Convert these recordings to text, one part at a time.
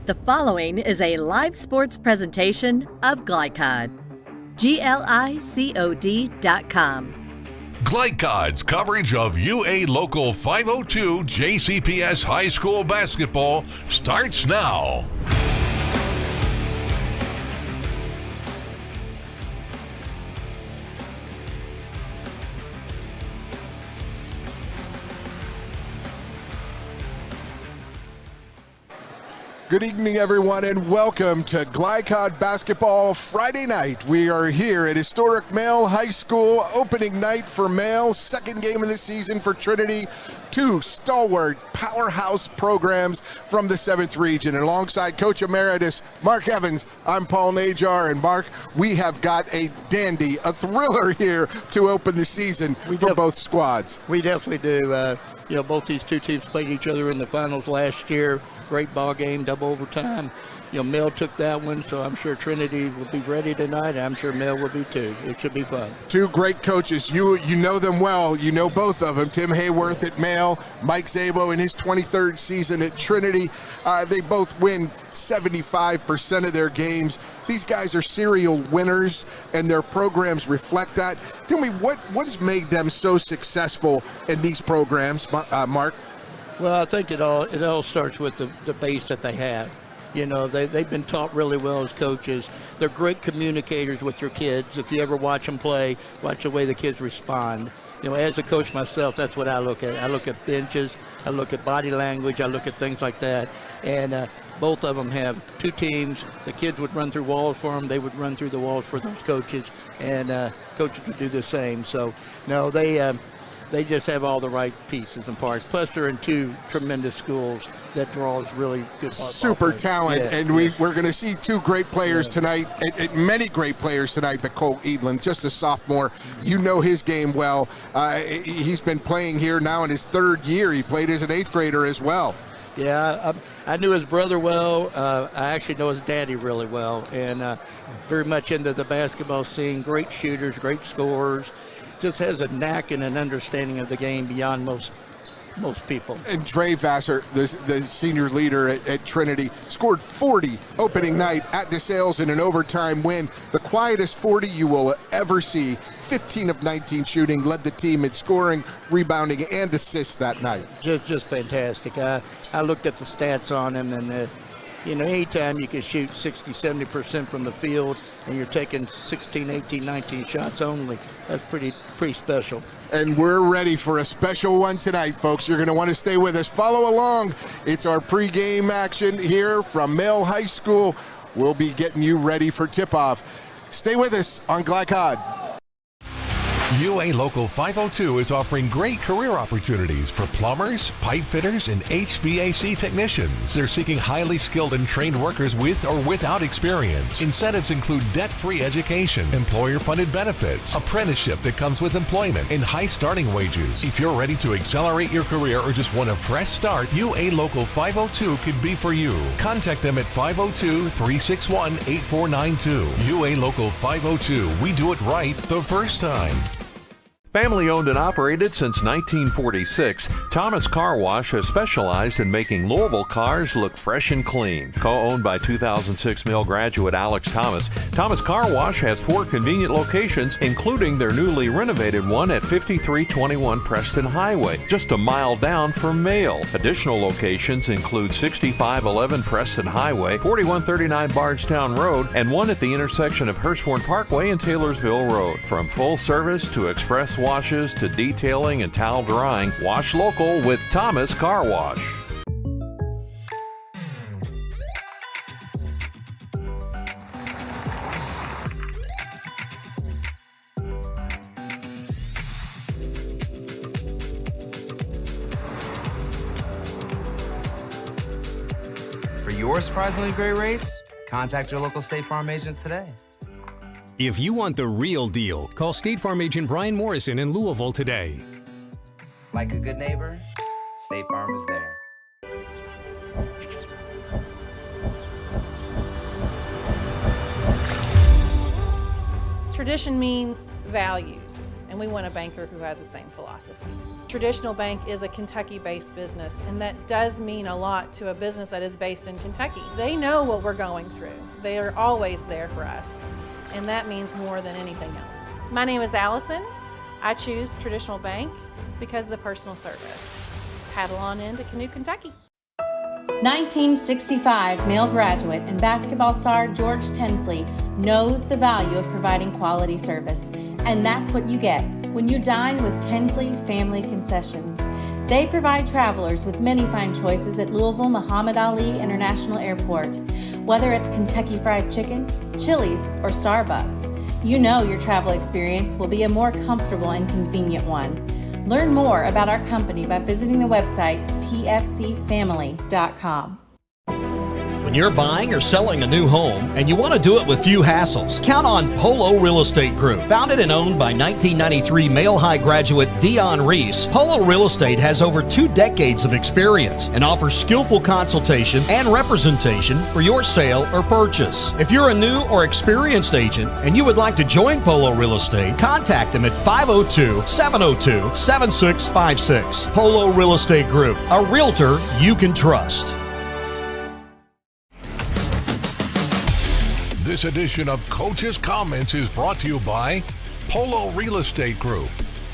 The following is a live sports presentation of Glycod. GLICOD.com. Glycod's coverage of UA Local 502 JCPS High School basketball starts now. Good evening, everyone, and welcome to Glycod Basketball Friday night. We are here at historic Male High School, opening night for Male, second game of the season for Trinity. Two stalwart powerhouse programs from the 7th region. And alongside Coach Emeritus Mark Evans, I'm Paul Najar. And Mark, we have got a dandy, a thriller here to open the season for both squads. We definitely do. Both these two teams played each other in the finals last year. Great ball game, double overtime. Mel took that one, so I'm sure Trinity will be ready tonight. I'm sure Mel will be too. It should be fun. Two great coaches. You know them well. You know both of them. Tim Hayworth at Male, Mike Szabo in his 23rd season at Trinity. They both win 75% of their games. These guys are serial winners, and their programs reflect that. Tell me, what's made them so successful in these programs, Mark? Well, I think it all starts with the base that they have. They've been taught really well as coaches. They're great communicators with your kids. If you ever watch them play, watch the way the kids respond. As a coach myself, that's what I look at. I look at benches, I look at body language, I look at things like that. And both of them have two teams. The kids would run through walls for them. They would run through the walls for those coaches. And coaches would do the same. So, no, they just have all the right pieces and parts. Plus, they're in two tremendous schools that draws really good super talent. Yeah, and we're going to see two great players tonight, many great players tonight, but Cole Edlin, just a sophomore. You know his game well. He's been playing here now in his third year. He played as an 8th grader as well. Yeah, I knew his brother well. I actually know his daddy really well, and very much into the basketball scene. Great shooters, great scorers. Just has a knack and an understanding of the game beyond most people. And Trey Vassar, the senior leader at Trinity, scored 40 opening night at DeSales in an overtime win. The quietest 40 you will ever see. 15 of 19 shooting, led the team in scoring, rebounding, and assists that night. Just fantastic. I looked at the stats on him, and anytime you can shoot 60, 70% from the field and you're taking 16, 18, 19 shots only, that's pretty special. And we're ready for a special one tonight, folks. You're going to want to stay with us. Follow along. It's our pregame action here from Male High School. We'll be getting you ready for tip-off. Stay with us on Glycod. UA Local 502 is offering great career opportunities for plumbers, pipe fitters, and HVAC technicians. They're seeking highly skilled and trained workers with or without experience. Incentives include debt-free education, employer-funded benefits, apprenticeship that comes with employment, and high starting wages. If you're ready to accelerate your career or just want a fresh start, UA Local 502 could be for you. Contact them at 502-361-8492. UA Local 502. We do it right the first time. Family owned and operated since 1946, Thomas Car Wash has specialized in making Louisville cars look fresh and clean. Co-owned by 2006 Mill graduate Alex Thomas, Thomas Car Wash has 4 convenient locations, including their newly renovated one at 5321 Preston Highway, just a mile down from Mail. Additional locations include 6511 Preston Highway, 4139 Bardstown Road, and one at the intersection of Hurstbourne Parkway and Taylorsville Road. From full service to express washes to detailing and towel drying, wash local with Thomas Car Wash. For your surprisingly great rates, contact your local State Farm agent today. If you want the real deal, call State Farm agent Brian Morrison in Louisville today. Like a good neighbor, State Farm is there. Tradition means values. and we want a banker who has the same philosophy. Traditional Bank is a Kentucky-based business, and that does mean a lot to a business that is based in Kentucky. They know what we're going through. They are always there for us, and that means more than anything else. My name is Allison. I choose Traditional Bank because of the personal service. Paddle on into Canoe, Kentucky. 1965 male graduate and basketball star George Tensley knows the value of providing quality service, and that's what you get when you dine with Tensley Family Concessions. They provide travelers with many fine choices at Louisville Muhammad Ali International Airport. Whether it's Kentucky Fried Chicken, Chili's, or Starbucks, you know your travel experience will be a more comfortable and convenient one. Learn more about our company by visiting the website tfcfamily.com. When you're buying or selling a new home and you want to do it with few hassles, count on Polo Real Estate Group. Founded and owned by 1993 Male High graduate Dion Reese, Polo Real Estate has over 2 decades of experience and offers skillful consultation and representation for your sale or purchase. If you're a new or experienced agent and you would like to join Polo Real Estate, contact them at 502-702-7656. Polo Real Estate Group, a realtor you can trust. This edition of Coach's Comments is brought to you by Polo Real Estate Group,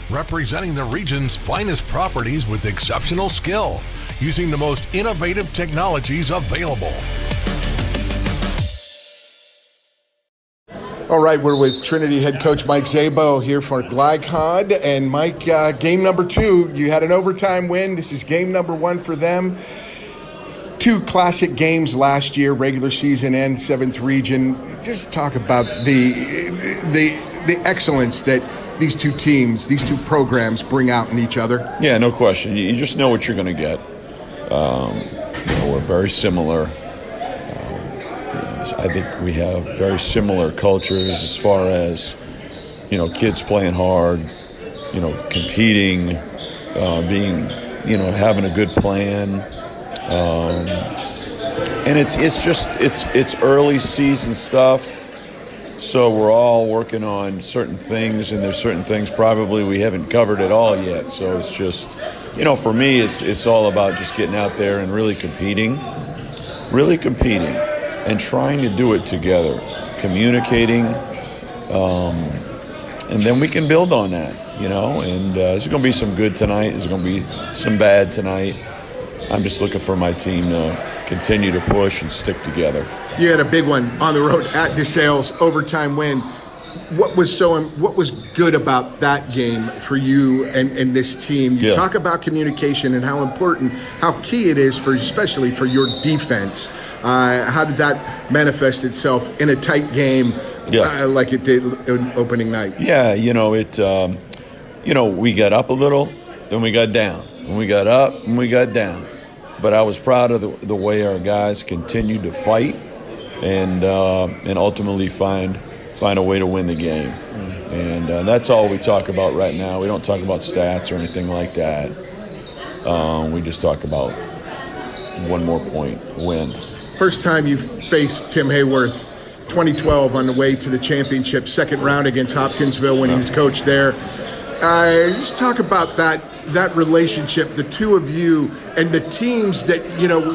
representing the region's finest properties with exceptional skill, using the most innovative technologies available. All right, we're with Trinity head coach Mike Szabo here for Glycod. And Mike, game number 2, you had an overtime win. This is game number 1 for them. 2 classic games last year, regular season and 7th region. Just talk about the excellence that these 2 teams, these 2 programs bring out in each other. Yeah, no question. You just know what you're going to get. We're very similar. I think we have very similar cultures as far as, kids playing hard, competing, having a good plan. And it's early season stuff, so we're all working on certain things, and there's certain things probably we haven't covered at all yet. So it's just, for me, it's all about just getting out there and really competing, and trying to do it together, communicating, and then we can build on that, And there's going to be some good tonight. There's going to be some bad tonight. I'm just looking for my team to continue to push and stick together. You had a big one on the road at DeSales, overtime win. What was good about that game for you and this team? You talk about communication and how important, how key it is especially for your defense. How did that manifest itself in a tight game like it did on opening night? Yeah, we got up a little, then we got down. And we got up and we got down. But I was proud of the way our guys continued to fight and ultimately find a way to win the game. And that's all we talk about right now. We don't talk about stats or anything like that. We just talk about one more point, win. First time you faced Tim Hayworth, 2012 on the way to the championship, second round against Hopkinsville when he was coach there. Just talk about that relationship, the 2 of you, and the teams that,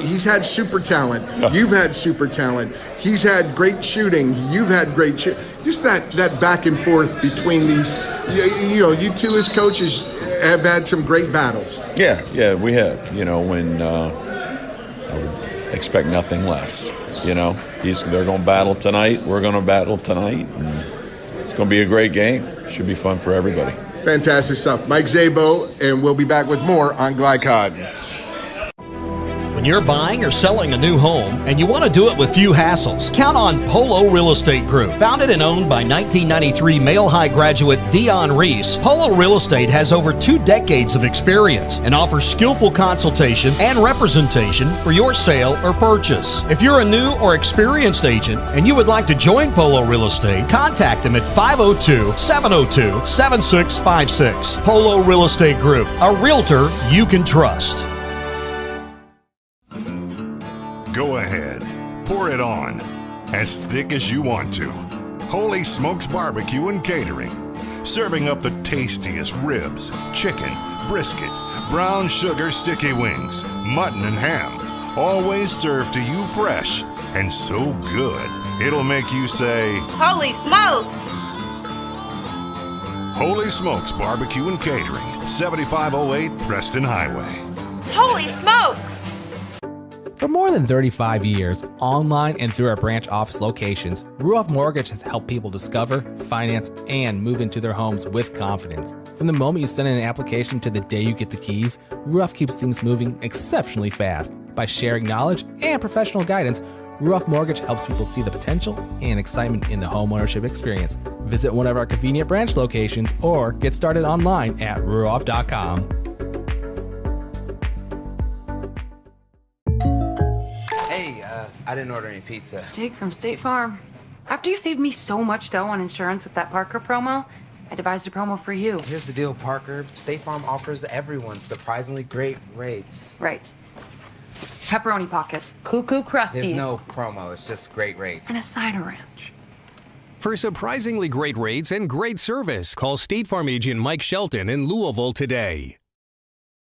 he's had super talent. You've had super talent. He's had great shooting. You've had great shooting. Just that back and forth between these, you 2 as coaches have had some great battles. Yeah, we have. When I would expect nothing less. They're going to battle tonight. We're going to battle tonight. And it's going to be a great game. Should be fun for everybody. Fantastic stuff. Mike Szabo, and we'll be back with more on Glycod. When you're buying or selling a new home and you want to do it with few hassles, count on Polo Real Estate Group. Founded and owned by 1993 Male High graduate Dion Reese, Polo Real Estate has over 2 decades of experience and offers skillful consultation and representation for your sale or purchase. If you're a new or experienced agent and you would like to join Polo Real Estate, contact them at 502-702-7656. Polo Real Estate Group, a realtor you can trust. Go ahead, pour it on, as thick as you want to. Holy Smokes Barbecue and Catering. serving up the tastiest ribs, chicken, brisket, brown sugar sticky wings, mutton and ham. Always served to you fresh and so good, it'll make you say, "Holy smokes!" Holy Smokes Barbecue and Catering, 7508 Preston Highway. Holy smokes! For more than 35 years, online and through our branch office locations, Ruoff Mortgage has helped people discover, finance, and move into their homes with confidence. From the moment you send in an application to the day you get the keys, Ruoff keeps things moving exceptionally fast. By sharing knowledge and professional guidance, Ruoff Mortgage helps people see the potential and excitement in the homeownership experience. Visit one of our convenient branch locations or get started online at ruoff.com. Hey, I didn't order any pizza. Jake from State Farm. After you saved me so much dough on insurance with that Parker promo, I devised a promo for you. Here's the deal, Parker. State Farm offers everyone surprisingly great rates. Right. Pepperoni pockets, cuckoo crusties. There's no promo, it's just great rates. And a cider ranch. For surprisingly great rates and great service, call State Farm agent Mike Shelton in Louisville today.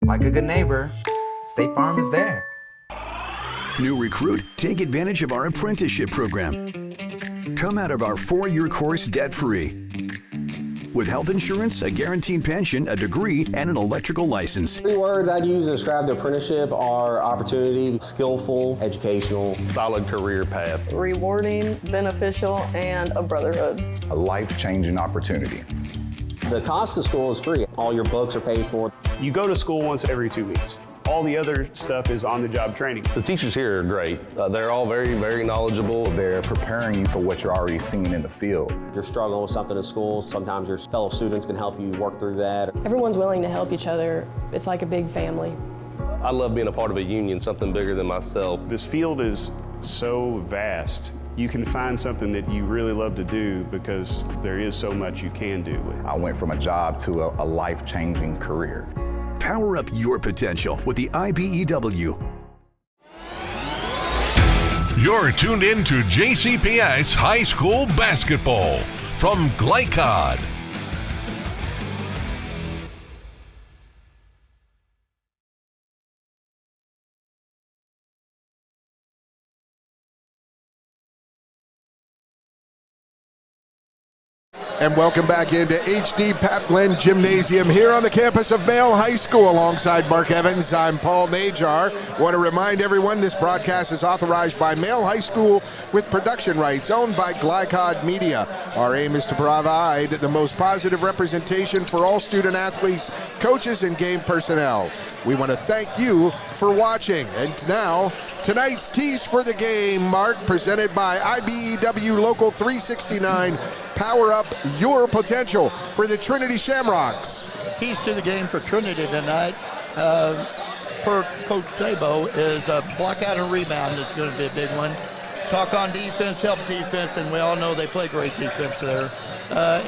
Like a good neighbor, State Farm is there. New recruit, take advantage of our apprenticeship program. Come out of our 4-year course debt-free. With health insurance, a guaranteed pension, a degree, and an electrical license. 3 words I'd use to describe the apprenticeship are opportunity, skillful, educational, solid career path, rewarding, beneficial, and a brotherhood. A life-changing opportunity. The cost of school is free. All your books are paid for. You go to school once every 2 weeks. All the other stuff is on-the-job training. The teachers here are great. They're all very, very knowledgeable. They're preparing you for what you're already seeing in the field. If you're struggling with something in school, sometimes your fellow students can help you work through that. Everyone's willing to help each other. It's like a big family. I love being a part of a union, something bigger than myself. This field is so vast. You can find something that you really love to do because there is so much you can do. I went from a job to a life-changing career. Power up your potential with the IBEW. You're tuned in to JCPS High School Basketball from Glycod. And welcome back into HD Pat Glenn Gymnasium here on the campus of Male High School alongside Mark Evans. I'm Paul Najar. Want to remind everyone this broadcast is authorized by Male High School with production rights owned by Glycod Media. Our aim is to provide the most positive representation for all student athletes, coaches, and game personnel. We want to thank you for watching. And now, tonight's Keys for the Game, Mark, presented by IBEW Local 369. Power up your potential for the Trinity Shamrocks. Keys to the game for Trinity tonight, per Coach Sabo, is block out and rebound. It's going to be a big one. Talk on defense, help defense, and we all know they play great defense there.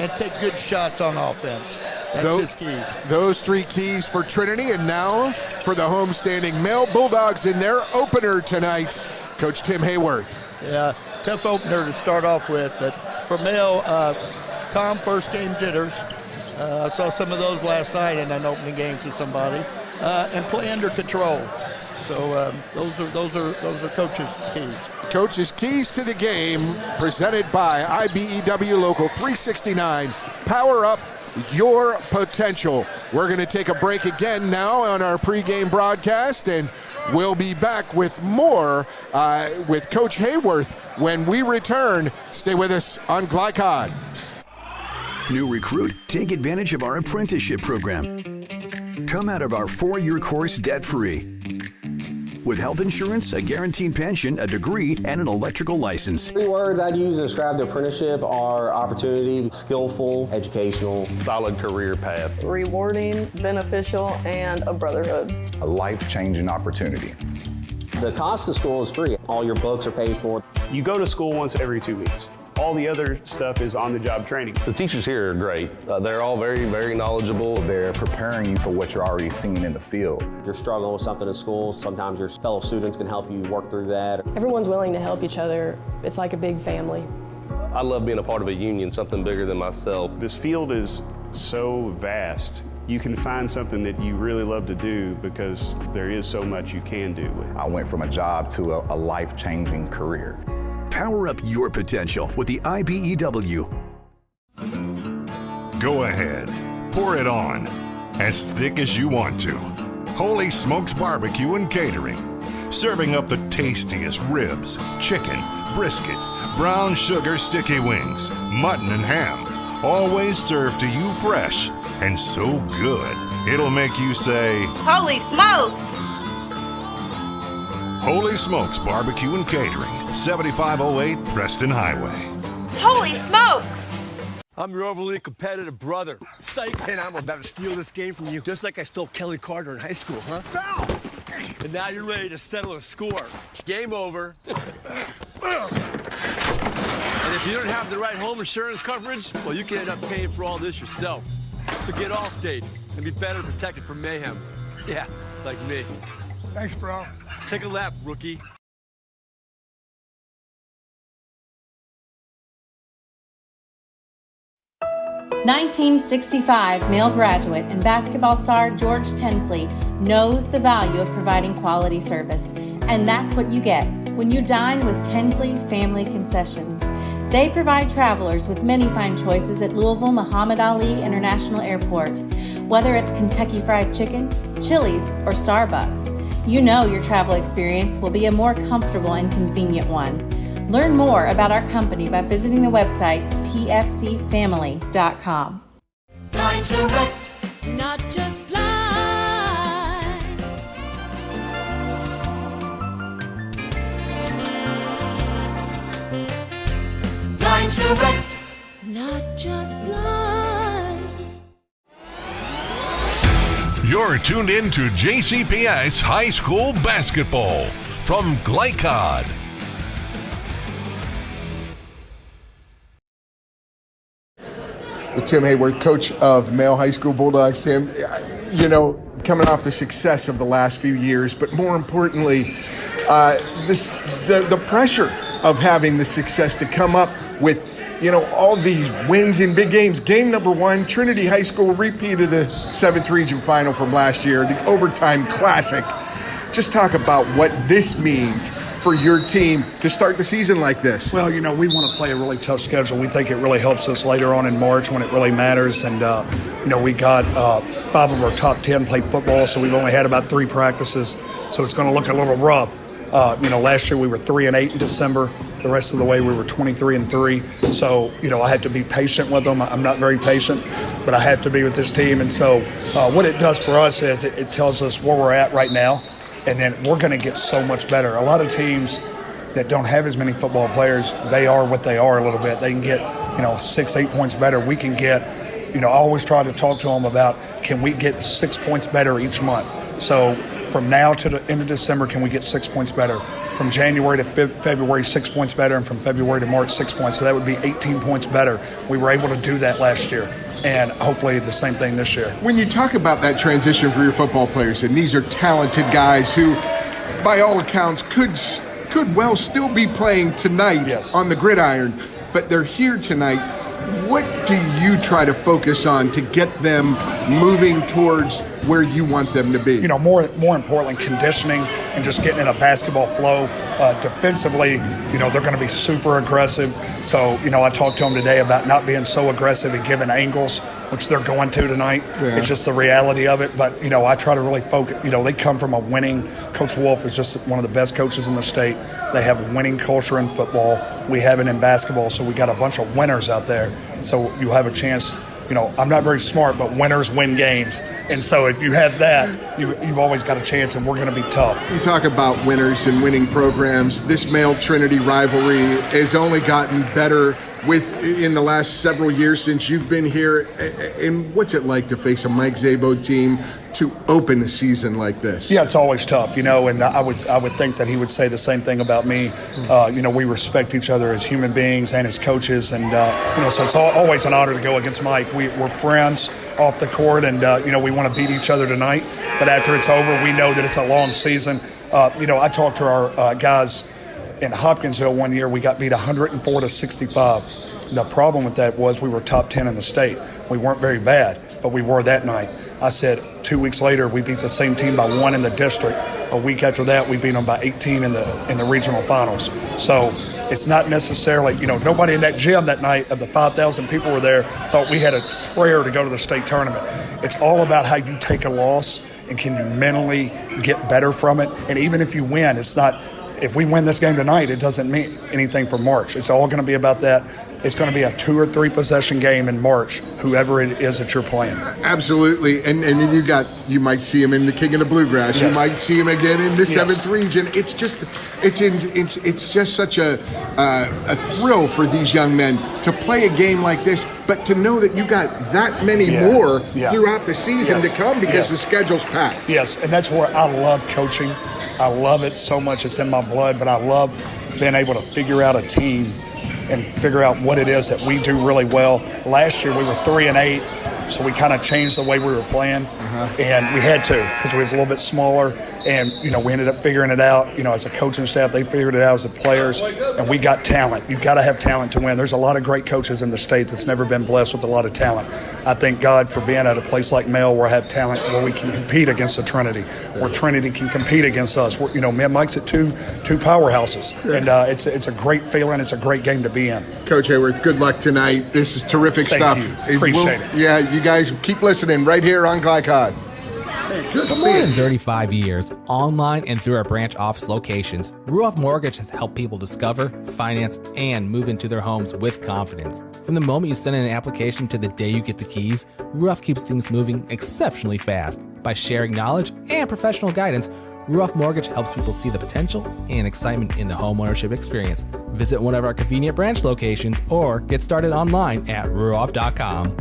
And take good shots on offense. That's his key. Those 3 keys for Trinity, and now for the homestanding Male Bulldogs in their opener tonight, Coach Tim Hayworth. Yeah, tough opener to start off with, but for Male, calm first game jitters. I saw some of those last night in an opening game for somebody, and play under control. So those are coaches' keys. Coach's keys to the game, presented by IBEW Local 369. Power up your potential. We're going to take a break again now on our pregame broadcast, and we'll be back with more with Coach Hayworth when we return. Stay with us on Glycod. New recruit, take advantage of our apprenticeship program. Come out of our 4-year course debt-free. With health insurance, a guaranteed pension, a degree, and an electrical license. 3 words I'd use to describe the apprenticeship are opportunity, skillful, educational, solid career path, rewarding, beneficial, and a brotherhood. A life-changing opportunity. The cost of school is free. All your books are paid for. You go to school once every 2 weeks. All the other stuff is on-the-job training. The teachers here are great. They're all very, very knowledgeable. They're preparing you for what you're already seeing in the field. If you're struggling with something in school, sometimes your fellow students can help you work through that. Everyone's willing to help each other. It's like a big family. I love being a part of a union, something bigger than myself. This field is so vast. You can find something that you really love to do because there is so much you can do with it. I went from a job to a life-changing career. Power up your potential with the IBEW. Go ahead, pour it on, as thick as you want to. Holy Smokes Barbecue and Catering, serving up the tastiest ribs, chicken, brisket, brown sugar sticky wings, mutton and ham, always served to you fresh and so good, it'll make you say, Holy smokes! Holy Smokes Barbecue and Catering, 7508 Preston Highway. Holy smokes! I'm your overly competitive brother. Psych, and I'm about to steal this game from you, just like I stole Kelly Carter in high school, huh? Foul! And now you're ready to settle a score. Game over. And if you don't have the right home insurance coverage, well, you can end up paying for all this yourself. So get Allstate and be better protected from mayhem. Yeah, like me. Thanks, bro. Take a lap, rookie. (1965) male graduate and basketball star George Tensley knows the value of providing quality service, and that's what you get when you dine with Tensley Family Concessions. They provide travelers with many fine choices at Louisville Muhammad Ali International Airport. Whether it's Kentucky Fried Chicken, Chili's, or Starbucks, you know your travel experience will be a more comfortable and convenient one. Learn more about our company by visiting the website tfcfamily.com. Blind Select, not just blinds. Blind Select, not just blinds. You're tuned in to JCPS High School Basketball from Glycod. With Tim Hayworth, coach of the male high school Bulldogs. Tim, you know, coming off the success of the last few years, but more importantly, the pressure of having the success to come up with, you know, all these wins in big games. Game number one, Trinity High School repeated the 7th region final from last year, the overtime classic. Just talk about what this means for your team to start the season like this. Well, you know, we want to play a really tough schedule. We think it really helps us later on in March when it really matters. And, you know, we got 5 of our top 10 play football, so we've only had about 3 practices. So it's going to look a little rough. You know, last year we were 3-8 in December. The rest of the way we were 23-3. So, you know, I had to be patient with them. I'm not very patient, but I have to be with this team. And so what it does for us is it tells us where we're at right now. And then we're going to get so much better. A lot of teams that don't have as many football players, they are what they are a little bit. They can get, you know, 6-8 points better. We can get, you know, I always try to talk to them about, can we get 6 points better each month? So from now to the end of December, can we get 6 points better? From January to February, 6 points better. And from February to March, 6 points. So that would be 18 points better. We were able to do that last year. And hopefully the same thing this year. When you talk about that transition for your football players, and these are talented guys who, by all accounts, could well still be playing tonight on the gridiron, but they're here tonight. What do you try to focus on to get them moving towards where you want them to be? You know, more importantly, conditioning and just getting in a basketball flow. Defensively, you know, they're going to be super aggressive. So, you know, I talked to them today about not being so aggressive and giving angles, which they're going to tonight. Yeah. It's just the reality of it. But, you know, I try to really focus. You know, they come from a winning. Coach Wolf is just one of the best coaches in the state. They have a winning culture in football. We have it in basketball. So we got a bunch of winners out there. So you have a chance. You know, I'm not very smart, but winners win games. And so if you have that, you've always got a chance, and we're going to be tough. You talk about winners and winning programs. This male Trinity rivalry has only gotten better in the last several years since you've been here. And what's it like to face a Mike Szabo team to open a season like this? Yeah, it's always tough, you know, and I would think that he would say the same thing about me. You know, we respect each other as human beings and as coaches, and, you know, so it's always an honor to go against Mike. We're friends off the court, and, you know, we want to beat each other tonight, but after it's over, we know that it's a long season. You know, I talked to our guys in Hopkinsville one year. We got beat 104-65. The problem with that was we were top 10 in the state. We weren't very bad, but we were that night. I said 2 weeks later, we beat the same team by 1 in the district. A week after that, we beat them by 18 in the regional finals. So it's not necessarily, nobody in that gym that night of the 5,000 people were there thought we had a prayer to go to the state tournament. It's all about how you take a loss and can you mentally get better from it. And even if you win, it's not, if we win this game tonight, it doesn't mean anything for March. It's all going to be about that. It's going to be a 2 or 3 possession game in March, whoever it is that you're playing. Absolutely, and then you might see him in the King of the Bluegrass. Yes. You might see him again in the Yes. 7th region. It's just such a thrill for these young men to play a game like this, but to know that you got that many more throughout the season to come because the schedule's packed. Yes, and that's where I love coaching. I love it so much. It's in my blood, but I love being able to figure out a team and figure out what it is that we do really well. Last year we were 3-8, so we kind of changed the way we were playing, and we had to because we was a little bit smaller, and we ended up figuring it out. As a coaching staff, they figured it out as the players, and we got talent. You've got to have talent to win. There's a lot of great coaches in the state that's never been blessed with a lot of talent. I thank God for being at a place like Male where I have talent, where we can compete against the Trinity, where Trinity can compete against us. Me and Mike's at two powerhouses, and it's a great feeling. It's a great game to be in. Coach Hayworth, good luck tonight. This is terrific stuff. Thank you. Appreciate it. Yeah, you guys keep listening right here on Glycod. For more than 35 years, online and through our branch office locations, Ruoff Mortgage has helped people discover, finance, and move into their homes with confidence. From the moment you send in an application to the day you get the keys, Ruoff keeps things moving exceptionally fast. By sharing knowledge and professional guidance, Ruoff Mortgage helps people see the potential and excitement in the homeownership experience. Visit one of our convenient branch locations or get started online at ruoff.com.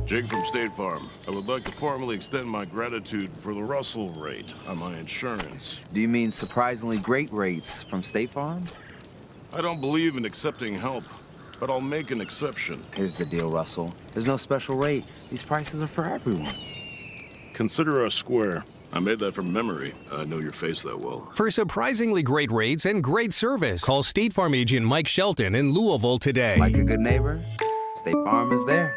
Jake from State Farm. I would like to formally extend my gratitude for the Russell rate on my insurance. Do you mean surprisingly great rates from State Farm? I don't believe in accepting help, but I'll make an exception. Here's the deal, Russell. There's no special rate. These prices are for everyone. Consider us square. I made that from memory. I know your face that well. For surprisingly great rates and great service, call State Farm agent Mike Shelton in Louisville today. Like a good neighbor, State Farm is there.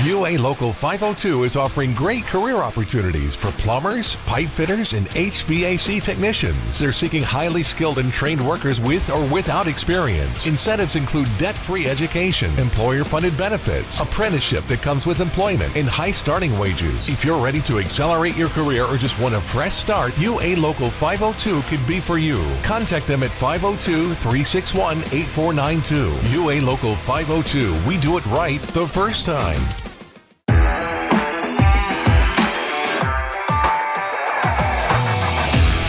UA Local 502 is offering great career opportunities for plumbers, pipe fitters, and HVAC technicians. They're seeking highly skilled and trained workers with or without experience. Incentives include debt-free education, employer-funded benefits, apprenticeship that comes with employment, and high starting wages. If you're ready to accelerate your career or just want a fresh start, UA Local 502 could be for you. Contact them at 502-361-8492. UA Local 502. We do it right the first time.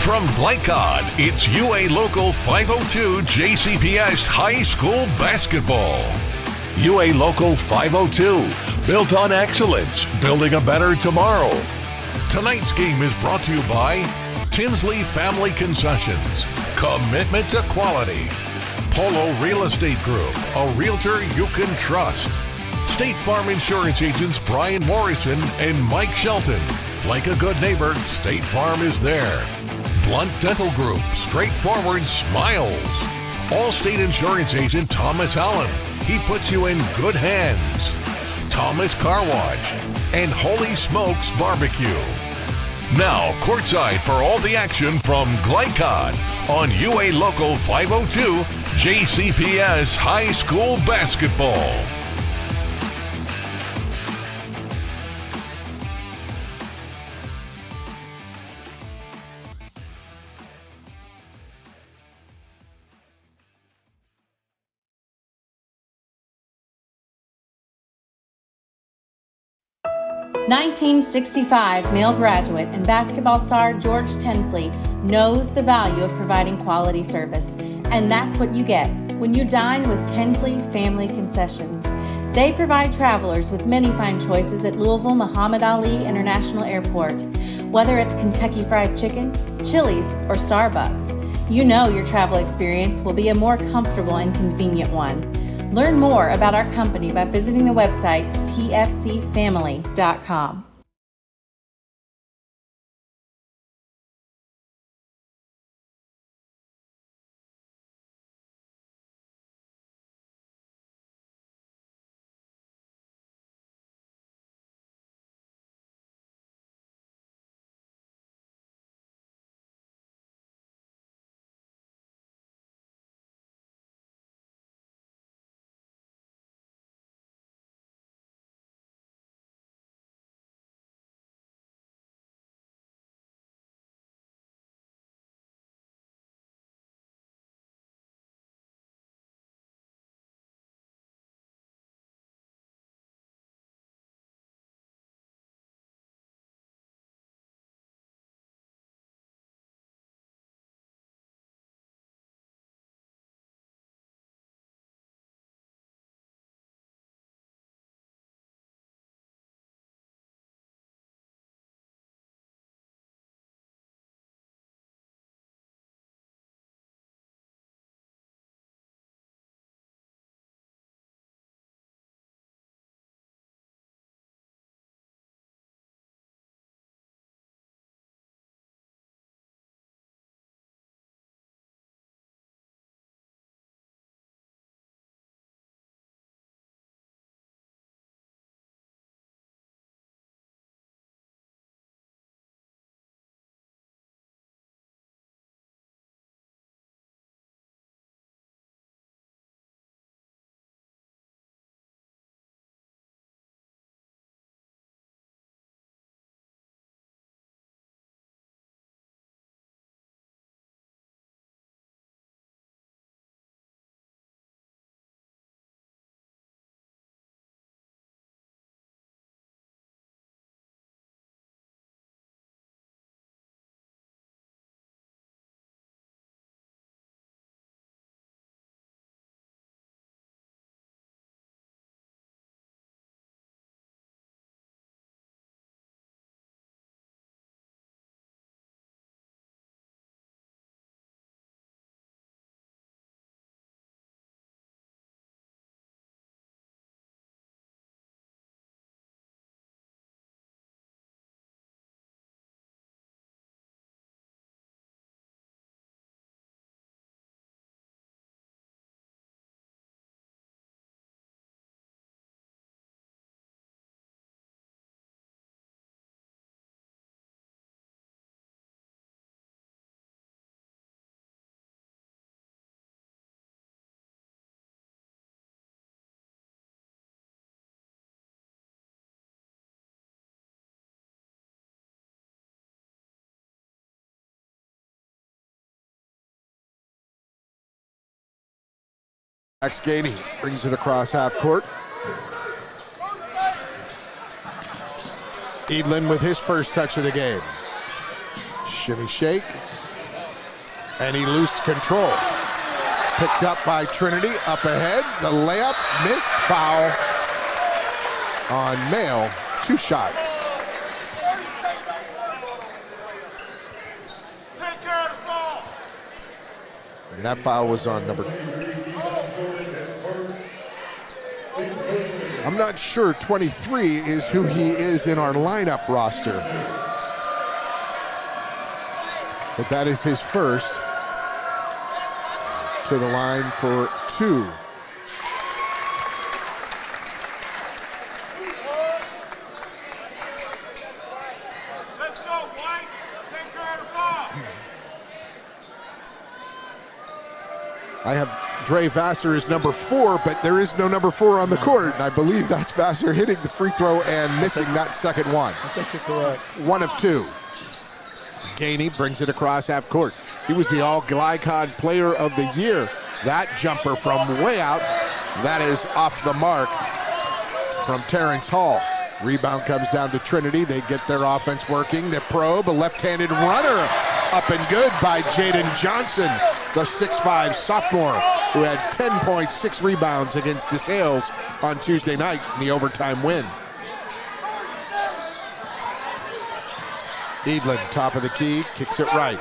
From Glycod, it's UA Local 502 JCPS High School Basketball. UA Local 502, built on excellence, building a better tomorrow. Tonight's game is brought to you by Tinsley Family Concessions, commitment to quality. Polo Real Estate Group, a realtor you can trust. State Farm Insurance agents Brian Morrison and Mike Shelton. Like a good neighbor, State Farm is there. Blunt Dental Group, straightforward smiles. Allstate Insurance agent Thomas Allen. He puts you in good hands. Thomas Car Wash and Holy Smokes Barbecue. Now, courtside for all the action from Glycod on UA Local 502 JCPS High School Basketball. (1965) Male graduate and basketball star George Tensley knows the value of providing quality service, and that's what you get when you dine with Tensley Family Concessions. They provide travelers with many fine choices at Louisville Muhammad Ali International Airport. Whether it's Kentucky Fried Chicken, Chili's, or Starbucks, you know your travel experience will be a more comfortable and convenient one. Learn more about our company by visiting the website tfcfamily.com. Max Gainey brings it across half court. Edlin with his first touch of the game. Shimmy shake. And he loose control. Picked up by Trinity, up ahead. The layup, missed, foul on Mail. 2 shots. And that foul was on number. I'm not sure 23 is who he is in our lineup roster. But that is his first. To the line for 2. I have Dre Vassar as number 4, but there is no number 4 on the court. And I believe that's Vassar hitting the free throw and missing that second one. I think you're correct. 1 of 2. Gainey brings it across half court. He was the All-Glycod Player of the Year. That jumper from way out, that is off the mark from Terrence Hall. Rebound comes down to Trinity. They get their offense working. They probe, a left-handed runner up and good by Jaden Johnson, the 6'5 sophomore who had 10 points, 6 rebounds against DeSales on Tuesday night in the overtime win. Edlin, top of the key, kicks it right.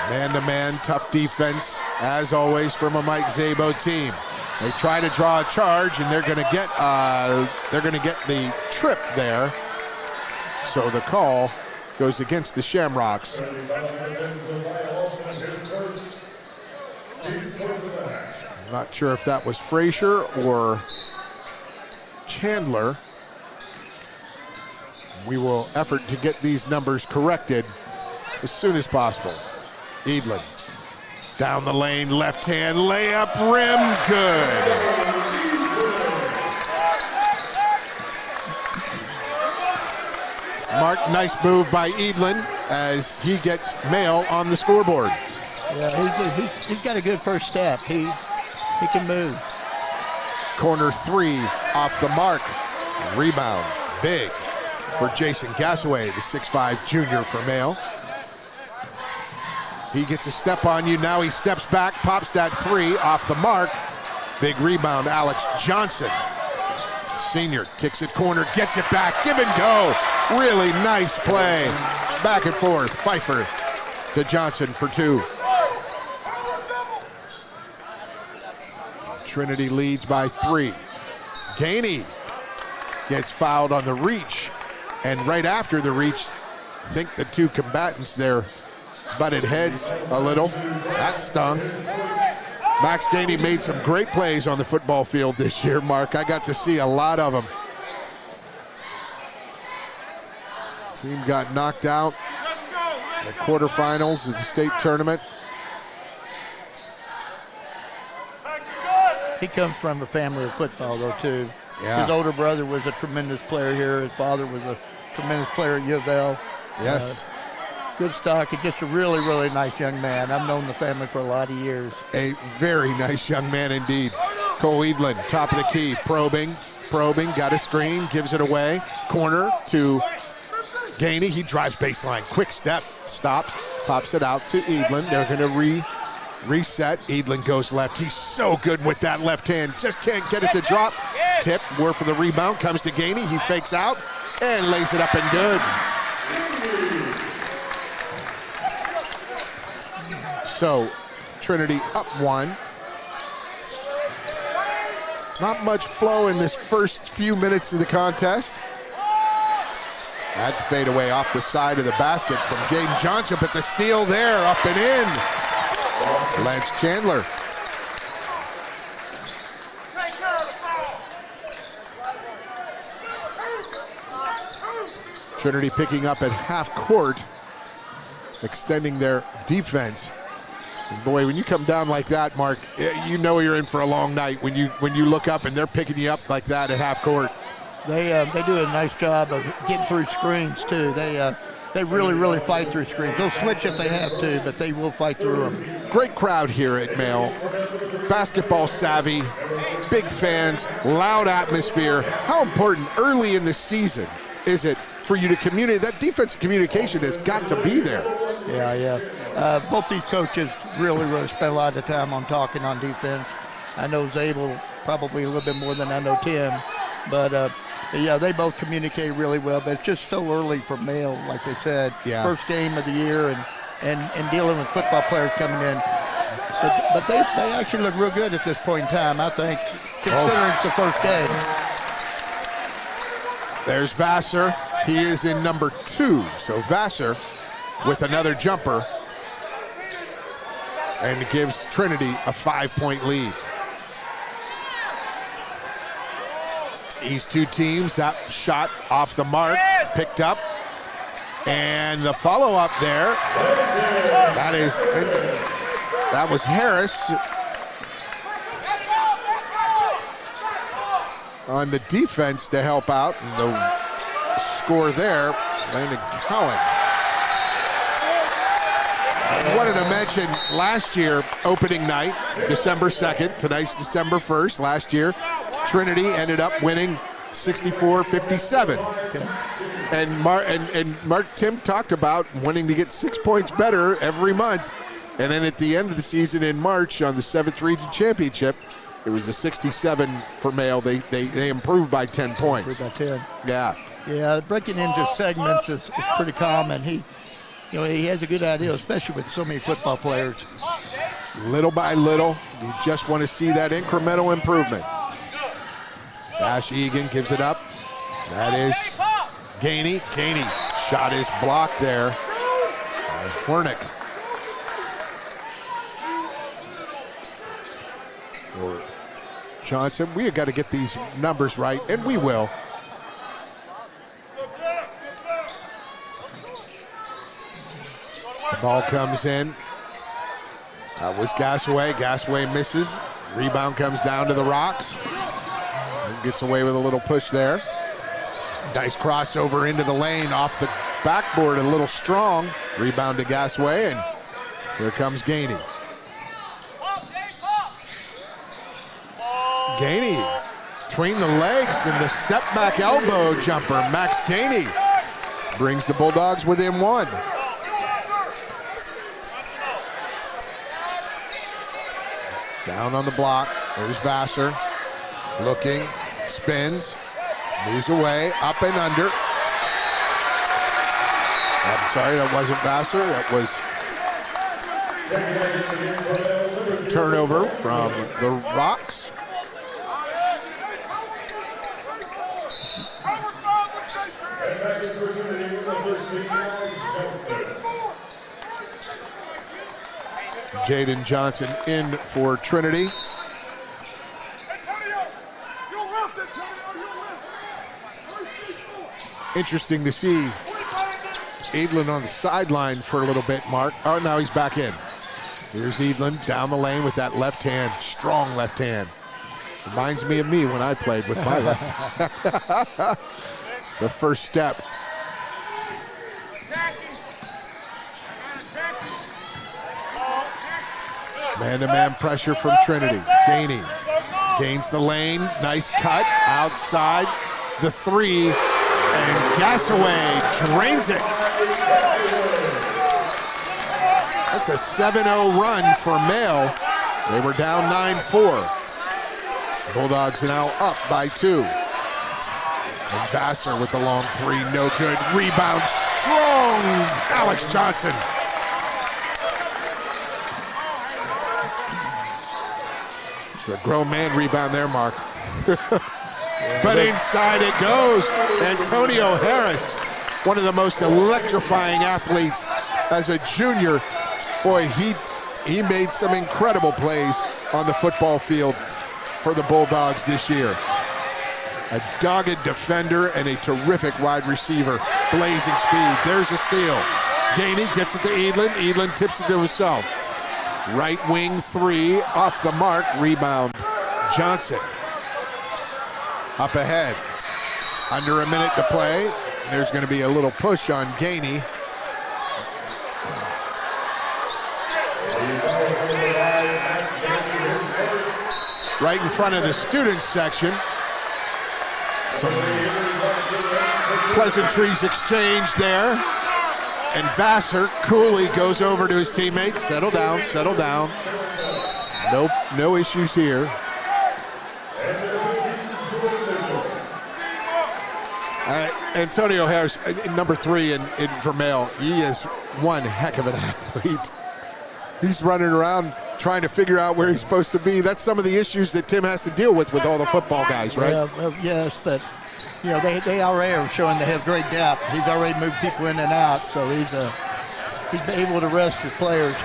Man-to-man, tough defense, as always, from a Mike Szabo team. They try to draw a charge, and they're going to get the trip there. So the call goes against the Shamrocks. I'm not sure if that was Frazier or Chandler. We will effort to get these numbers corrected as soon as possible. Edlin, down the lane, left hand layup, rim, good. Mark, nice move by Edlin as he gets Mail on the scoreboard. Yeah, he's got a good first step. He can move. Corner 3 off the mark. Rebound, big for Jason Gassaway, the 6'5 junior for Mail. He gets a step on you. Now he steps back, pops that 3 off the mark. Big rebound, Alex Johnson. Senior kicks it corner, gets it back, give and go. Really nice play. Back and forth, Pfeiffer to Johnson for 2. Trinity leads by 3. Gainey gets fouled on the reach. And right after the reach, I think the 2 combatants there butted heads a little. That stung. Max Gainey made some great plays on the football field this year, Mark. I got to see a lot of them. Team got knocked out in the quarterfinals of the state tournament. He comes from a family of football, though, too. Yeah. His older brother was a tremendous player here. His father was a tremendous player at U of L. Yes. Good stock, and just a really, really nice young man. I've known the family for a lot of years. A very nice young man indeed. Cole Edlin, top of the key, probing, got a screen, gives it away. Corner to Gainey, he drives baseline, quick step, stops, pops it out to Edlin. They're gonna reset. Edlin goes left. He's so good with that left hand, just can't get it to drop. Tip, work for the rebound, comes to Gainey, he fakes out and lays it up and good. So, Trinity up 1. Not much flow in this first few minutes of the contest. That fadeaway off the side of the basket from Jaden Johnson, but the steal there, up and in. Lance Chandler. Trinity picking up at half court, extending their defense. And boy, when you come down like that, Mark, you know you're in for a long night when you look up and they're picking you up like that at half court. They do a nice job of getting through screens too. They they really, really fight through screens. They'll switch if they have to, but they will fight through them. Great crowd here at Male. Basketball savvy, big fans, loud atmosphere. How important early in the season is it for you to communicate? That defensive communication has got to be there. Yeah. Both these coaches really spend a lot of time on talking on defense. I know Zabel probably a little bit more than I know Tim, but yeah, they both communicate really well. But it's just so early for Male, like they said. Yeah. First game of the year and dealing with football players coming in. But they actually look real good at this point in time, I think, considering it's the first game. There's Vassar. He is in number 2. So Vassar with another jumper and gives Trinity a 5-point lead. These two teams, that shot off the mark, picked up. And the follow-up there, that was Harris on the defense to help out. And the score there, Landon Cowan. I wanted to mention last year, opening night, December 2nd, tonight's December 1st. Last year, Trinity ended up winning 64-57. Okay. And Mark Tim talked about wanting to get 6 points better every month. And then at the end of the season in March on the 7th Region Championship, it was a 67 for Male. They improved by 10 points. By 10. Yeah. Yeah, breaking into segments is pretty common. He has a good idea, especially with so many football players. Little by little, you just want to see that incremental improvement. Dash Egan gives it up. That is Gainey. Gainey shot is blocked there by Wernick. Or Johnson, we have got to get these numbers right, and we will. The ball comes in. That was Gasaway. Gasaway misses. Rebound comes down to the Rocks. Gets away with a little push there. Nice crossover into the lane off the backboard, a little strong. Rebound to Gasaway, and here comes Gainey. Gainey between the legs and the step back elbow jumper. Max Gainey brings the Bulldogs within 1. Down on the block, there's Vassar. Looking, spins, moves away, up and under. I'm sorry, that wasn't Vassar. That was turnover from the Rocks. Jaden Johnson in for Trinity. Interesting to see Edlin on the sideline for a little bit, Mark. Oh, now he's back in. Here's Edlin down the lane with that left hand, strong left hand. Reminds me of me when I played with my left hand. The first step. Man-to-man pressure from Trinity. Gainey gains the lane. Nice cut outside the 3. And Gasaway drains it. That's a 7-0 run for Male. They were down 9-4. Bulldogs now up by 2. And Vassar with the long 3, no good. Rebound strong. Alex Johnson. A grown man rebound there, Mark. But inside it goes. Antonio Harris, one of the most electrifying athletes as a junior. Boy, he made some incredible plays on the football field for the Bulldogs this year. A dogged defender and a terrific wide receiver. Blazing speed. There's a steal. Gainey gets it to Edlin. Edlin tips it to himself. Right wing 3 off the mark. Rebound Johnson. Up ahead. Under a minute to play. There's going to be a little push on Gainey. right in front of the students section. Some pleasantries exchanged there. And Vassar coolly goes over to his teammates. Settle down, settle down. Nope, no issues here. Antonio Harris, number 3 in Vermeil, he is one heck of an athlete. He's running around trying to figure out where he's supposed to be. That's some of the issues that Tim has to deal with all the football guys, right? Yeah, well, yes, but you know they already are showing they have great depth. He's already moved people in and out, so he's able to rest his players.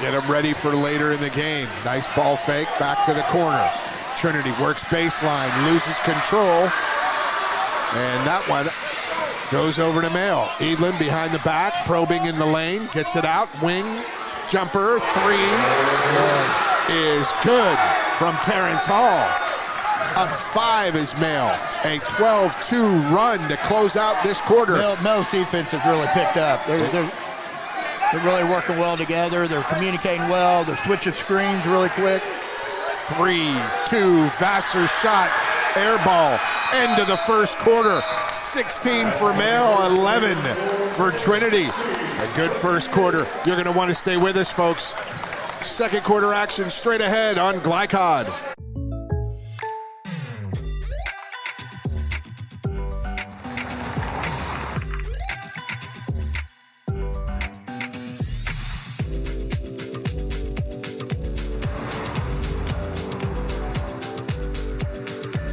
Get them ready for later in the game. Nice ball fake, back to the corner. Trinity works baseline, loses control, and that one goes over to Mail. Edlin behind the back, probing in the lane, gets it out, wing, jumper, 3 is good from Terrence Hall. Up 5 is Mail. A 12-2 run to close out this quarter. Mel's defense has really picked up. They're really working well together. They're communicating well. They're switching screens really quick. 3-2, Vassar shot, air ball, end of the first quarter. 16 for Mail, 11 for Trinity. A good first quarter. You're going to want to stay with us, folks. Second quarter action straight ahead on Glycod.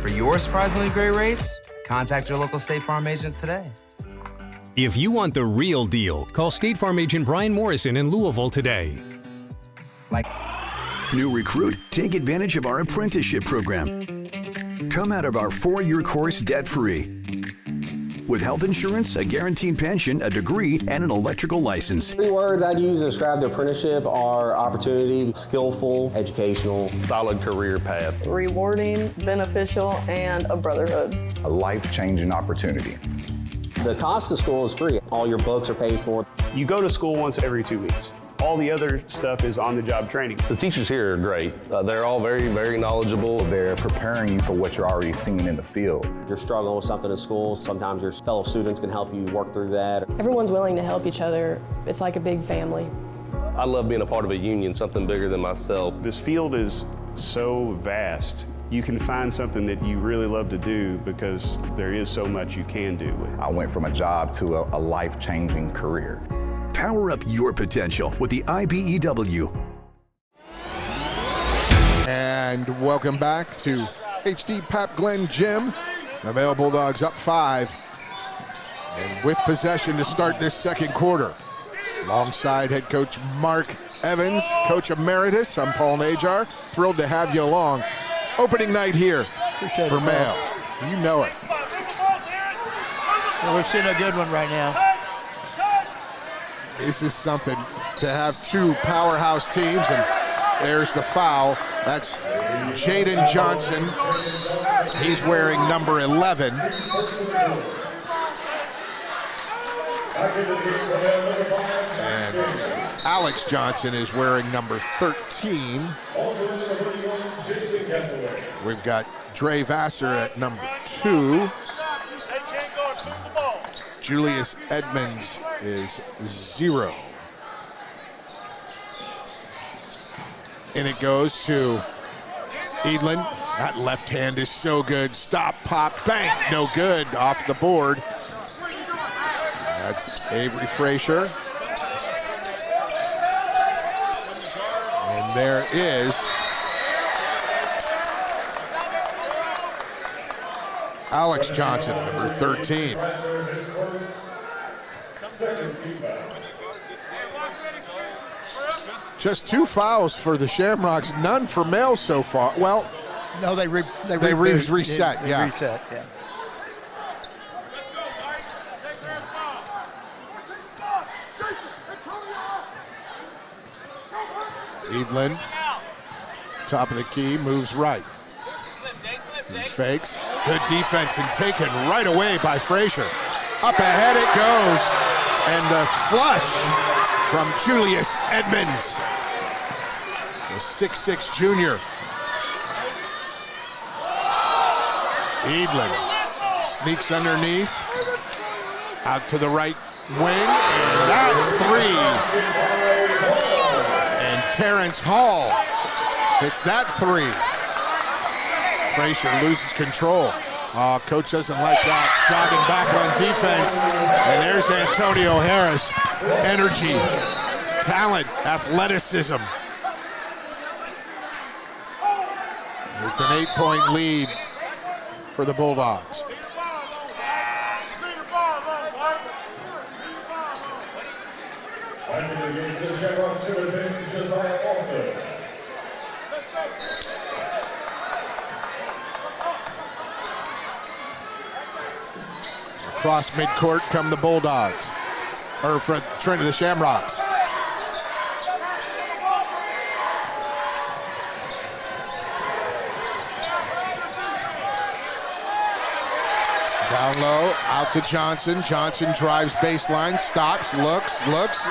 For your surprisingly great rates, contact your local State Farm agent today. If you want the real deal, call State Farm agent Brian Morrison in Louisville today. New recruit, take advantage of our apprenticeship program. Come out of our 4-year course debt-free. With health insurance, a guaranteed pension, a degree, and an electrical license. 3 words I'd use to describe the apprenticeship are opportunity, skillful, educational, solid career path, Rewarding, beneficial, and a brotherhood. A life-changing opportunity. The cost of school is free. All your books are paid for. You go to school once every 2 weeks. All the other stuff is on-the-job training. The teachers here are great. They're all very, very knowledgeable. They're preparing you for what you're already seeing in the field. If you're struggling with something in school, sometimes your fellow students can help you work through that. Everyone's willing to help each other. It's like a big family. I love being a part of a union, something bigger than myself. This field is so vast. You can find something that you really love to do because there is so much you can do with it. I went from a job to a life-changing career. Power up your potential with the IBEW. And welcome back to HD Pap Glen Gym. The Mail Bulldogs up 5. And with possession to start this second quarter. Alongside head coach Mark Evans, coach emeritus, I'm Paul Najar. Thrilled to have you along. Opening night here Appreciate for it, Mail. You know it. Well, we're seeing a good one right now. This is something to have 2 powerhouse teams, and there's the foul. That's Jaden Johnson. He's wearing number 11. And Alex Johnson is wearing number 13. We've got Dre Vassar at number 2. Julius Edmonds is 0. And it goes to Edlin. That left hand is so good. Stop, pop, bank, no good. Off the board. That's Avery Frazier. And there is Alex Johnson, number 13. Just 2 fouls for the Shamrocks, none for Mail so far. Well, no, they reset. They Yeah, reset. Yeah. Edlin, top of the key, moves right. He fakes. Good defense and taken right away by Frazier. Up ahead it goes. And the flush from Julius Edmonds. The 6'6" junior. Edlin sneaks underneath, out to the right wing, and that three. And Terrence Hall hits that three. Frazier loses control. Coach doesn't like that. Jogging back on defense. And there's Antonio Harris. Energy, talent, athleticism. It's an 8-point lead for the Bulldogs. Across midcourt come the Bulldogs, or for Trinity, the Shamrocks. Down low, out to Johnson. Johnson drives baseline, stops, looks,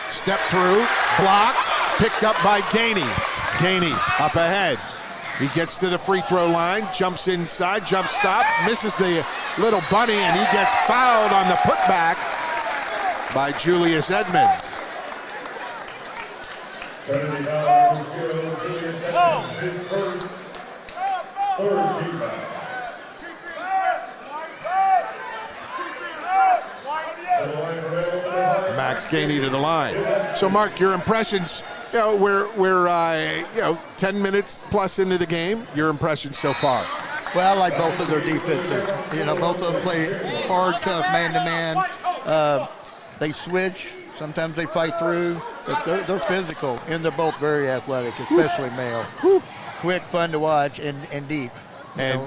step through, blocked, picked up by Gainey. Gainey up ahead. He gets to the free throw line, jumps inside, jump stop, misses the little bunny, and he gets fouled on the putback by Julius Edmonds. Max Gainey to the line. So, Mark, your impressions? You know, we're 10 minutes plus into the game. Your impressions so far? Well, I like both of their defenses. You know, both of them play hard, tough, man-to-man. They switch. Sometimes they fight through. But they're physical, and they're both very athletic, especially Male. Quick, fun to watch, and deep. And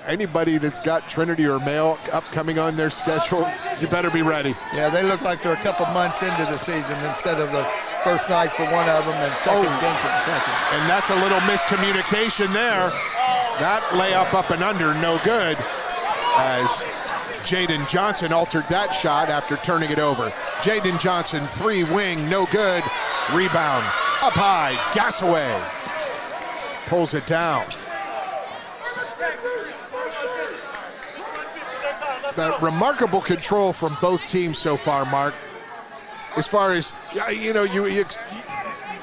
anybody that's got Trinity or Male upcoming on their schedule, you better be ready. Yeah, they look like they're a couple months into the season instead of the first night for one of them and second game for the second. And that's a little miscommunication there. That layup up and under, no good, as Jaden Johnson altered that shot after turning it over. Jaden Johnson, three wing, no good. Rebound, up high, Gasaway pulls it down. That remarkable control from both teams so far, Mark. As far as,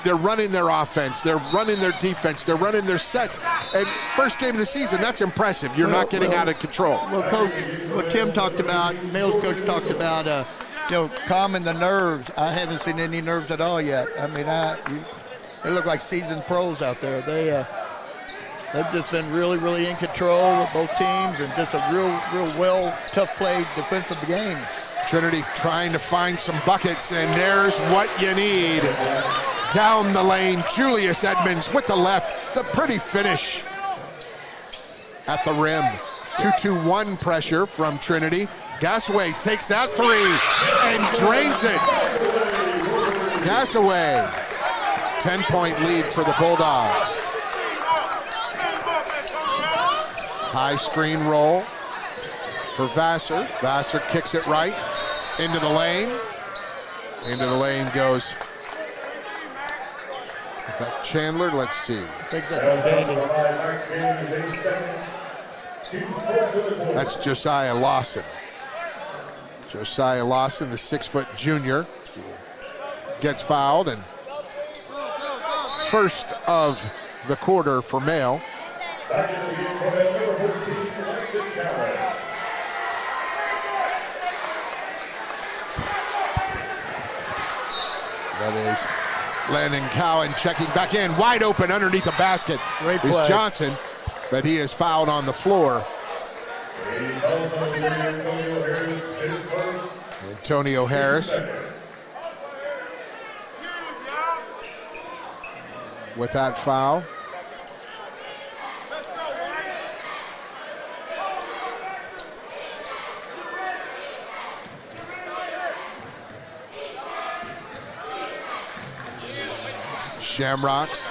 they're running their offense, they're running their defense, they're running their sets. And first game of the season, that's impressive. You're not getting out of control. Well, Coach, what Tim talked about, Male's coach talked about, calming the nerves. I haven't seen any nerves at all yet. I mean, they look like seasoned pros out there. They've just been really, really in control with both teams and just a real well, tough play defensive game. Trinity trying to find some buckets, and there's what you need. Down the lane, Julius Edmonds with the left, the pretty finish at the rim. 2-2-1 pressure from Trinity. Gasaway takes that three and drains it. Gasaway, 10-point lead for the Bulldogs. High screen roll for Vassar. Vassar kicks it right into the lane. Into the lane goes. Is that Chandler? Let's see. I think that's Josiah Lawson. Josiah Lawson, the 6-foot junior, gets fouled, and first of the quarter for Male. That is Landon Cowan checking back in, wide open underneath the basket. Great is play. Johnson, but he is fouled on the floor. Antonio Harris with that foul. Shamrocks,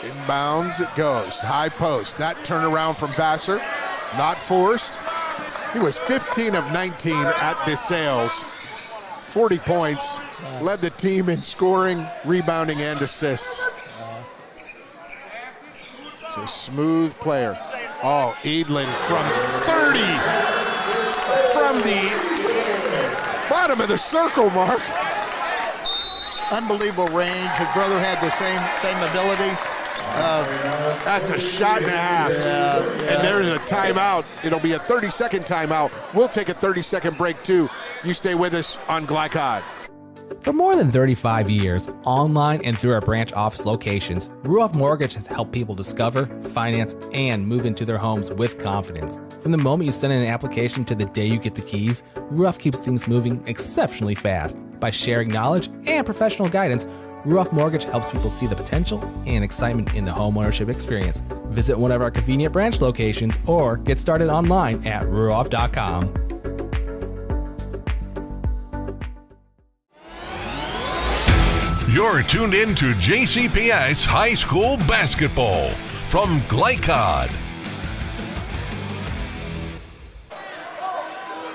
inbounds it goes, high post. That turnaround from Vassar, not forced. He was 15 of 19 at DeSales, 40 points, led the team in scoring, rebounding, and assists. So smooth player. Oh, Edlin from 30. From the bottom of the circle, Mark. Unbelievable range. His brother had the same ability. That's a shot and a half. And there's a timeout. It'll be a 30-second timeout. We'll take a 30-second break, too. You stay with us on Glycod. For more than 35 years, online and through our branch office locations, Ruoff Mortgage has helped people discover, finance, and move into their homes with confidence. From the moment you send in an application to the day you get the keys, Ruoff keeps things moving exceptionally fast. By sharing knowledge and professional guidance, Ruoff Mortgage helps people see the potential and excitement in the homeownership experience. Visit one of our convenient branch locations or get started online at ruoff.com. You're tuned in to JCPS High School Basketball from Glycod.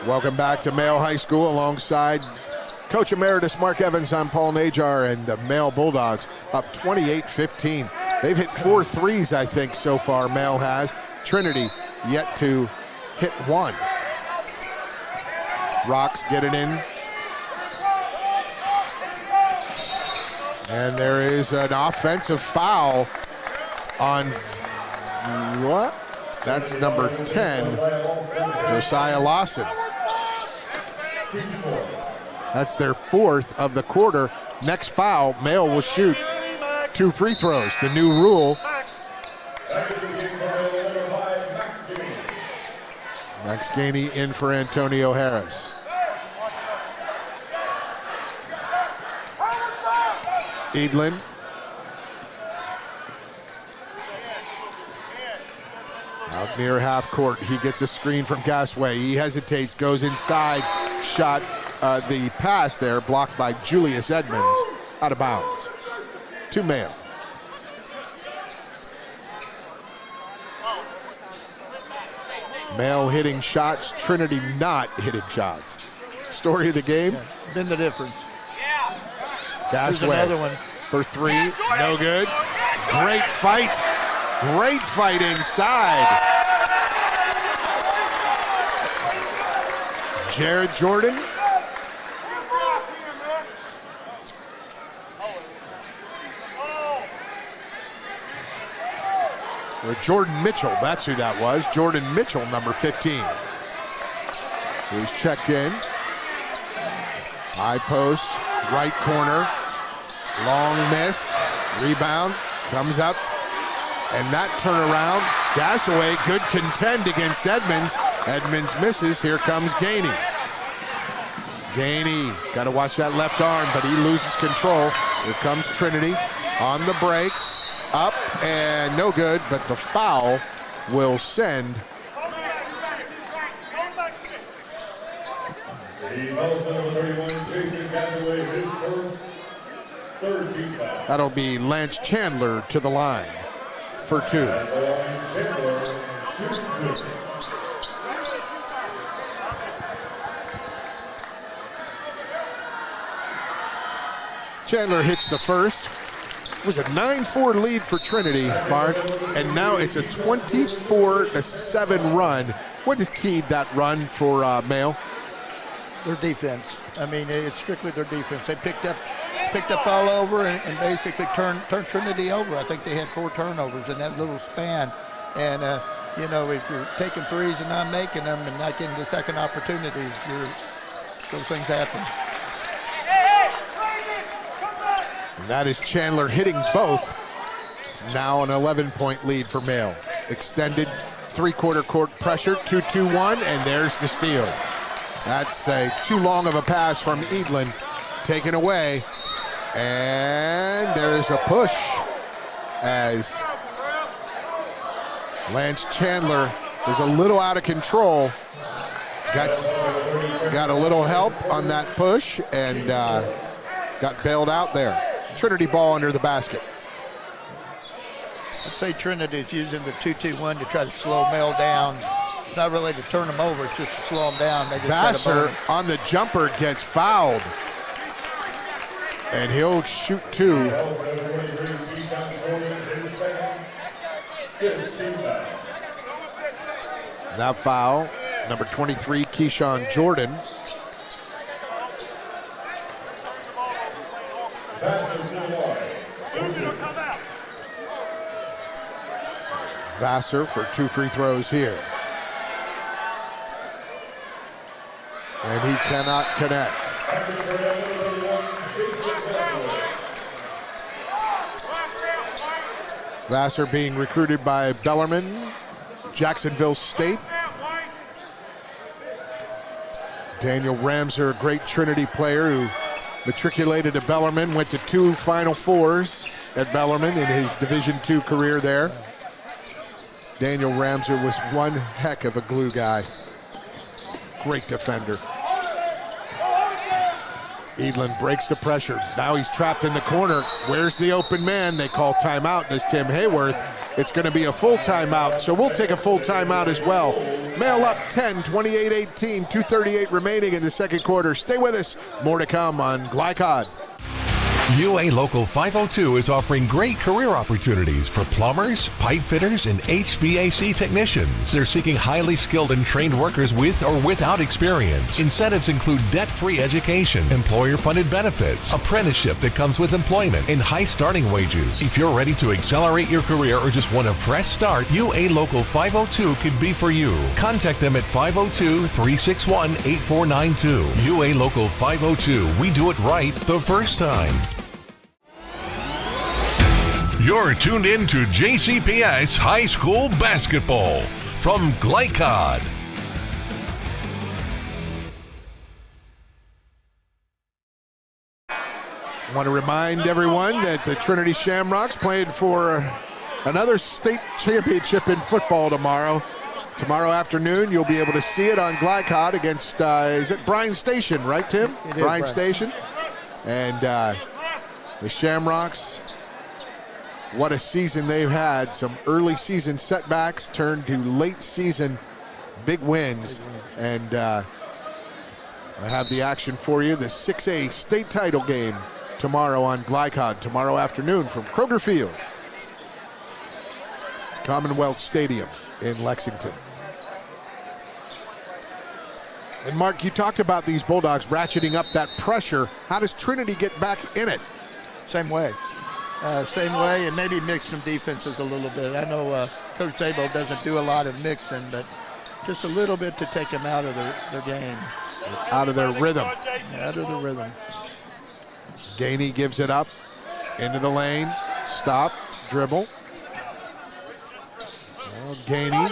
Welcome back to Male High School alongside Coach Emeritus Mark Evans. I'm Paul Najar, and the Male Bulldogs up 28-15. They've hit 4 threes, I think, so far, Male has. Trinity yet to hit 1. Rocks get it in. And there is an offensive foul on what? That's number 10, Josiah Lawson. That's their 4th of the quarter. Next foul, Male will shoot 2 free throws. The new rule. Max Gainey in for Antonio Harris. Edlin. Out near half court, he gets a screen from Gasway. He hesitates, goes inside, shot the pass there, blocked by Julius Edmonds, out of bounds. To Male. Male hitting shots, Trinity not hitting shots. Story of the game? Been the difference. Gasway another one. For 3, no good. Great fight inside. Jared Jordan. Or Jordan Mitchell, that's who that was. Jordan Mitchell, number 15. Who's checked in. High post, right corner. Long miss, rebound, comes up, and that turnaround. Gasaway could contend against Edmonds. Edmonds misses, here comes Gainey. Gainey, gotta watch that left arm, but he loses control. Here comes Trinity on the break, up and no good, but the foul will send. That'll be Lance Chandler to the line for 2. Chandler hits the first. It was a 9-4 lead for Trinity, Mark, and now it's a 24-7 run. What is keyed that run for Male? Their defense. I mean, it's strictly their defense. They picked up all over and basically turned Trinity over. I think they had 4 turnovers in that little span. And, you know, if you're taking threes and not making them and not getting the second opportunities, those things happen. And that is Chandler hitting both. It's now an 11-point lead for Male. Extended 3-quarter court pressure, 2-2-1, and there's the steal. That's too long of a pass from Edlin, taken away. And there is a push as Lance Chandler is a little out of control. Got a little help on that push and got bailed out there. Trinity ball under the basket. I'd say Trinity's using the 2-2-1 to try to slow Male down. It's not really to turn them over, it's just to slow them down. Vassar on the jumper gets fouled. And he'll shoot 2. That foul, number 23, Keyshawn Jordan. Vassar for 2 free throws here. And he cannot connect. Vassar being recruited by Bellarmine, Jacksonville State. Daniel Ramser, a great Trinity player who matriculated at Bellarmine, went to 2 Final Fours at Bellarmine in his Division II career there. Daniel Ramser was one heck of a glue guy. Great defender. Edlin breaks the pressure. Now he's trapped in the corner. Where's the open man? They call timeout, as Tim Hayworth. It's going to be a full timeout, so we'll take a full timeout as well. Mail up 10, 28-18, 2:38 remaining in the second quarter. Stay with us. More to come on Glycod. UA Local 502 is offering great career opportunities for plumbers, pipe fitters, and HVAC technicians. They're seeking highly skilled and trained workers with or without experience. Incentives include debt-free education, employer-funded benefits, apprenticeship that comes with employment, and high starting wages. If you're ready to accelerate your career or just want a fresh start, UA Local 502 could be for you. Contact them at 502-361-8492. UA Local 502. We do it right the first time. You're tuned in to JCPS High School Basketball from Glycod. I want to remind everyone that the Trinity Shamrocks played for another state championship in football tomorrow. Tomorrow afternoon, you'll be able to see it on Glycod against, is it Bryan Station, right, Tim? It is Bryan Station. And the Shamrocks, what a season they've had. Some early season setbacks turned to late season big wins. And I have the action for you. The 6A state title game tomorrow on Glycod, tomorrow afternoon from Kroger Field, Commonwealth Stadium in Lexington. And Mark, you talked about these Bulldogs ratcheting up that pressure. How does Trinity get back in it? Same way, and maybe mix some defenses a little bit. I know Coach Szabo doesn't do a lot of mixing, but just a little bit to take them out of their game. Out of their rhythm. Out of the rhythm. Gainey gives it up into the lane. Stop, dribble. Well, Gainey.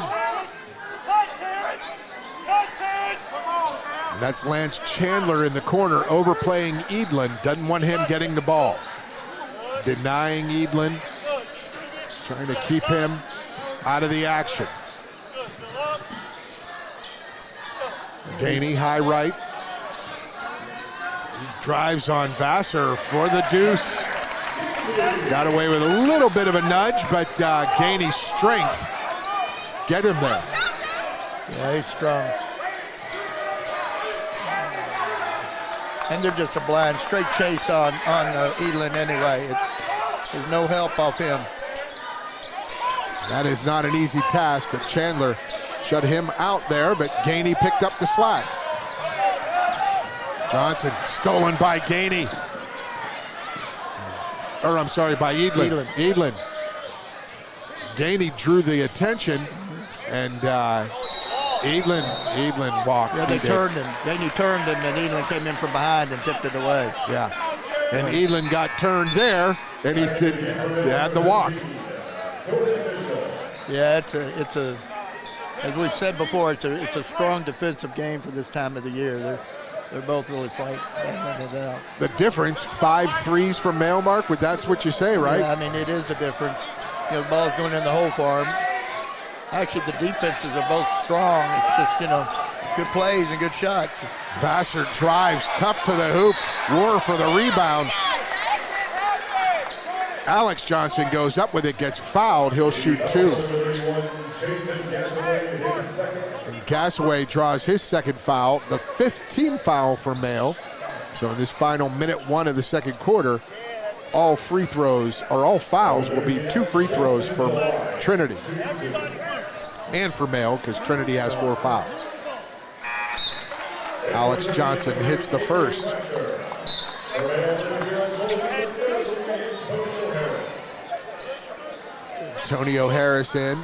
That's Lance Chandler in the corner overplaying Edlin. Doesn't want him getting the ball. Denying Edlin. Trying to keep him out of the action. Gainey, high right. He drives on Vassar for the deuce. Got away with a little bit of a nudge, but Gainey's strength get him there. Yeah, he's strong. And they're just a blind, straight chase on Edlin anyway. There's no help off him. That is not an easy task, but Chandler shut him out there, but Gainey picked up the slack. Johnson stolen by Gainey. Or I'm sorry, by Edlin. Edlin. Gainey drew the attention, and Edlin walked. Yeah, they turned him. Gainey turned him, and Edlin came in from behind and tipped it away. Yeah, and Edlin got turned there, and he had the walk. Yeah, it's a as we've said before, it's a strong defensive game for this time of the year. They're both really fighting it out. The difference, 5 threes from Mail, Mark, that's what you say, right? Yeah, I mean, it is a difference. You know, the ball's going in the hole for him. Actually, the defenses are both strong. It's just, good plays and good shots. Vassar drives tough to the hoop. War for the rebound. Alex Johnson goes up with it, gets fouled. He'll shoot 2. And Gasaway draws his second foul, the 15th foul for Mail. So in this final minute 1 of the second quarter, all fouls will be 2 free throws for Trinity. and for Mail because Trinity has 4 fouls. Alex Johnson hits the first. Antonio Harris in.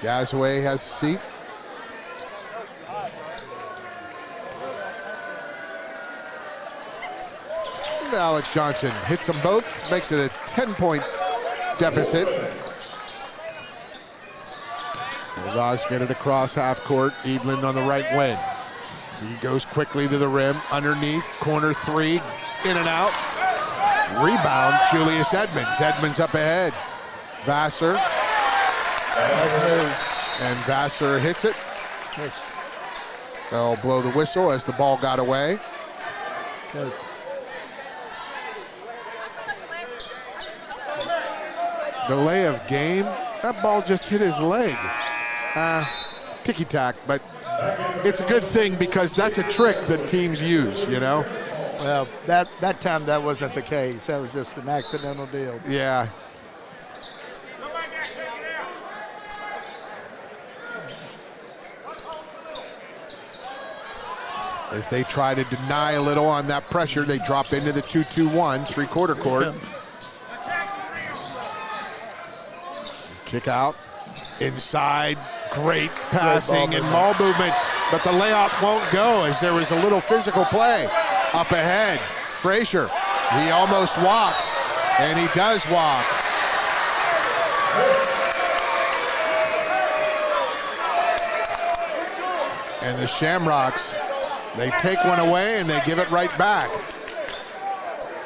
Gazaway has a seat. Alex Johnson hits them both, makes it a 10-point deficit. Bulldogs get it across half court. Edlin on the right wing. He goes quickly to the rim, underneath, corner 3, in and out. Rebound, Julius Edmonds. Edmonds up ahead. Vassar. And Vassar hits it. They'll blow the whistle as the ball got away. Delay of game. That ball just hit his leg. Ticky-tack, but it's a good thing because that's a trick that teams use, you know? Well, that time that wasn't the case. That was just an accidental deal. Yeah. As they try to deny a little on that pressure, they drop into the 2-2-1, three-quarter court. Kick out, inside, great passing and ball movement, but the layup won't go as there was a little physical play. Up ahead, Frazier, he almost walks, and he does walk. And the Shamrocks, they take one away and they give it right back.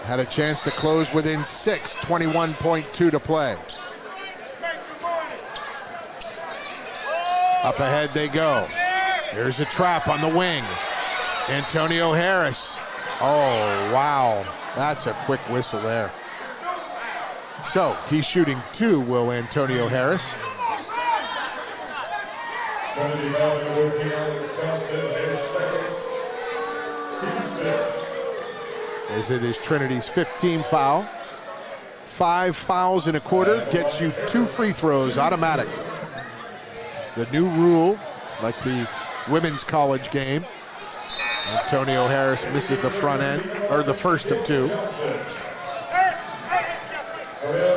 Had a chance to close within 6, 21.2 to play. Up ahead they go. Here's a trap on the wing. Antonio Harris. Oh, wow. That's a quick whistle there. So he's shooting 2, will Antonio Harris. As it is Trinity's 15th foul. 5 fouls in a quarter gets you 2 free throws automatic. The new rule, like the women's college game. Antonio Harris misses the front end, or the first of 2.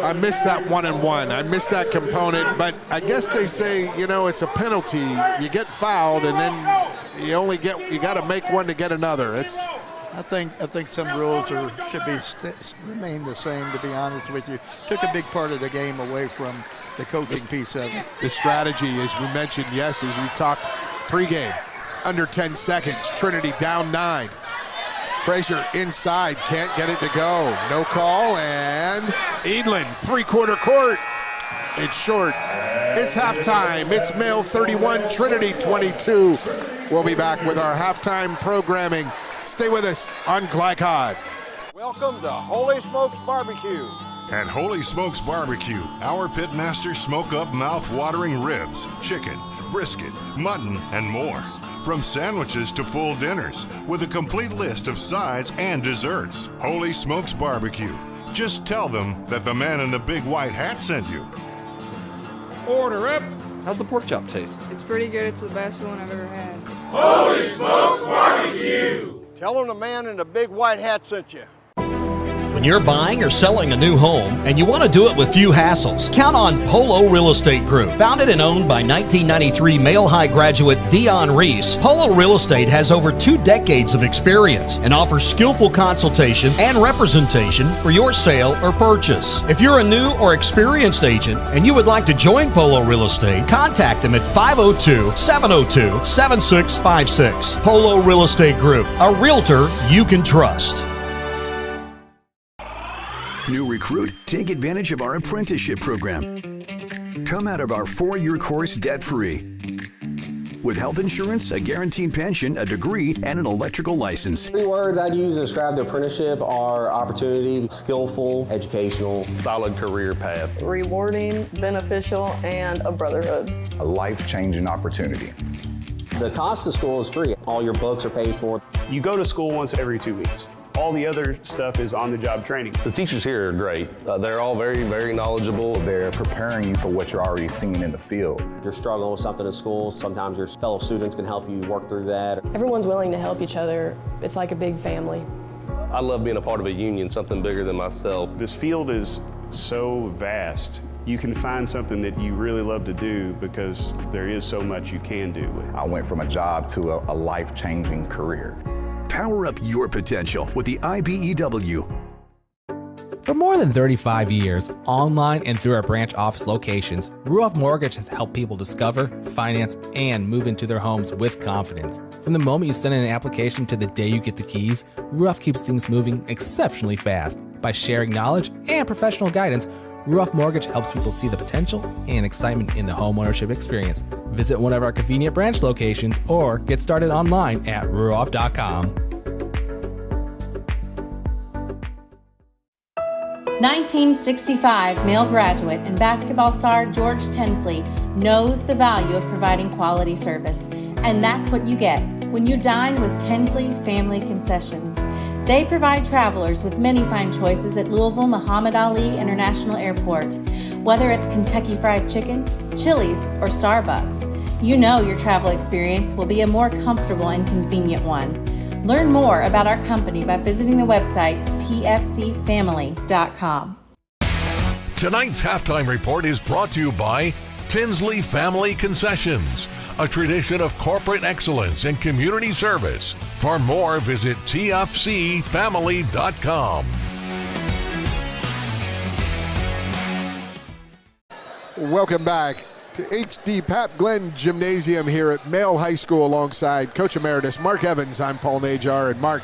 I missed that 1-and-1. I missed that component, but I guess they say, you know, it's a penalty. You get fouled, and then you got to make one to get another. I think some rules should remain the same, to be honest with you. Took a big part of the game away from the coaching piece of it. The strategy, as we mentioned, yes, as we talked pregame, under 10 seconds, Trinity down 9. Frazier inside, can't get it to go. No call, and Edlin, three-quarter court. It's short. It's halftime. It's Male 31, Trinity 22. We'll be back with our halftime programming. Stay with us on Glycod. Welcome to Holy Smokes Barbecue. At Holy Smokes Barbecue, our pitmasters smoke up mouth-watering ribs, chicken, brisket, mutton, and more. From sandwiches to full dinners, with a complete list of sides and desserts. Holy Smokes Barbecue. Just tell them that the man in the big white hat sent you. Order up. How's the pork chop taste? It's pretty good. It's the best one I've ever had. Holy Smokes Barbecue. Tell them the man in the big white hat sent you. When you're buying or selling a new home and you want to do it with few hassles, count on Polo Real Estate Group. Founded and owned by 1993 Male High graduate Dion Reese, Polo Real Estate has over 2 decades of experience and offers skillful consultation and representation for your sale or purchase. If you're a new or experienced agent and you would like to join Polo Real Estate, contact them at 502-702-7656. Polo Real Estate Group, a realtor you can trust. New recruit? Take advantage of our apprenticeship program. Come out of our 4-year course debt-free. With health insurance, a guaranteed pension, a degree, and an electrical license. 3 words I'd use to describe the apprenticeship are opportunity, skillful, educational, solid career path, rewarding, beneficial, and a brotherhood. A life-changing opportunity. The cost of school is free. All your books are paid for. You go to school once every 2 weeks. All the other stuff is on-the-job training. The teachers here are great. They're all very, very knowledgeable. They're preparing you for what you're already seeing in the field. If you're struggling with something in school, sometimes your fellow students can help you work through that. Everyone's willing to help each other. It's like a big family. I love being a part of a union, something bigger than myself. This field is so vast. You can find something that you really love to do because there is so much you can do with it. I went from a job to a life-changing career. Power up your potential with the IBEW. For more than 35 years, online and through our branch office locations, Ruoff Mortgage has helped people discover, finance, and move into their homes with confidence. From the moment you send in an application to the day you get the keys, Ruoff keeps things moving exceptionally fast. By sharing knowledge and professional guidance, Ruoff Mortgage helps people see the potential and excitement in the homeownership experience. Visit one of our convenient branch locations or get started online at ruoff.com. 1965 male graduate and basketball star George Tensley knows the value of providing quality service, and that's what you get when you dine with Tensley Family Concessions. They provide travelers with many fine choices at Louisville Muhammad Ali International Airport. Whether it's Kentucky Fried Chicken, Chili's, or Starbucks, you know your travel experience will be a more comfortable and convenient one. Learn more about our company by visiting the website tfcfamily.com. Tonight's halftime report is brought to you by Tinsley Family Concessions, a tradition of corporate excellence and community service. For more, visit tfcfamily.com. Welcome back to HD Pap Glenn Gymnasium here at Male High School alongside Coach Emeritus Mark Evans. I'm Paul Najar. And Mark,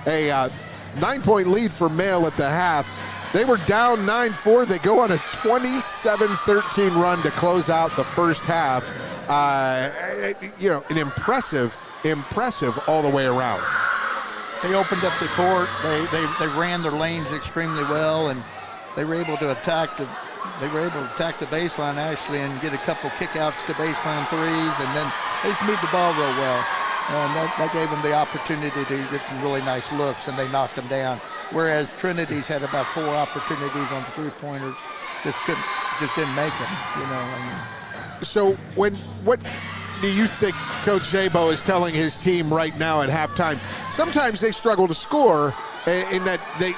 a 9-point lead for Male at the half. They were down 9-4. They go on a 27-13 run to close out the first half. An impressive all the way around. They opened up the court. They ran their lanes extremely well, and they were able to attack the baseline actually and get a couple kickouts to baseline threes, and then they moved the ball real well. And that gave them the opportunity to get some really nice looks, and they knocked them down. Whereas Trinity's had about 4 opportunities on the three-pointers, just didn't make them. So what do you think Coach Szabo is telling his team right now at halftime? Sometimes they struggle to score in that they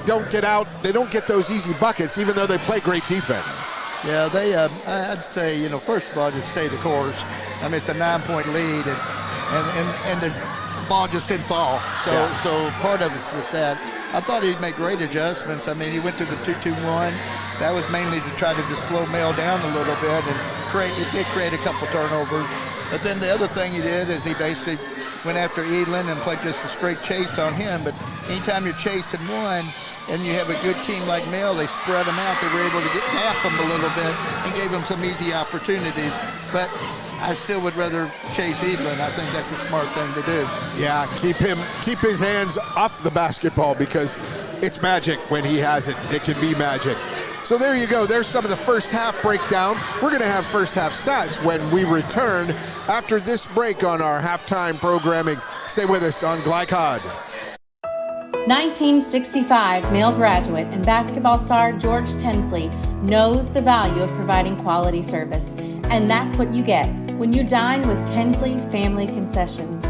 don't get out. They don't get those easy buckets, even though they play great defense. Yeah, I'd say, first of all, just stay the course. I mean, it's a 9-point lead, and the ball just didn't fall. So part of it's that. I thought he'd make great adjustments. I mean, he went to the 2-2-1. That was mainly to try to just slow Male down a little bit, and it did create a couple turnovers. But then the other thing he did is he basically went after Edlin and played just a straight chase on him. But anytime you're chasing one and you have a good team like Male, they spread them out. They were able to tap them a little bit and gave them some easy opportunities. But I still would rather chase Edlin. I think that's a smart thing to do. Yeah, keep his hands off the basketball, because it's magic when he has it. It can be magic. So there you go. There's some of the first half breakdown. We're going to have first half stats when we return after this break on our halftime programming. Stay with us on Glycod. 1965 male graduate and basketball star George Tensley knows the value of providing quality service, and that's what you get when you dine with Tensley Family Concessions.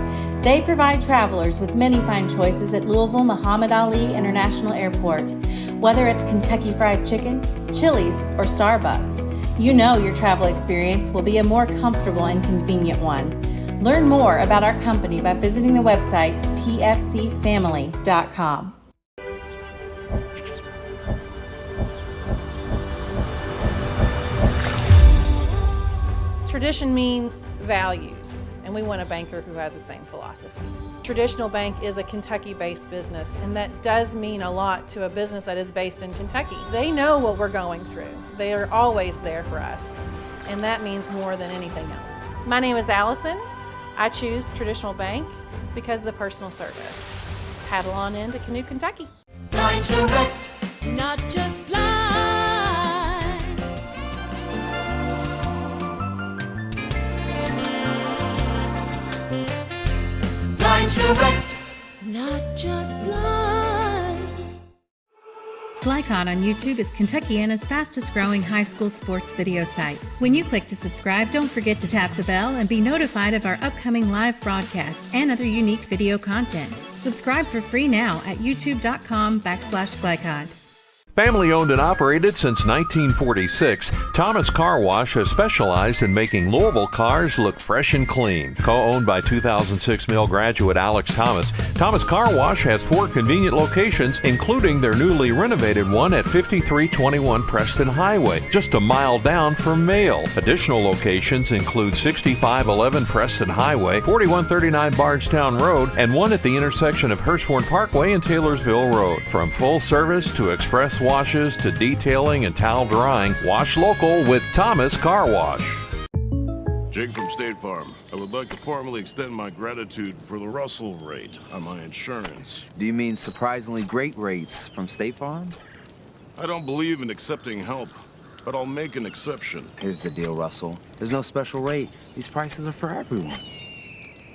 They provide travelers with many fine choices at Louisville Muhammad Ali International Airport. Whether it's Kentucky Fried Chicken, Chili's, or Starbucks, you know your travel experience will be a more comfortable and convenient one. Learn more about our company by visiting the website tfcfamily.com. Tradition means values, and we want a banker who has the same philosophy. Traditional Bank is a Kentucky-based business, and that does mean a lot to a business that is based in Kentucky. They know what we're going through. They are always there for us, and that means more than anything else. My name is Allison. I choose Traditional Bank because of the personal service. Paddle on into Canoe, Kentucky. Blinds Direct, not just blinds. Blinds Direct, just blind. Glycod on YouTube is Kentuckiana's fastest growing high school sports video site. When you click to subscribe, don't forget to tap the bell and be notified of our upcoming live broadcasts and other unique video content. Subscribe for free now at youtube.com/Glycod. Family owned and operated since 1946, Thomas Car Wash has specialized in making Louisville cars look fresh and clean. Co-owned by 2006 Mill graduate Alex Thomas, Thomas Car Wash has 4 convenient locations, including their newly renovated one at 5321 Preston Highway, just a mile down from Mail. Additional locations include 6511 Preston Highway, 4139 Bardstown Road, and one at the intersection of Hurstbourne Parkway and Taylorsville Road. From full service to express washes to detailing and towel drying, wash local with Thomas Car Wash. Jake from State Farm. I would like to formally extend my gratitude for the Russell rate on my insurance. Do you mean surprisingly great rates from State Farm? I don't believe in accepting help, but I'll make an exception. Here's the deal, Russell. There's no special rate. These prices are for everyone.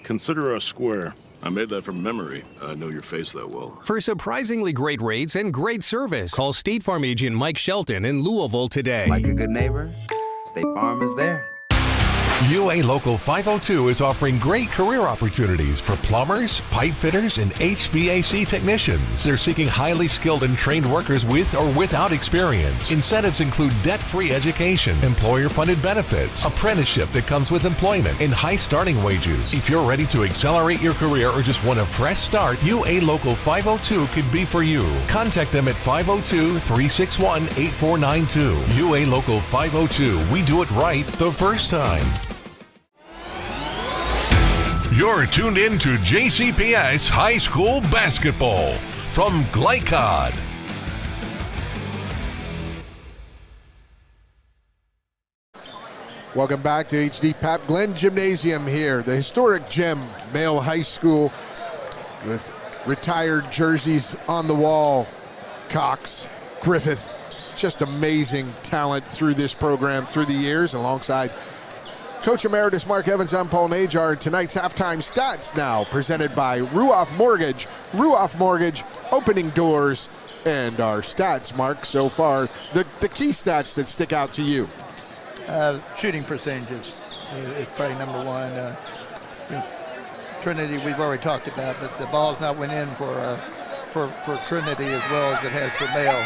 Consider us square. I made that from memory. I know your face that well. For surprisingly great rates and great service, call State Farm agent Mike Shelton in Louisville today. Like a good neighbor, State Farm is there. UA Local 502 is offering great career opportunities for plumbers, pipe fitters, and HVAC technicians. They're seeking highly skilled and trained workers with or without experience. Incentives include debt-free education, employer-funded benefits, apprenticeship that comes with employment, and high starting wages. If you're ready to accelerate your career or just want a fresh start, UA Local 502 could be for you. Contact them at 502-361-8492. UA Local 502. We do it right the first time. You're tuned in to JCPS High School Basketball from Glycod. Welcome back to HD Pap Glen Gymnasium here, the historic gym, Male High School, with retired jerseys on the wall. Cox, Griffith, just amazing talent through this program through the years, alongside Coach Emeritus Mark Evans. I'm Paul Najar, and tonight's halftime stats now presented by Ruoff Mortgage. Ruoff Mortgage, opening doors, and our stats, Mark, so far, the key stats that stick out to you. Shooting percentages is probably number one. Trinity, we've already talked about, but the ball's not went in for Trinity as well as it has for Mail.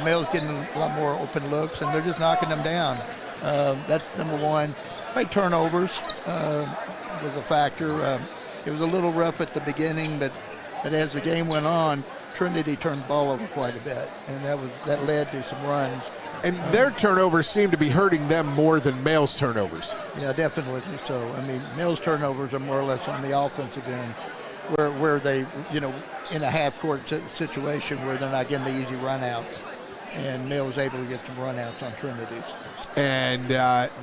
Mail's getting a lot more open looks, and they're just knocking them down. That's number one. Probably turnovers was a factor. It was a little rough at the beginning, but as the game went on, Trinity turned the ball over quite a bit, and that led to some runs. And their turnovers seem to be hurting them more than Mail's turnovers. Yeah, definitely so. I mean, Mail's turnovers are more or less on the offensive end, where they, in a half-court situation where they're not getting the easy run-outs. And Mail was able to get some run-outs on Trinity's. And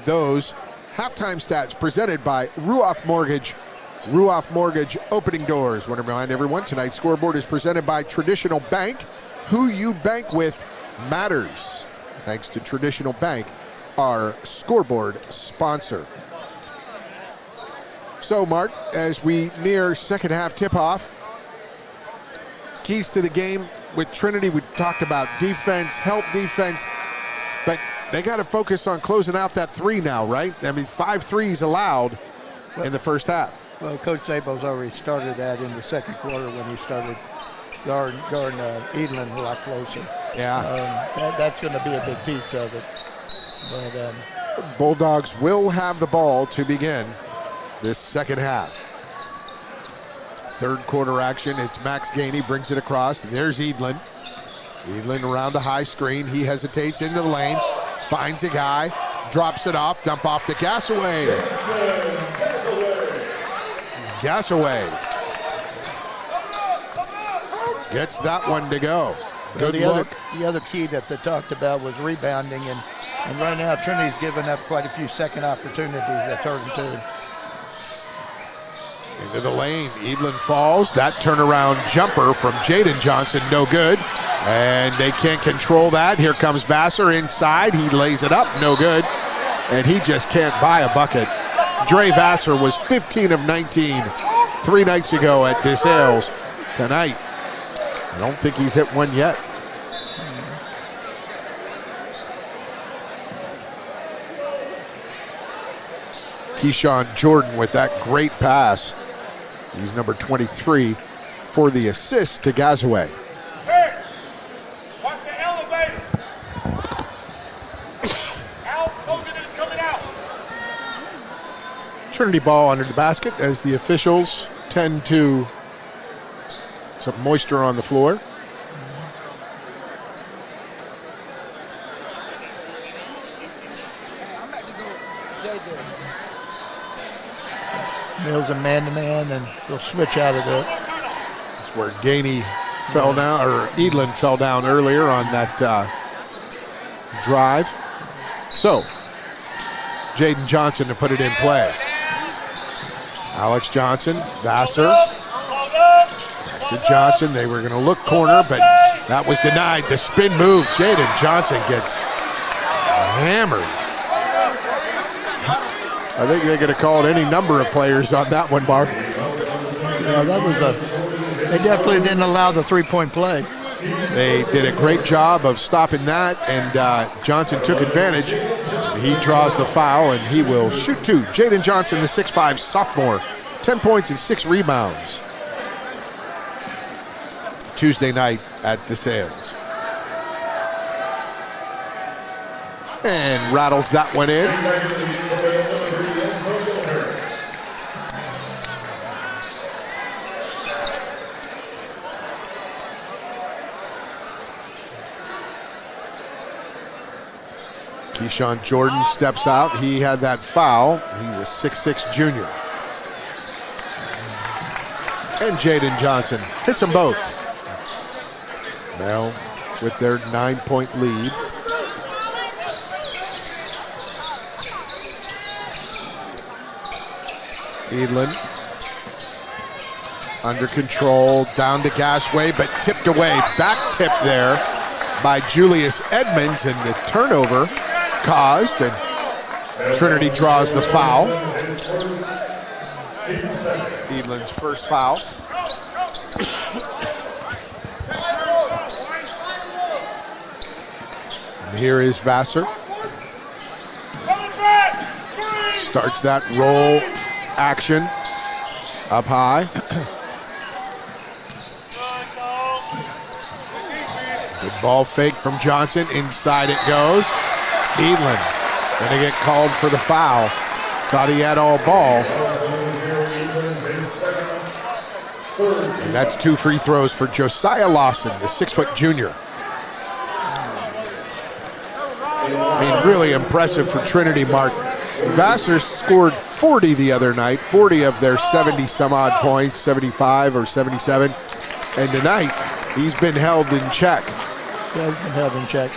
those halftime stats presented by Ruoff Mortgage. Ruoff Mortgage, opening doors. Want to remind everyone, tonight's scoreboard is presented by Traditional Bank. Who you bank with matters. Thanks to Traditional Bank, our scoreboard sponsor. So, Mark, as we near second half tip-off, keys to the game with Trinity, we talked about defense, help defense, but they got to focus on closing out that three now, right? I mean, 5 threes allowed in the first half. Well, Coach Szabo's already started that in the second quarter when he started guarding Edlin a lot closer. Yeah. That's going to be a big piece of it. But Bulldogs will have the ball to begin this second half. Third quarter action. It's Max Gainey, brings it across. And there's Edlin. Edlin around a high screen. He hesitates into the lane, finds a guy, drops it off, dump off to Gassaway. Gassaway gets that one to go. Good look. The other key that they talked about was rebounding, and right now Trinity's given up quite a few second opportunities. That's hurt them too. Into the lane, Edlin falls. That turnaround jumper from Jaden Johnson, no good. And they can't control that. Here comes Vassar inside. He lays it up, no good. And he just can't buy a bucket. Dre Vassar was 15 of 19 3 nights ago at DeSales. Tonight, I don't think he's hit one yet. Keyshawn Jordan with that great pass. He's number 23 for the assist to Gazaway. Hey, watch the elevator. Out, closing it, it's coming out. Trinity ball under the basket as the officials tend to some moisture on the floor. Mills a man-to-man, and they'll switch out of that. That's where Gainey fell down, or Edlin fell down earlier on that drive. So, Jaden Johnson to put it in play. Alex Johnson, Vassar. Back to Johnson. They were going to look corner, but that was denied. The spin move. Jaden Johnson gets hammered. I think they could have called any number of players on that one, Mark. Yeah, that was they definitely didn't allow the three-point play. They did a great job of stopping that, and Johnson took advantage. He draws the foul, and he will shoot two. Jaden Johnson, the 6'5" sophomore, 10 points and 6 rebounds. Tuesday night at DeSales. And rattles that one in. Keyshawn Jordan steps out. He had that foul. He's a 6'6" junior. And Jaden Johnson hits them both. Now with their 9-point lead. Edlin under control, down to Gasway, but tipped away. Back tip there by Julius Edmonds, and the turnover caused, and Trinity draws the foul. Edlin's first foul. And here is Vassar. Starts that roll action up high. Good ball fake from Johnson. Inside it goes. Edlin gonna get called for the foul. Thought he had all ball. And that's 2 free throws for Josiah Lawson, the 6' junior. I mean, really impressive for Trinity, Mark. Vassar scored 40 the other night, 40 of their 70 some odd points, 75 or 77. And tonight, he's been held in check. Yeah, he's been held in check.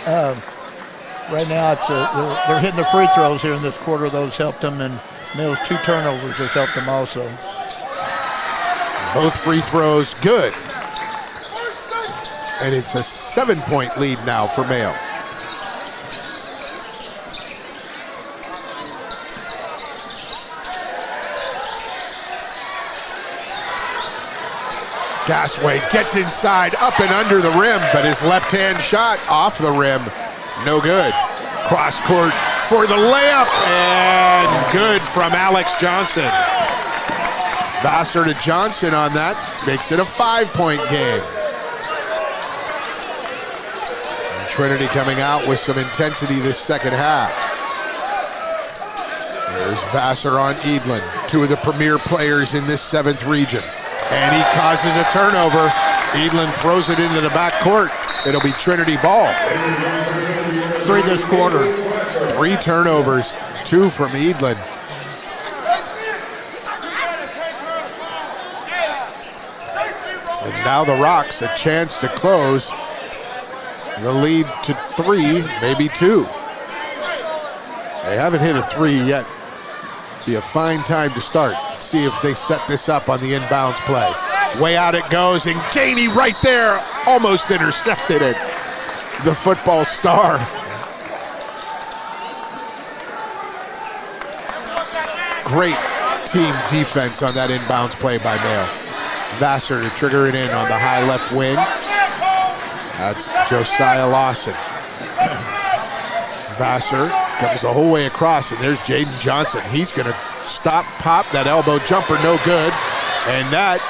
Right now, it's they're hitting the free throws here in this quarter. Those helped them, and Mills' 2 turnovers has helped them also. Both free throws good. And it's a 7-point lead now for Mayo. Gasway gets inside, up and under the rim, but his left-hand shot off the rim, no good. Cross court for the layup, and good from Alex Johnson. Vassar to Johnson on that, makes it a 5-point game. And Trinity coming out with some intensity this second half. There's Vassar on Edlin, 2 of the premier players in this 7th region. And he causes a turnover. Edlin throws it into the back court. It'll be Trinity ball. 3 this quarter. 3 turnovers, 2 from Edlin. And now the Rocks a chance to close the lead to 3, maybe 2. They haven't hit a 3 yet. Be a fine time to start. See if they set this up on the inbounds play. Way out it goes, and Gainey right there almost intercepted it. The football star. Great team defense on that inbounds play by Mayo. Vassar to trigger it in on the high left wing. That's Josiah Lawson. Vassar comes the whole way across, and there's Jaden Johnson. He's going to stop, pop that elbow jumper, no good. And that,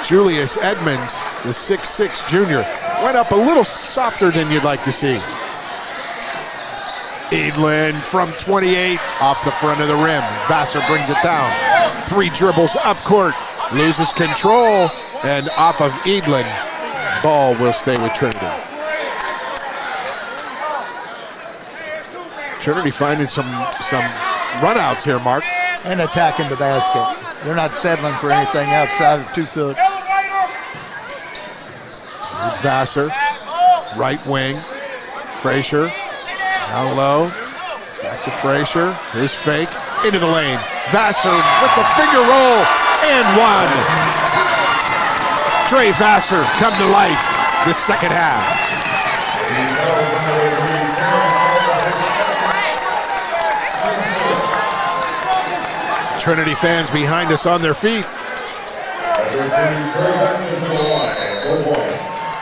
Julius Edmonds, the 6'6" junior, went up a little softer than you'd like to see. Edlin from 28 off the front of the rim. Vassar brings it down. 3 dribbles up court, loses control, and off of Edlin. Ball will stay with Trinity. Trinity finding some runouts here, Mark. And attacking the basket. They're not settling for anything outside of 2 foot. Vassar, right wing. Frazier, down low. Back to Frazier. His fake into the lane. Vassar with the finger roll and one. Trey Vassar come to life this second half. Trinity fans behind us on their feet.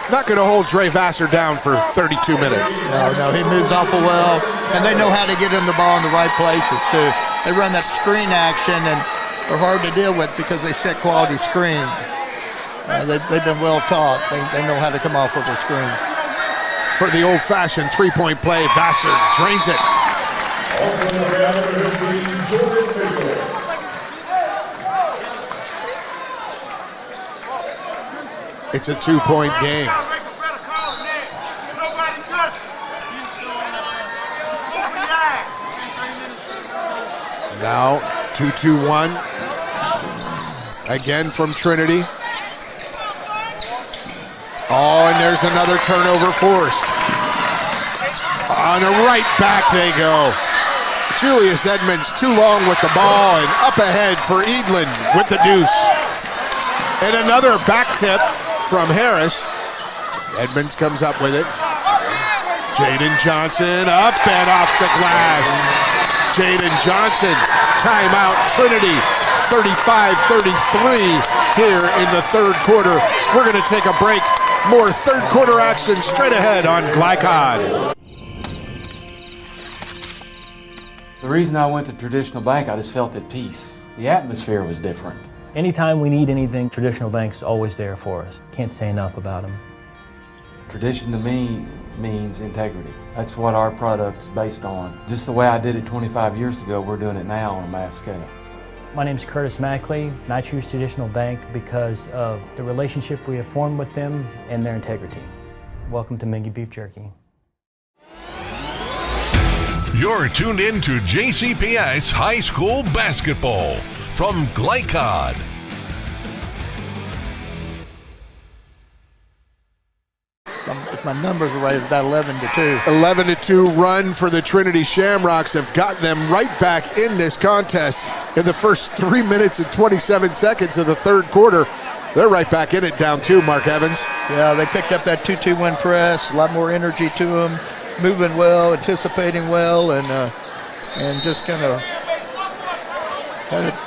Not going to hold Trey Vassar down for 32 minutes. No, he moves awful well, and they know how to get him the ball in the right places too. They run that screen action, and they're hard to deal with because they set quality screens. They've been well taught. They know how to come off of a screen. For the old-fashioned three-point play, Vassar drains it. It's a 2-point game. Now 2-2-1. Again from Trinity. Oh, and there's another turnover forced. On a right back they go. Julius Edmonds too long with the ball, and up ahead for Edlin with the deuce. And another back tip from Harris. Edmonds comes up with it. Jaden Johnson up and off the glass. Jaden Johnson, timeout Trinity, 35-33 here in the third quarter. We're going to take a break. More third quarter action straight ahead on Glycod. The reason I went to Traditional Bank, I just felt at peace. The atmosphere was different. Anytime we need anything, Traditional Bank's always there for us. Can't say enough about them. Tradition to me means integrity. That's what our product is based on. Just the way I did it 25 years ago, we're doing it now on a mass scale. My name is Curtis Mackley, and I choose Traditional Bank because of the relationship we have formed with them and their integrity. Welcome to Mingy Beef Jerky. You're tuned in to JCPS High School Basketball from Glycod. If my numbers are right, it's about 11-2. 11-2 run for the Trinity Shamrocks have got them right back in this contest in the first 3 minutes and 27 seconds of the third quarter. They're right back in it, down 2, Mark Evans. Yeah, they picked up that 2-2-1 press, a lot more energy to them, moving well, anticipating well, and just kind of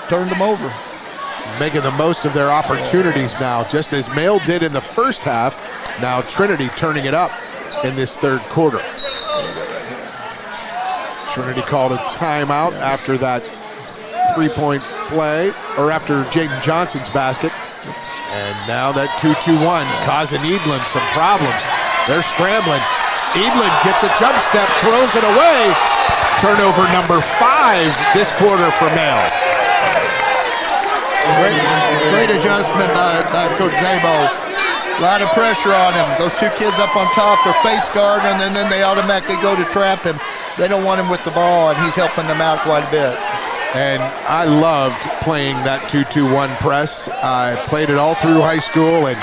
turned them over. Making the most of their opportunities now, just as Male did in the first half. Now Trinity turning it up in this third quarter. Trinity called a timeout after that three-point play, or after Jaden Johnson's basket. And now that 2-2-1 causing Edlin some problems. They're scrambling. Edlin gets a jump step, throws it away. Turnover number 5 this quarter for Male. Great adjustment by Coach Zabo. A lot of pressure on him. Those 2 kids up on top, they're face guarding, and then they automatically go to trap him. They don't want him with the ball, and he's helping them out quite a bit. And I loved playing that 2-2-1 press. I played it all through high school and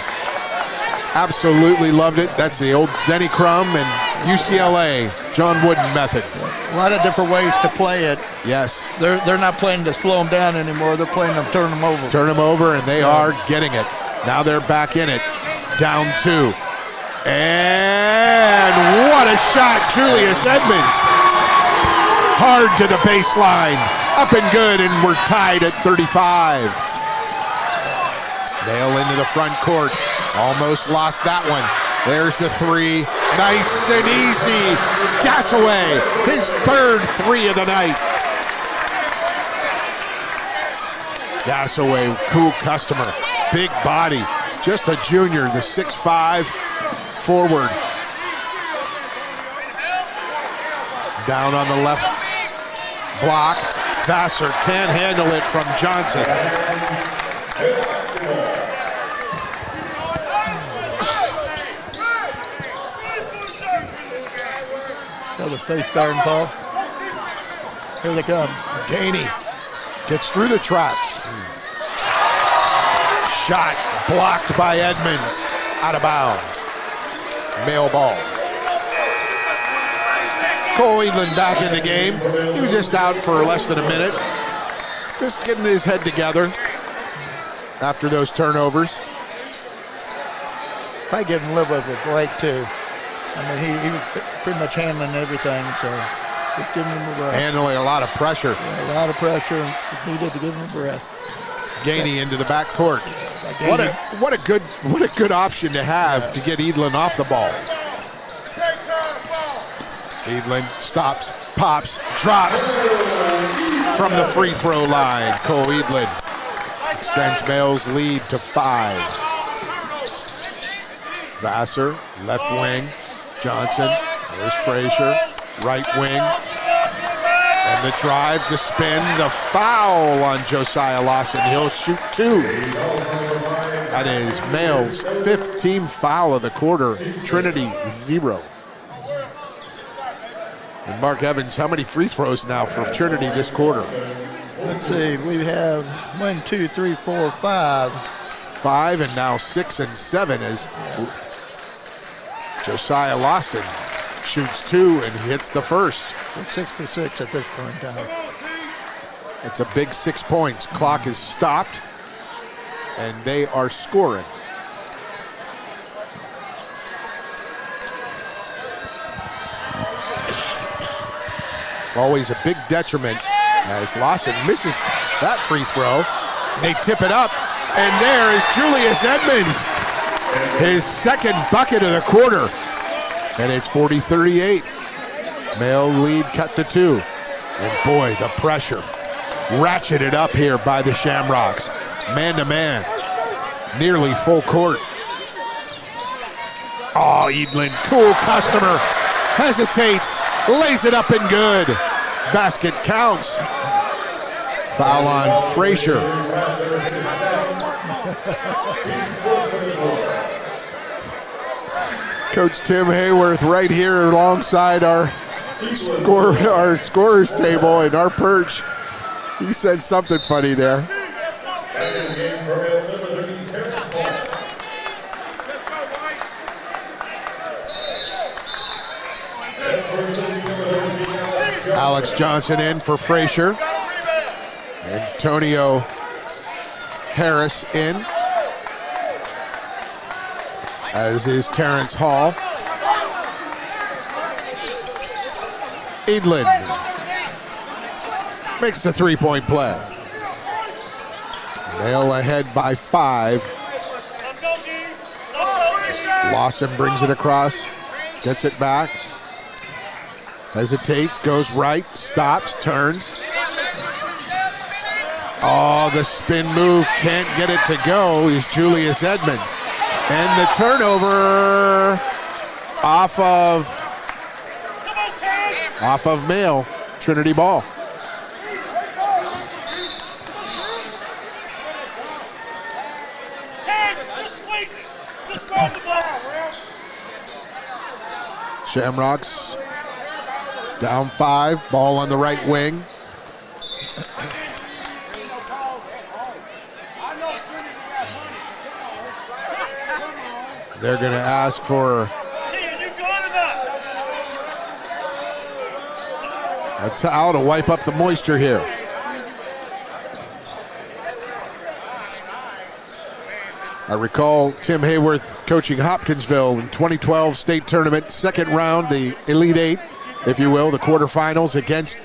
absolutely loved it. That's the old Denny Crum and UCLA John Wooden method. A lot of different ways to play it. Yes. They're not playing to slow them down anymore. They're playing to turn them over. Turn them over, and they are getting it. Now they're back in it. Down 2. And what a shot, Julius Edmonds. Hard to the baseline. Up and good, and we're tied at 35. Male into the front court. Almost lost that one. There's the three. Nice and easy. Gassaway, his third three of the night. Gassaway, cool customer. Big body. Just a junior, the 6'5", forward. Down on the left block. Vassar can't handle it from Johnson. Another face guard, Paul. Here they come. Gainey gets through the trap. Shot blocked by Edmonds. Out of bounds. Mail ball. Cole Edlin back in the game. He was just out for less than a minute. Just getting his head together after those turnovers. Probably getting a little bit of a break too. I mean, he was pretty much handling everything, so just giving him a breath. Handling a lot of pressure. Yeah, a lot of pressure. Needed to give him a breath. Gainey into the back court. What a good option to have to get Edlin off the ball. Edlin stops, pops, drops from the free throw line. Cole Edlin extends Mail's lead to 5. Vassar, left wing. Johnson, there's Frazier, right wing. And the drive, the spin, the foul on Josiah Lawson. He'll shoot 2. That is Mail's 5th team foul of the quarter. Trinity 0. And Mark Evans, how many free throws now for Trinity this quarter? Let's see, we have 1, 2, 3, 4, 5. 5 and now 6 and 7 as Josiah Lawson shoots 2 and he hits the first. We're 6 for 6 at this point in time. It's a big 6 points. Clock is stopped and they are scoring. Always a big detriment as Lawson misses that free throw. They tip it up, and there is Julius Edmonds. His second bucket of the quarter, and it's 40-38. Mail lead cut to 2. And boy, the pressure ratcheted up here by the Shamrocks. Man-to-man, nearly full court. Oh, Edlin, cool customer, hesitates, lays it up and good. Basket counts. Foul on Frazier. Coach Tim Hayworth right here alongside our scorers table and our perch. He said something funny there. Alex Johnson in for Frazier. Antonio Harris in, as is Terrence Hall. Edlin makes the three-point play. Mail ahead by 5. Lawson brings it across, gets it back. Hesitates, goes right, stops, turns. Oh, the spin move, can't get it to go, is Julius Edmonds. And the turnover off of Mail, Trinity ball. Shamrocks down 5, ball on the right wing. They're going to ask for a towel to wipe up the moisture here. I recall Tim Hayworth coaching Hopkinsville in 2012 state tournament, second round, the Elite 8, if you will, the quarterfinals against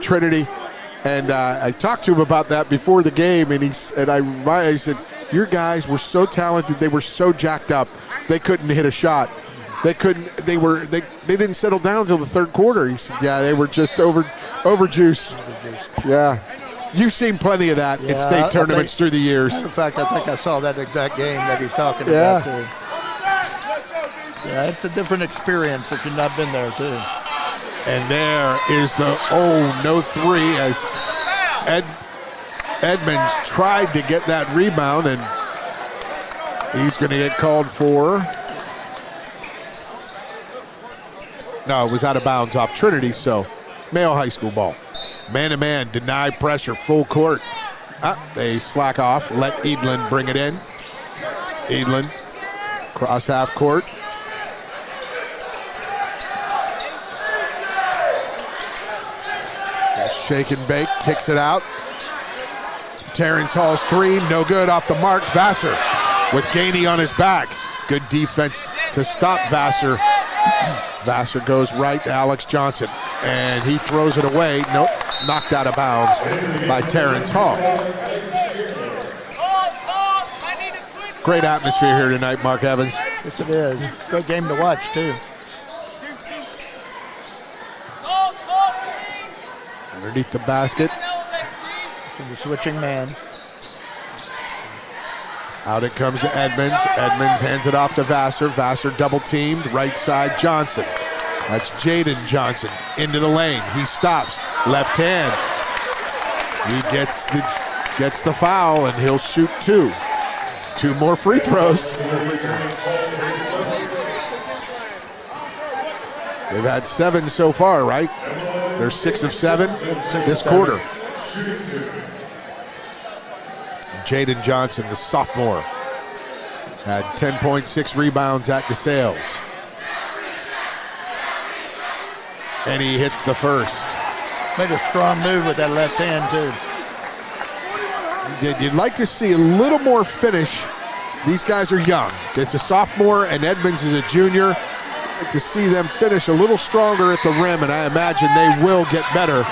Trinity. And I talked to him about that before the game, and I said, Your guys were so talented. They were so jacked up. They couldn't hit a shot. They didn't settle down until the third quarter. He said, yeah, they were just overjuiced. Yeah. You've seen plenty of that at state tournaments through the years. In fact, I think I saw that exact game that he's talking about, too. Yeah, it's a different experience if you've not been there, too. And there is the, no three as Edmonds tried to get that rebound, and he's going to get called for. No, it was out of bounds off Trinity, so Mayo High School ball. Man-to-man, denied pressure, full court. They slack off, let Edlin bring it in. Edlin, cross half court. Shake and bake, kicks it out. Terrence Hall's three, no good, off the mark. Vassar with Gainey on his back. Good defense to stop Vassar. Vassar goes right to Alex Johnson, and he throws it away. Nope, knocked out of bounds by Terrence Hall. Great atmosphere here tonight, Mark Evans. Yes, it is. Great game to watch, too. Underneath the basket. From the switching man. Out it comes to Edmonds. Edmonds hands it off to Vassar. Vassar double teamed, right side Johnson. That's Jaden Johnson into the lane. He stops, left hand. He gets the foul, and he'll shoot two. Two more free throws. They've had 7 so far, right? They're 6 of 7 this quarter. Jaden Johnson, the sophomore, had 10.6 rebounds at DeSales. And he hits the first. Made a strong move with that left hand, too. You'd like to see a little more finish. These guys are young. It's a sophomore, and Edmonds is a junior. I'd like to see them finish a little stronger at the rim, and I imagine they will get better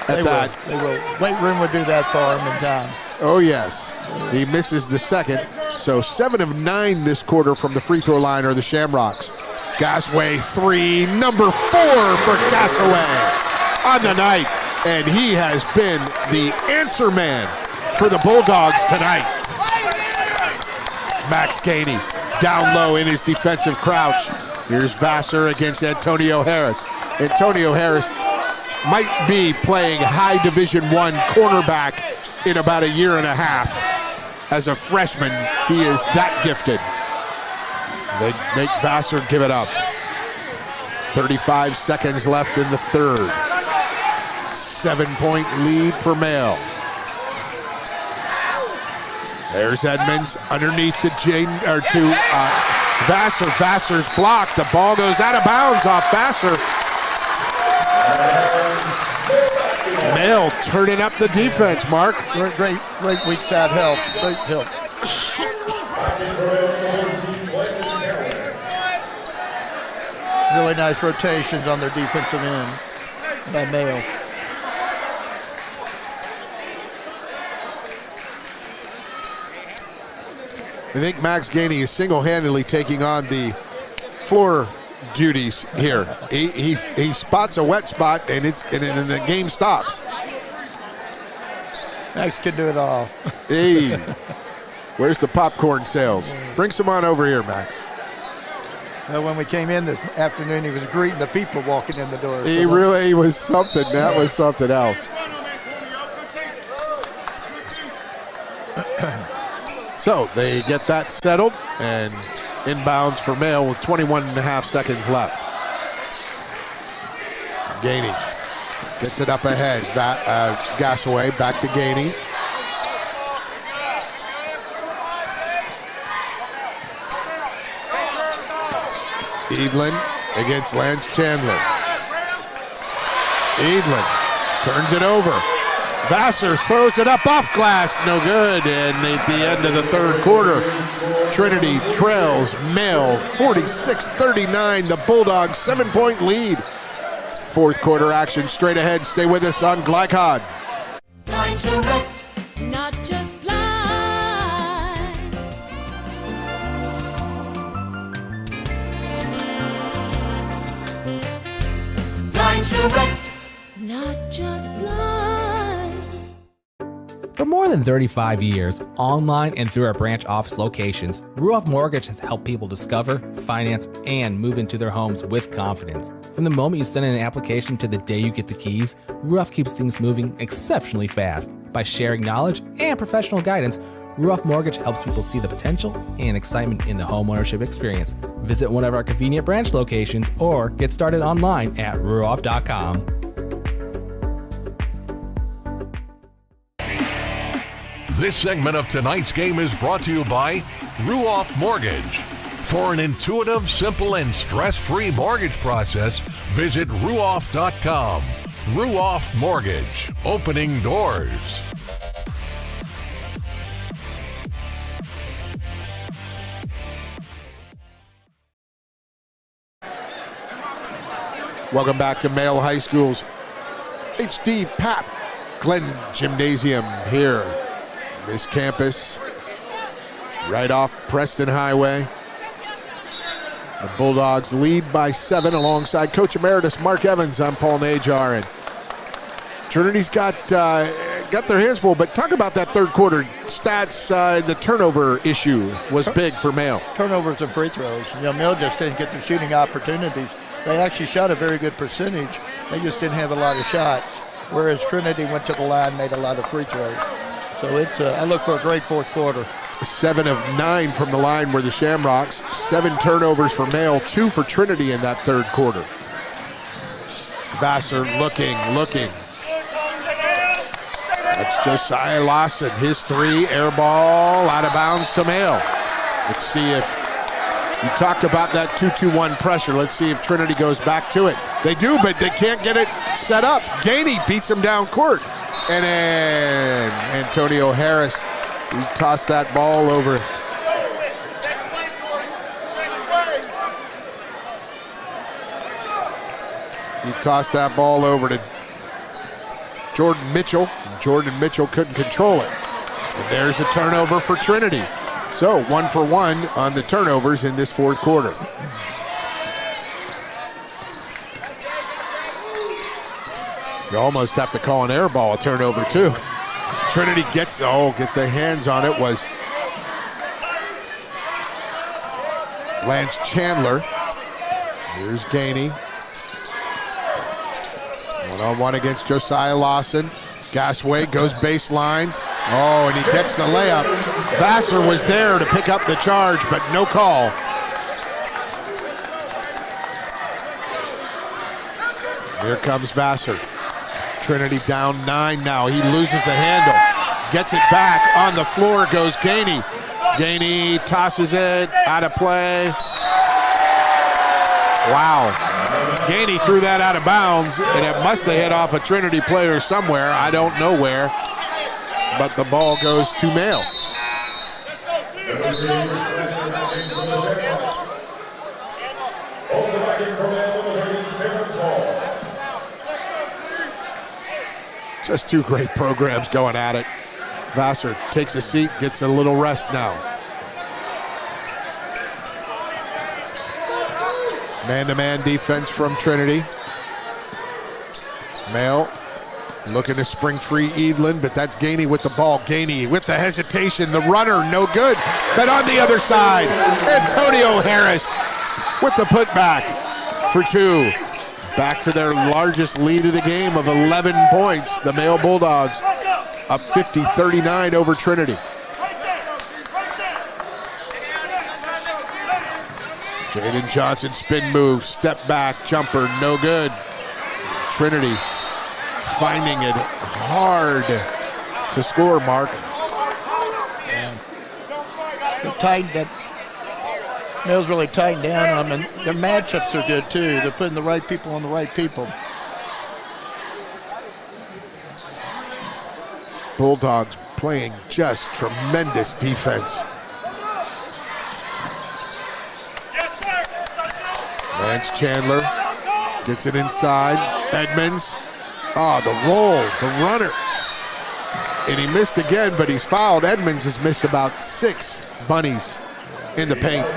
at that. They will. Late rim would do that for him in time. Oh, yes. He misses the second. So 7 of 9 this quarter from the free throw line are the Shamrocks. Gasaway three, number 4 for Gasaway on the night. And he has been the answer man for the Bulldogs tonight. Max Gainey down low in his defensive crouch. Here's Vassar against Antonio Harris. Antonio Harris might be playing high Division I cornerback in about a year and a half. As a freshman, he is that gifted. They make Vassar give it up. 35 seconds left in the third. 7-point lead for Mayo. There's Edmonds underneath the Vassar. Vassar's blocked. The ball goes out of bounds off Vassar. Mayo turning up the defense, Mark. Great weak side help. Great help. Really nice rotations on their defensive end by Mayo. I think Max Gainey is single-handedly taking on the floor duties here. He spots a wet spot, and the game stops. Max can do it all. Hey, where's the popcorn sales? Bring some on over here, Max. Well, when we came in this afternoon, he was greeting the people walking in the door. He really was something. That was something else. So they get that settled, and inbounds for Mayo with 21.5 seconds left. Gainey gets it up ahead. Gasaway back to Gainey. Edlin against Lance Chandler. Edlin turns it over. Vassar throws it up off glass, no good. And at the end of the third quarter, Trinity trails Mayo 46-39. The Bulldogs 7-point lead. Fourth quarter action straight ahead. Stay with us on GlyCod. Not just fly. Change direct, not just blinds. For more than 35 years, online and through our branch office locations, Ruoff Mortgage has helped people discover, finance, and move into their homes with confidence. From the moment you send in an application to the day you get the keys, Ruoff keeps things moving exceptionally fast. By sharing knowledge and professional guidance, Ruoff Mortgage helps people see the potential and excitement in the homeownership experience. Visit one of our convenient branch locations or get started online at ruoff.com. This segment of tonight's game is brought to you by Ruoff Mortgage. For an intuitive, simple, and stress-free mortgage process, visit ruoff.com. Ruoff Mortgage, opening doors. Welcome back to Male High School's HD Pat Glenn Gymnasium here. This campus, right off Preston Highway. The Bulldogs lead by 7 alongside Coach Emeritus Mark Evans. I'm Paul Najar, and Trinity's got their hands full, but talk about that third quarter stats. The turnover issue was big for Male. Turnovers and free throws. Male just didn't get the shooting opportunities. They actually shot a very good percentage. They just didn't have a lot of shots, whereas Trinity went to the line, made a lot of free throws. So I look for a great fourth quarter. 7 of 9 from the line were the Shamrocks. 7 turnovers for Male, 2 for Trinity in that third quarter. Vassar looking. That's Josiah Lawson. His 3, air ball, out of bounds to Male. Let's see if, you talked about that 2-2-1 pressure. Let's see if Trinity goes back to it. They do, but they can't get it set up. Gainey beats him down court. And then Antonio Harris, he tossed that ball over. He tossed that ball over to Jordan Mitchell. Jordan Mitchell couldn't control it. And there's a turnover for Trinity. So 1 for 1 on the turnovers in this fourth quarter. You almost have to call an air ball a turnover too. Trinity gets their hands on it. Was Lance Chandler. Here's Gainey. One-on-one against Josiah Lawson. Gasway goes baseline. Oh, and he gets the layup. Vassar was there to pick up the charge, but no call. Here comes Vassar. Trinity down 9 now. He loses the handle. Gets it back. On the floor goes Gainey. Gainey tosses it out of play. Wow. Gainey threw that out of bounds, and it must have hit off a Trinity player somewhere. I don't know where. But the ball goes to Male. Just 2 great programs going at it. Vassar takes a seat, gets a little rest now. Man-to-man defense from Trinity. Male looking to spring free Edlin, but that's Gainey with the ball. Gainey with the hesitation, the runner, no good. But on the other side, Antonio Harris with the putback for 2. Back to their largest lead of the game of 11 points. The Male Bulldogs up 50-39 over Trinity. Jaden Johnson spin move, step back, jumper, no good. Trinity finding it hard to score, Mark. Male's really tightened down on them, and their matchups are good too. They're putting the right people on the right people. Bulldogs playing just tremendous defense. Lance Chandler gets it inside. Edmonds. Oh, the roll, the runner. And he missed again, but he's fouled. Edmonds has missed about 6 bunnies in the paint.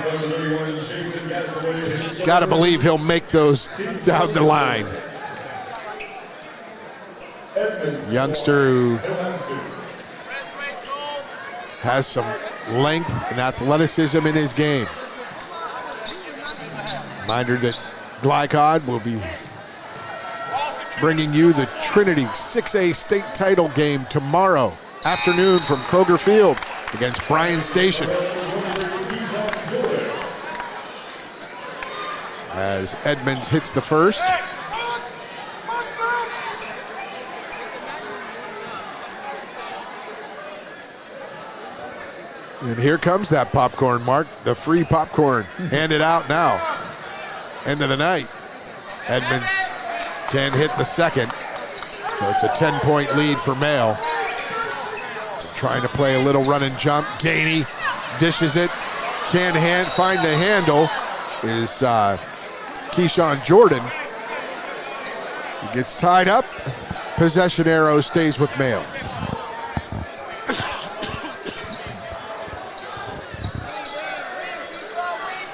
Got to believe he'll make those down the line. youngster who has some length and athleticism in his game. Reminder that Glycod will be bringing you the Trinity 6A state title game tomorrow afternoon from Kroger Field against Bryan Station. As Edmonds hits the first. And here comes that popcorn, Mark. The free popcorn handed out now. End of the night. Edmonds can hit the second. So it's a 10-point lead for Mail. Trying to play a little run and jump. Gainey dishes it. Can't find the handle. Is Keyshawn Jordan. He gets tied up. Possession arrow stays with Mail.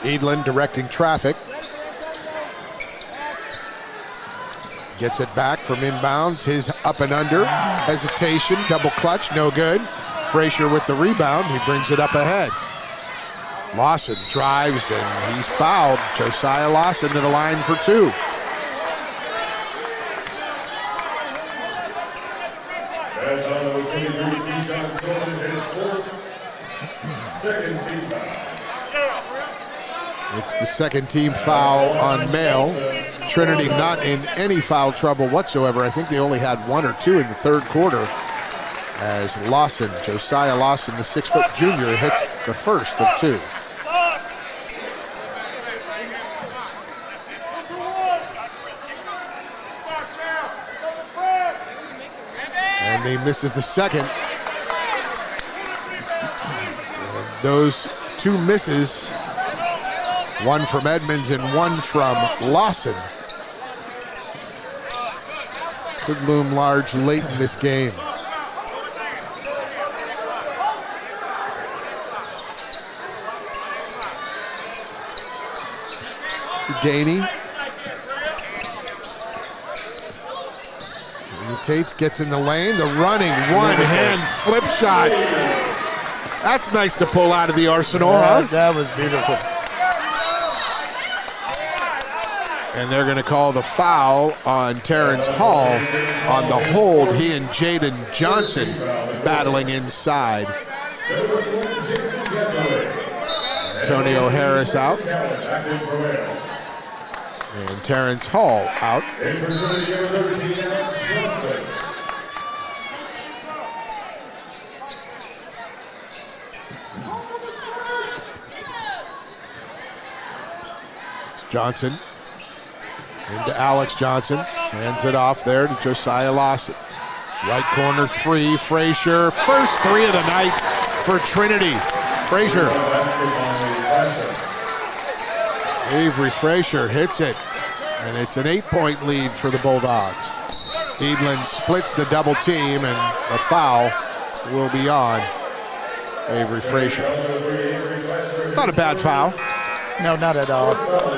Edlin directing traffic. Gets it back from inbounds. His up and under. Hesitation. Double clutch. No good. Frazier with the rebound. He brings it up ahead. Lawson drives and he's fouled. Josiah Lawson to the line for two. It's the second team foul on Mail. Trinity not in any foul trouble whatsoever. I think they only had one or two in the third quarter. As Lawson, Josiah Lawson, the 6-foot junior, hits the first of two. And he misses the second. And those two misses, one from Edmonds and one from Lawson, could loom large late in this game. Gainey. Tates gets in the lane. The running one-hand flip shot. That's nice to pull out of the arsenal, huh? That was beautiful. And they're going to call the foul on Terrence Hall on the hold. He and Jaden Johnson battling inside. Antonio Harris out. And Terrence Hall out. Johnson into Alex Johnson. Hands it off there to Josiah Lawson. Right corner three, Frazier. First three of the night for Trinity. Frazier. Avery Frazier hits it, and it's an 8-point lead for the Bulldogs. Edlin splits the double team, and a foul will be on Avery Frazier. Not a bad foul. No, not at all.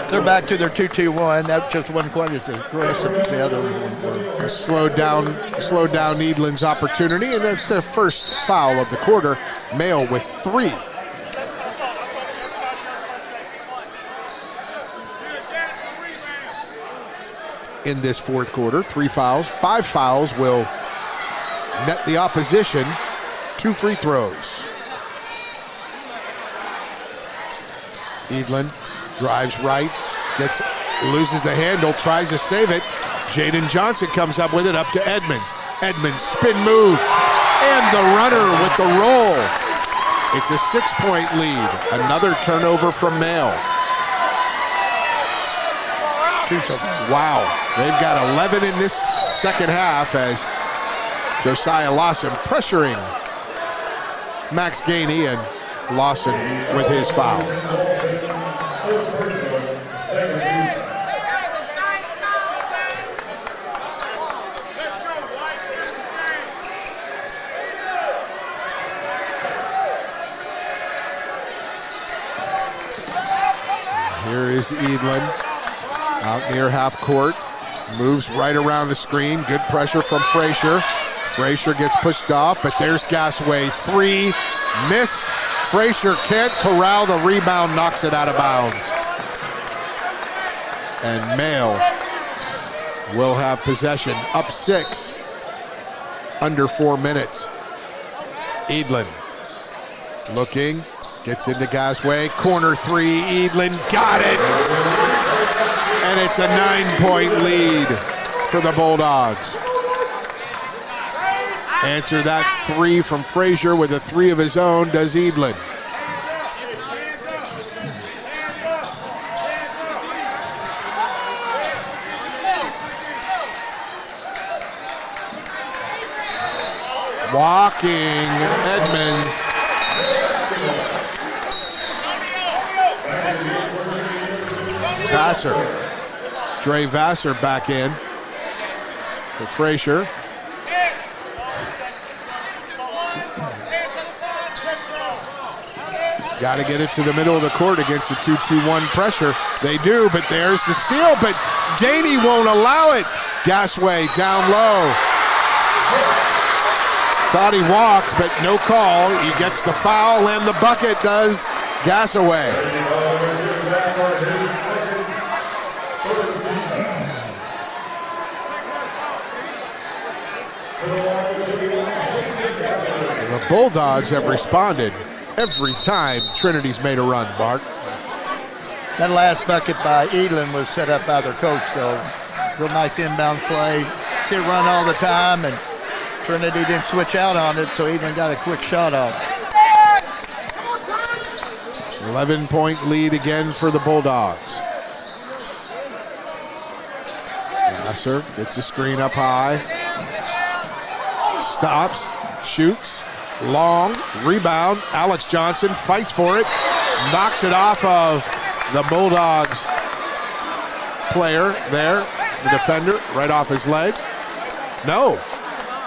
They're back to their 2-2-1. That just wasn't quite as aggressive as the other one. Slowed down Edlin's opportunity, and that's the first foul of the quarter. Mail with three. In this fourth quarter, 3 fouls. 5 fouls will net the opposition 2 free throws. Edlin drives right, loses the handle, tries to save it. Jaden Johnson comes up with it, up to Edmonds. Edmonds spin move, and the runner with the roll. It's a 6-point lead. Another turnover from Mail. Wow, they've got 11 in this second half as Josiah Lawson pressuring Max Gainey, and Lawson with his foul. Here is Edlin. Out near half court, moves right around the screen. Good pressure from Frazier. Frazier gets pushed off, but there's Gasaway. 3, missed. Frazier can't corral the rebound, knocks it out of bounds. And Mail will have possession, up 6, under 4 minutes. Edlin looking, gets into Gasaway, corner 3, Edlin got it! And it's a 9-point lead for the Bulldogs. Answer that 3 from Frazier with a 3 of his own, does Edlin. Walking Edmonds. Vassar. Dre Vassar back in for Frazier. Got to get it to the middle of the court against the 2-2-1 pressure. They do, but there's the steal, but Gainey won't allow it. Gasaway down low. Thought he walked, but no call. He gets the foul and the bucket, does Gasaway. So the Bulldogs have responded every time Trinity's made a run, Bart. That last bucket by Edlin was set up by their coach, though. Real nice inbound play. See it run all the time, and Trinity didn't switch out on it, so Edlin got a quick shot off. 11-point lead again for the Bulldogs. Vassar gets a screen up high. Stops, shoots, long, rebound. Alex Johnson fights for it, knocks it off of the Bulldogs player there, the defender, right off his leg. No,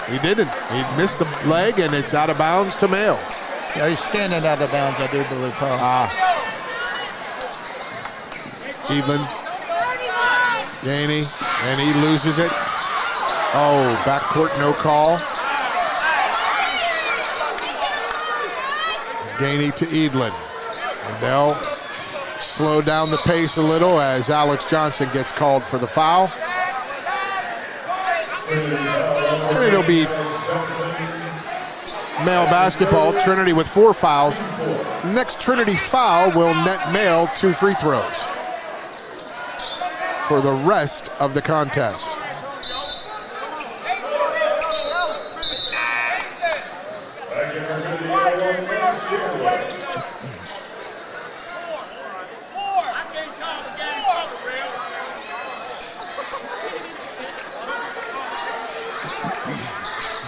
he didn't. He missed the leg, and it's out of bounds to Mail. Yeah, he's standing out of bounds, I do believe, Paul. Edlin, Gainey, and he loses it. Oh, backcourt no call. Gainey to Edlin. And they'll slow down the pace a little as Alex Johnson gets called for the foul. And it'll be Mail basketball. Trinity with 4 fouls. Next Trinity foul will net Mail 2 free throws for the rest of the contest.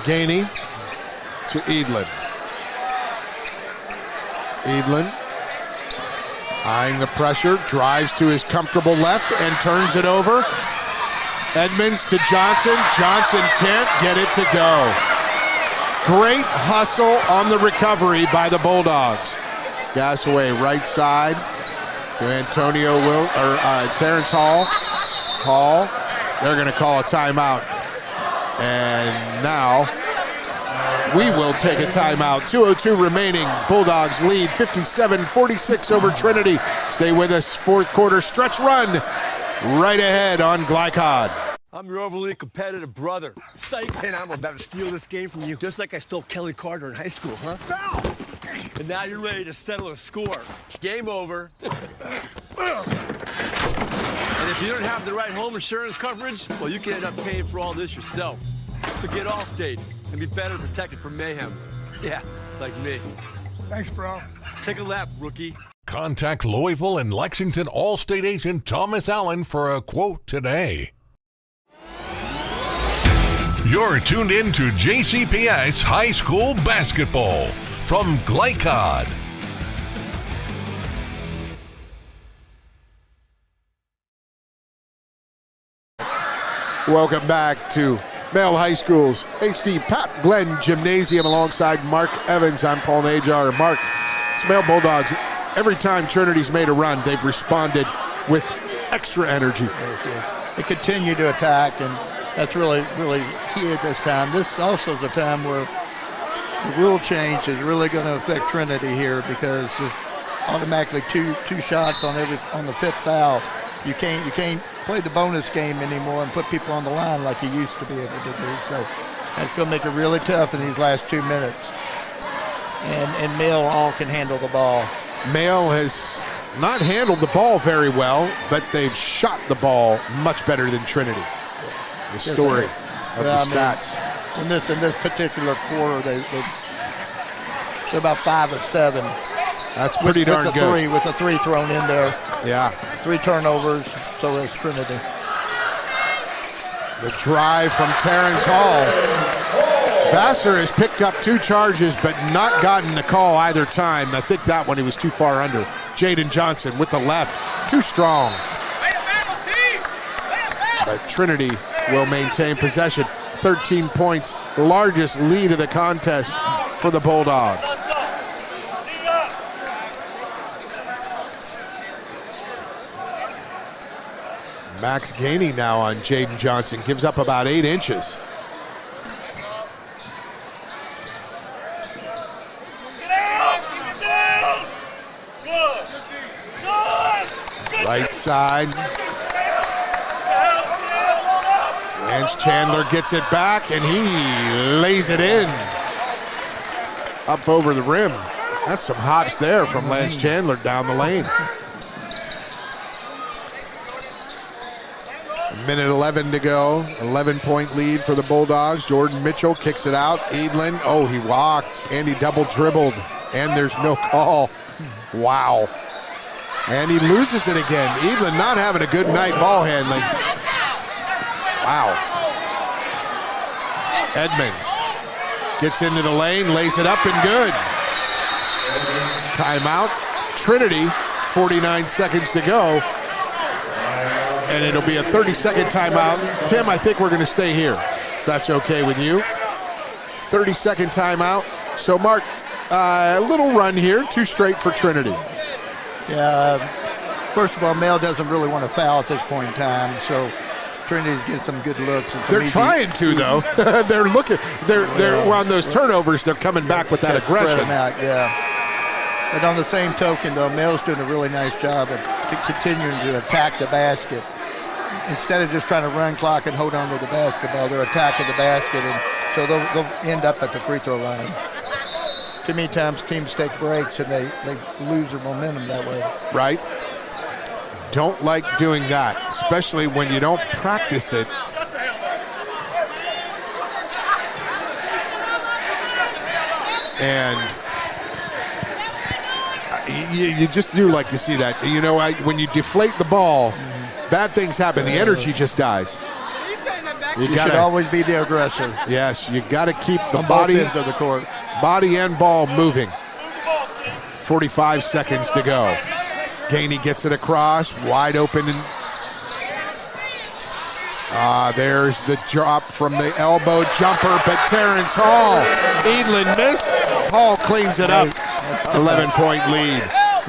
Gainey to Edlin. Edlin eyeing the pressure, drives to his comfortable left and turns it over. Edmonds to Johnson. Johnson can't get it to go. Great hustle on the recovery by the Bulldogs. Gasaway right side to Antonio Terrence Hall. Hall, they're going to call a timeout. And now we will take a timeout. 2:02 remaining. Bulldogs lead 57-46 over Trinity. Stay with us. Fourth quarter stretch run right ahead on Glycod. I'm your overly competitive brother. Psych, and I'm about to steal this game from you, just like I stole Kelly Carter in high school, huh? Foul! And now you're ready to settle a score. Game over. And if you don't have the right home insurance coverage, well, you can end up paying for all this yourself. So get Allstate and be better protected from mayhem. Yeah, like me. Thanks, bro. Take a lap, rookie. Contact Louisville and Lexington Allstate agent Thomas Allen for a quote today. You're tuned in to JCPS High School Basketball from Glycod. Welcome back to Male High School's HD Pat Glenn Gymnasium alongside Mark Evans. I'm Paul Najar. Mark, it's Male Bulldogs. Every time Trinity's made a run, they've responded with extra energy. They continue to attack, and That's really, really key at this time. This also is a time where the rule change is really going to affect Trinity here because it's automatically two shots on the fifth foul. You can't play the bonus game anymore and put people on the line like you used to be able to do. So that's going to make it really tough in these last 2 minutes. And Male all can handle the ball. Male has not handled the ball very well, but they've shot the ball much better than Trinity. The story of the stats. In this particular quarter, they're about 5 of 7. That's pretty darn good. With a 3 thrown in there. Yeah. 3 turnovers, so is Trinity. The drive from Terrence Hall. Vassar has picked up 2 charges, but not gotten a call either time. I think that one he was too far under. Jaden Johnson with the left, too strong. But Trinity will maintain possession. 13 points, largest lead of the contest for the Bulldogs. Max Gainey now on Jaden Johnson, gives up about 8 inches. Right side. Lance Chandler gets it back and he lays it in. Up over the rim. That's some hops there from Lance Chandler down the lane. Minute 11 to go. 11-point lead for the Bulldogs. Jordan Mitchell kicks it out. Edlin, oh, he walked and he double dribbled and there's no call. Wow. And he loses it again. Edlin not having a good night ball handling. Wow. Edmonds gets into the lane, lays it up and good. Timeout. Trinity, 49 seconds to go. And it'll be a 30-second timeout. Tim, I think we're going to stay here, if that's okay with you. 30-second timeout. So, Mark, a little run here, 2 straight for Trinity. Yeah, first of all, Male doesn't really want to foul at this point in time, so Trinity's getting some good looks. And they're trying to, though. They're looking. They're on those turnovers. They're coming back with that aggression. Spread them out, yeah. But on the same token, though, Male's doing a really nice job of continuing to attack the basket. Instead of just trying to run clock and hold on to the basketball, they're attacking the basket, and so they'll end up at the free throw line. Too many times teams take breaks and they lose their momentum that way. Right. Don't like doing that, especially when you don't practice it. And you just do like to see that. You know, when you deflate the ball, bad things happen. The energy just dies. You should always be the aggressor. Yes, you got to keep the on body both ends of the court. Body and ball moving. 45 seconds to go. Gainey gets it across, wide open. There's the drop from the elbow jumper, but Terrence Hall. Edlin missed. Hall cleans it up. 11-point lead.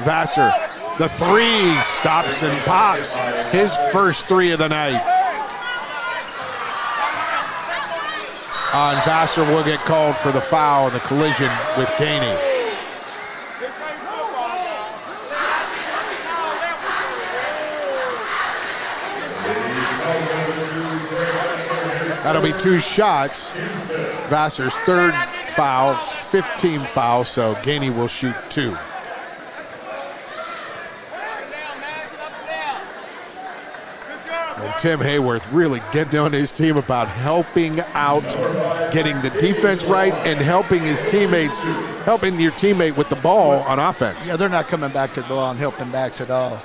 Vassar, the 3 stops and pops. His first 3 of the night. On Vassar will get called for the foul and the collision with Gainey. That'll be 2 shots. Vassar's 3rd foul, 15th foul, so Gainey will shoot 2. And Tim Hayworth really getting on his team about helping out, getting the defense right, and helping his teammates, helping your teammate with the ball on offense. Yeah, they're not coming back to the ball and helping backs at all.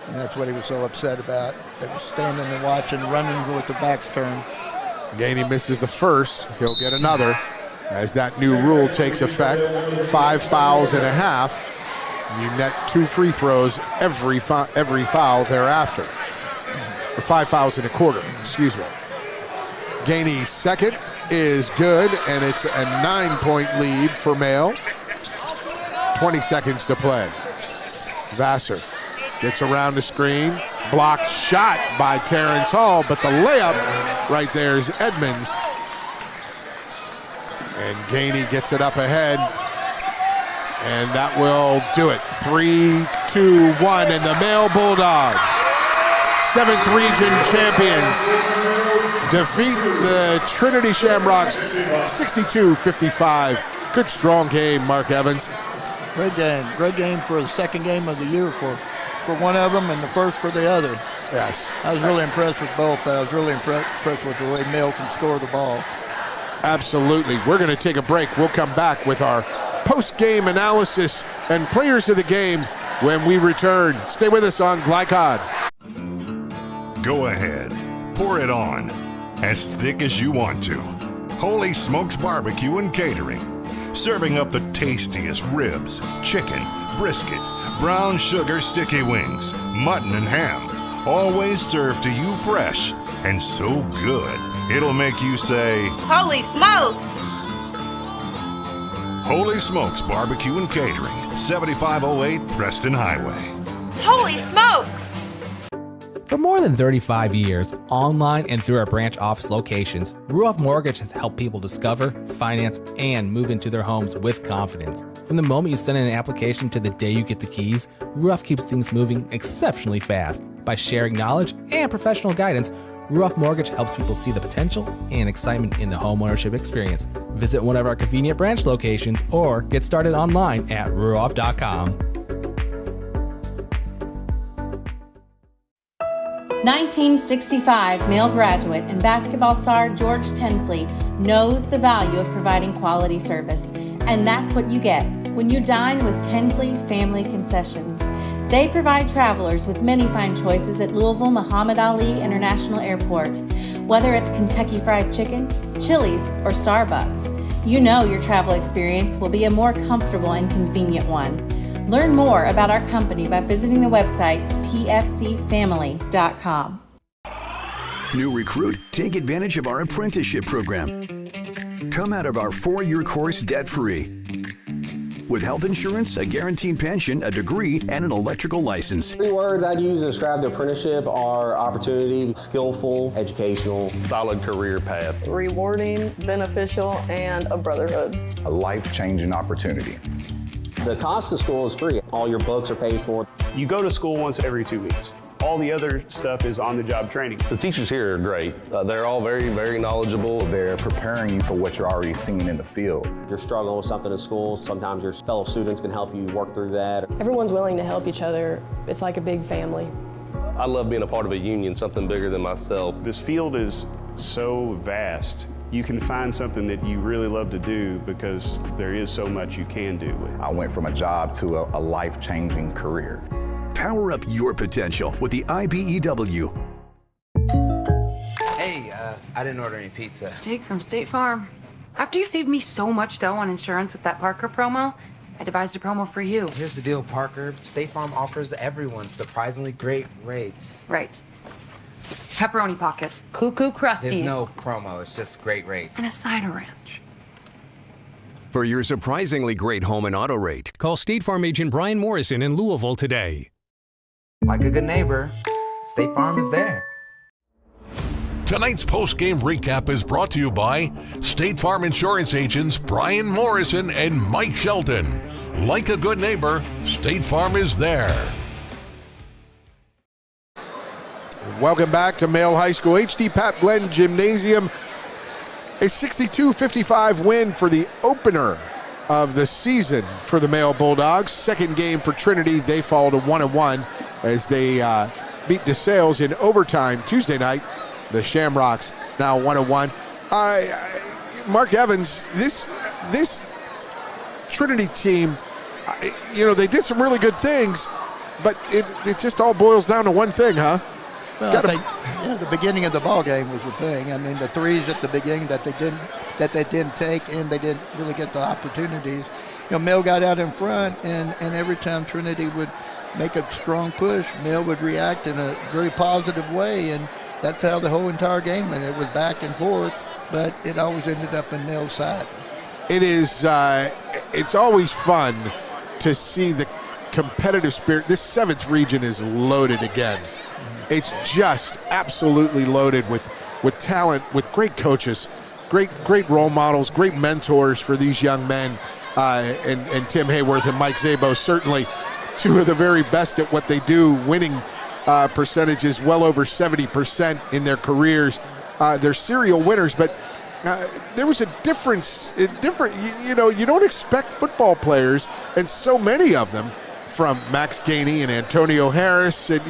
And that's what he was so upset about. They were standing and watching, running with the backs turned. Gainey misses the first. He'll get another as that new rule takes effect. 5 fouls and a half. You net 2 free throws every foul thereafter. Or 5 fouls and a quarter, excuse me. Gainey's second is good, and it's a 9-point lead for Male. 20 seconds to play. Vassar gets around the screen, Blocked shot by Terrence Hall, but the layup right there is Edmonds. And Gainey gets it up ahead. And that will do it. 3-2-1, and the Male Bulldogs, 7th region champions, defeat the Trinity Shamrocks 62-55. Good strong game, Mark Evans. Great game. Great game for the second game of the year for one of them and the first for the other. Yes. I was really impressed with both, but I was really impressed with the way Male can score the ball. Absolutely. We're going to take a break. We'll come back with our post-game analysis and players of the game when we return. Stay with us on Glycod. Go ahead. Pour it on. As thick as you want to. Holy Smokes Barbecue and Catering. Serving up the tastiest ribs, chicken, brisket, brown sugar sticky wings, mutton and ham. Always served to you fresh and so good, it'll make you say, "Holy smokes!" Holy Smokes Barbecue and Catering, 7508 Preston Highway. Holy smokes! For more than 35 years, online and through our branch office locations, Ruoff Mortgage has helped people discover, finance, and move into their homes with confidence. From the moment you send in an application to the day you get the keys, Ruoff keeps things moving exceptionally fast. By sharing knowledge and professional guidance, Ruoff Mortgage helps people see the potential and excitement in the homeownership experience. Visit one of our convenient branch locations or get started online at ruoff.com. 1965 Male graduate and basketball star George Tensley knows the value of providing quality service, and that's what you get when you dine with Tensley Family Concessions. They provide travelers with many fine choices at Louisville Muhammad Ali International Airport. Whether it's Kentucky Fried Chicken, Chili's, or Starbucks, you know your travel experience will be a more comfortable and convenient one. Learn more about our company by visiting the website tfcfamily.com. New recruit, take advantage of our apprenticeship program. Come out of our 4-year course debt-free. With health insurance, a guaranteed pension, a degree, and an electrical license. 3 words I'd use to describe the apprenticeship are opportunity, skillful, educational, solid career path, Rewarding, beneficial, and a brotherhood. A life-changing opportunity. The cost of school is free. All your books are paid for. You go to school once every 2 weeks. All the other stuff is on-the-job training. The teachers here are great. They're all very, very knowledgeable. They're preparing you for what you're already seeing in the field. If you're struggling with something in school, sometimes your fellow students can help you work through that. Everyone's willing to help each other. It's like a big family. I love being a part of a union, something bigger than myself. This field is so vast. You can find something that you really love to do because there is so much you can do with it. I went from a job to a life-changing career. Power up your potential with the IBEW. Hey, I didn't order any pizza. Jake from State Farm. After you saved me so much dough on insurance with that Parker promo, I devised a promo for you. Here's the deal, Parker. State Farm offers everyone surprisingly great rates. Right. Pepperoni pockets, cuckoo crusties. There's no promo, it's just great rates. And a side of ranch. For your surprisingly great home and auto rate, call State Farm agent Brian Morrison in Louisville today. Like a good neighbor, State Farm is there. Tonight's post-game recap is brought to you by State Farm Insurance agents Brian Morrison and Mike Shelton. Like a good neighbor, State Farm is there. Welcome back to Male High School HD Pat Glenn Gymnasium. A 62-55 win for the opener of the season for the Male Bulldogs. Second game for Trinity. They fall to 1-1 as they beat DeSales in overtime Tuesday night. The Shamrocks now 1-1. Mark Evans, this Trinity team, they did some really good things, but it just all boils down to one thing, huh? Well, I think the beginning of the ball game was the thing. I mean, the threes at the beginning that they didn't take, and they didn't really get the opportunities. Male got out in front, and every time Trinity would make a strong push, Male would react in a very positive way, and that's how the whole entire game went. It was back and forth, but it always ended up in Male's side. It is. It's always fun to see the competitive spirit. This 7th region is loaded again. It's just absolutely loaded with talent, with great coaches, great role models, great mentors for these young men. And Tim Hayworth and Mike Szabo, certainly two of the very best at what they do, winning percentages well over 70% in their careers. They're serial winners, but there was a difference. You don't expect football players, and so many of them, from Max Gainey and Antonio Harris, and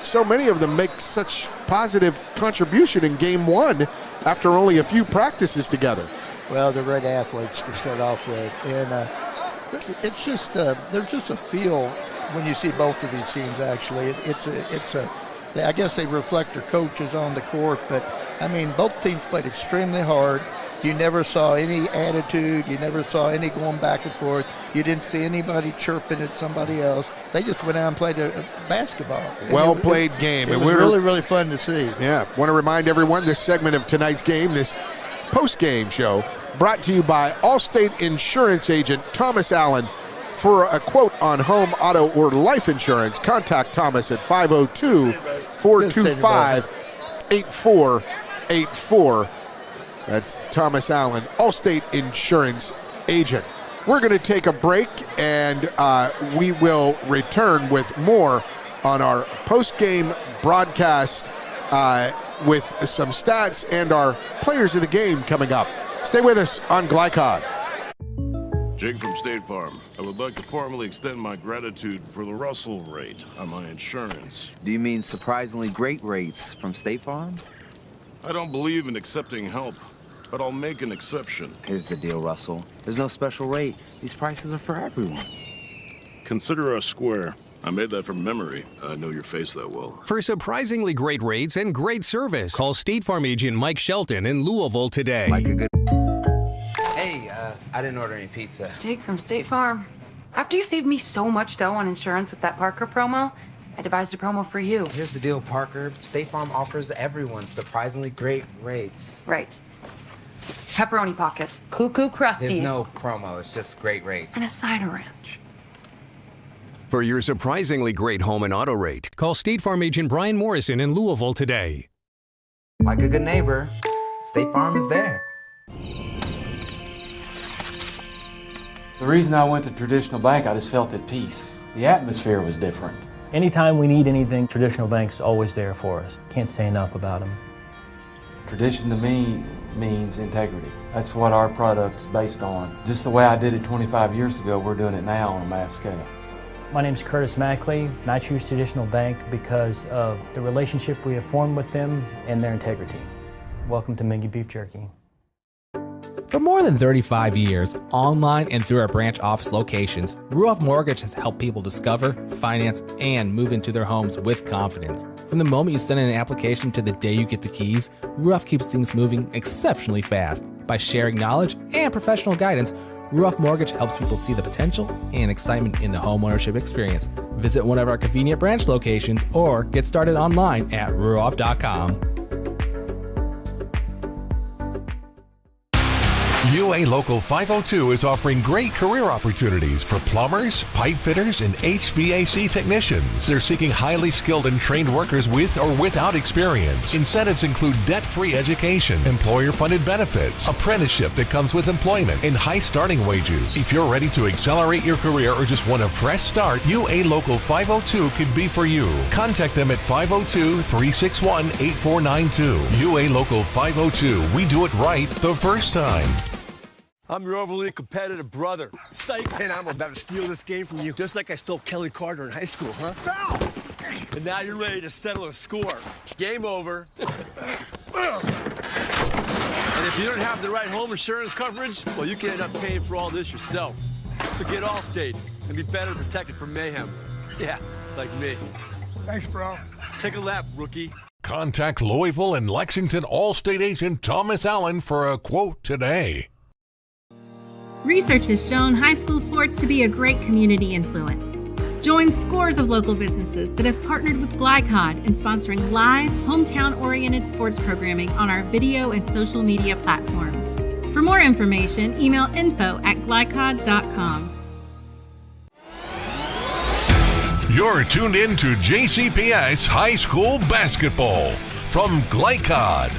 so many of them make such positive contribution in game one after only a few practices together. Well, they're great athletes to start off with, and it's just there's just a feel when you see both of these teams. Actually, I guess they reflect their coaches on the court, but I mean, both teams played extremely hard. You never saw any attitude. You never saw any going back and forth. You didn't see anybody chirping at somebody else. They just went out and played a basketball. Well-played game. It was really, really fun to see. Yeah. Want to remind everyone this segment of tonight's game, this post-game show, brought to you by Allstate Insurance Agent Thomas Allen. For a quote on home, auto, or life insurance, contact Thomas at 502-425-8484. That's Thomas Allen, Allstate Insurance Agent. We're going to take a break, and we will return with more on our post-game broadcast with some stats and our players of the game coming up. Stay with us on Glycod. Jake from State Farm. I would like to formally extend my gratitude for the Russell rate on my insurance. Do you mean surprisingly great rates from State Farm? I don't believe in accepting help, but I'll make an exception. Here's the deal, Russell. There's no special rate. These prices are for everyone. Consider us square. I made that from memory. I know your face that well. For surprisingly great rates and great service, call State Farm agent Mike Shelton in Louisville today. Like a good... Hey, I didn't order any pizza. Jake from State Farm. After you saved me so much dough on insurance with that Parker promo, I devised a promo for you. Here's the deal, Parker. State Farm offers everyone surprisingly great rates. Right. Pepperoni pockets. Cuckoo Crusties. There's no promo. It's just great rates. And a cider ranch. For your surprisingly great home and auto rate, call State Farm agent Brian Morrison in Louisville today. Like a good neighbor, State Farm is there. The reason I went to traditional bank, I just felt at peace. The atmosphere was different. Anytime we need anything, Traditional Bank's always there for us. Can't say enough about them. Tradition to me means integrity. That's what our product's based on. Just the way I did it 25 years ago, we're doing it now on a mass scale. My name's Curtis Mackley, and I choose Traditional Bank because of the relationship we have formed with them and their integrity. Welcome to Mingy Beef Jerky. For more than 35 years, online and through our branch office locations, Ruoff Mortgage has helped people discover, finance, and move into their homes with confidence. From the moment you send in an application to the day you get the keys, Ruoff keeps things moving exceptionally fast. By sharing knowledge and professional guidance, Ruoff Mortgage helps people see the potential and excitement in the homeownership experience. Visit one of our convenient branch locations or get started online at ruoff.com. UA Local 502 is offering great career opportunities for plumbers, pipe fitters, and HVAC technicians. They're seeking highly skilled and trained workers with or without experience. Incentives include debt-free education, employer-funded benefits, apprenticeship that comes with employment, and high starting wages. If you're ready to accelerate your career or just want a fresh start, UA Local 502 could be for you. Contact them at 502-361-8492. UA Local 502. We do it right the first time. I'm your overly competitive brother. Psych, and I'm about to steal this game from you, just like I stole Kelly Carter in high school, huh? Foul! And now you're ready to settle a score. Game over. And if you don't have the right home insurance coverage, well, you can end up paying for all this yourself. So get Allstate and be better protected from mayhem. Yeah, like me. Thanks, bro. Take a lap, rookie. Contact Louisville and Lexington Allstate agent Thomas Allen for a quote today. Research has shown high school sports to be a great community influence. Join scores of local businesses that have partnered with Glycod in sponsoring live, hometown-oriented sports programming on our video and social media platforms. For more information, email info@glycod.com. You're tuned in to JCPS High School Basketball from Glycod.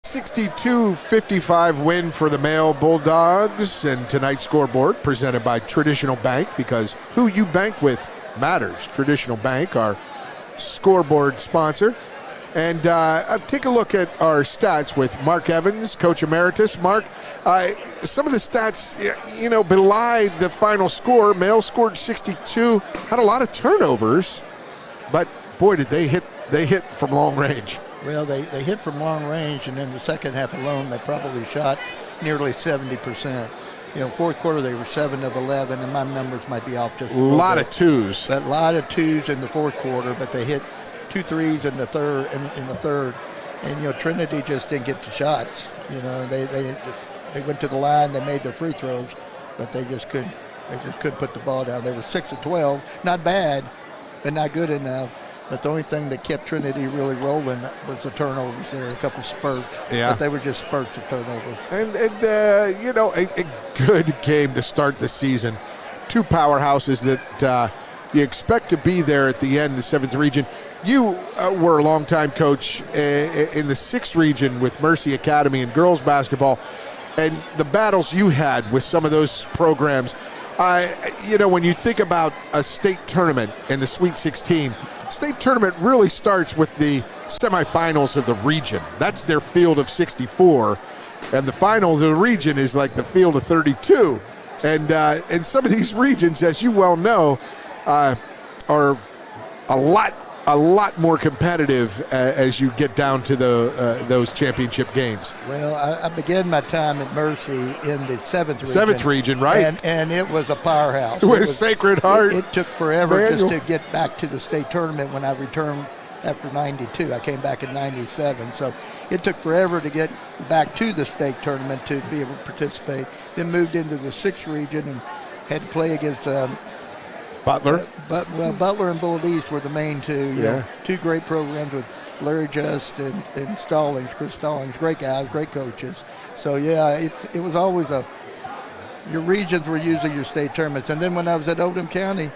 $62-55 win for the male Bulldogs, and tonight's scoreboard presented by Traditional Bank, because who you bank with matters. Traditional Bank, our scoreboard sponsor. And take a look at our stats with Mark Evans, Coach Emeritus. Mark, some of the stats, belied the final score. Male scored 62, had a lot of turnovers, but boy, did they hit from long range. Well, they hit from long range, and in the second half alone, they probably shot nearly 70%. Fourth quarter, they were 7 of 11, and my numbers might be off just a little bit. Of twos. But a lot of twos in the fourth quarter, but they hit 2 threes in the third. And Trinity just didn't get the shots. They went to the line, they made their free throws, but they just couldn't put the ball down. They were 6 of 12, not bad, but not good enough. But the only thing that kept Trinity really rolling was the turnovers. There were a couple spurts, but they were just spurts of turnovers. And a good game to start the season. Two powerhouses that you expect to be there at the end of the 7th region. You were a longtime coach in the 6th region with Mercy Academy in girls basketball, and the battles you had with some of those programs. When you think about a state tournament and the Sweet 16, state tournament really starts with the semifinals of the region. That's their field of 64, and the finals of the region is like the field of 32. And some of these regions, as you well know, are a lot more competitive as you get down to those championship games. Well, I began my time at Mercy in the 7th region. 7th region, right? And it was a powerhouse. It was Sacred Heart. It took forever just to get back to the state tournament when I returned after 92. I came back in 97. So it took forever to get back to the state tournament to be able to participate. Then moved into the 6th region and had to play against Butler? Butler and Bull East were the main two. Two great programs with Larry Just and Stallings, Chris Stallings, great guys, great coaches. So, it was always your regions were usually your state tournaments. And then when I was at Oldham County,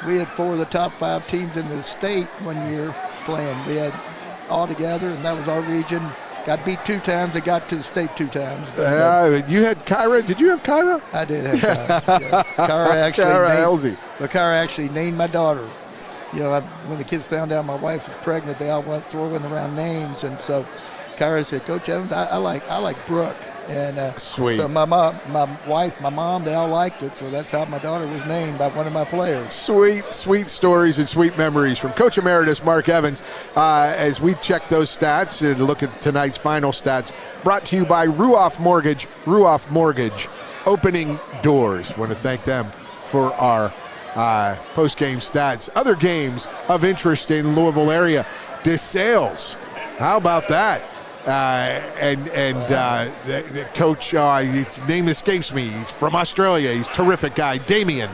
we had 4 of the top 5 teams in the state one year playing. We had all together, and that was our region. Got beat 2 times. They got to the state 2 times. You had Kyra. Did you have Kyra? I did have Kyra. Kyra actually named my daughter. When the kids found out my wife was pregnant, they all went throwing around names, and so Kyra said, "Coach Evans, I like Brooke." And sweet. So my wife, my mom, they all liked it. So that's how my daughter was named by one of my players. Sweet stories and sweet memories from Coach Emeritus Mark Evans. As we check those stats and look at tonight's final stats, brought to you by Ruoff Mortgage. Ruoff Mortgage, opening doors. Want to thank them for our post-game stats. Other games of interest in Louisville area. DeSales. How about that? The coach, his name escapes me. He's from Australia. He's a terrific guy. Damian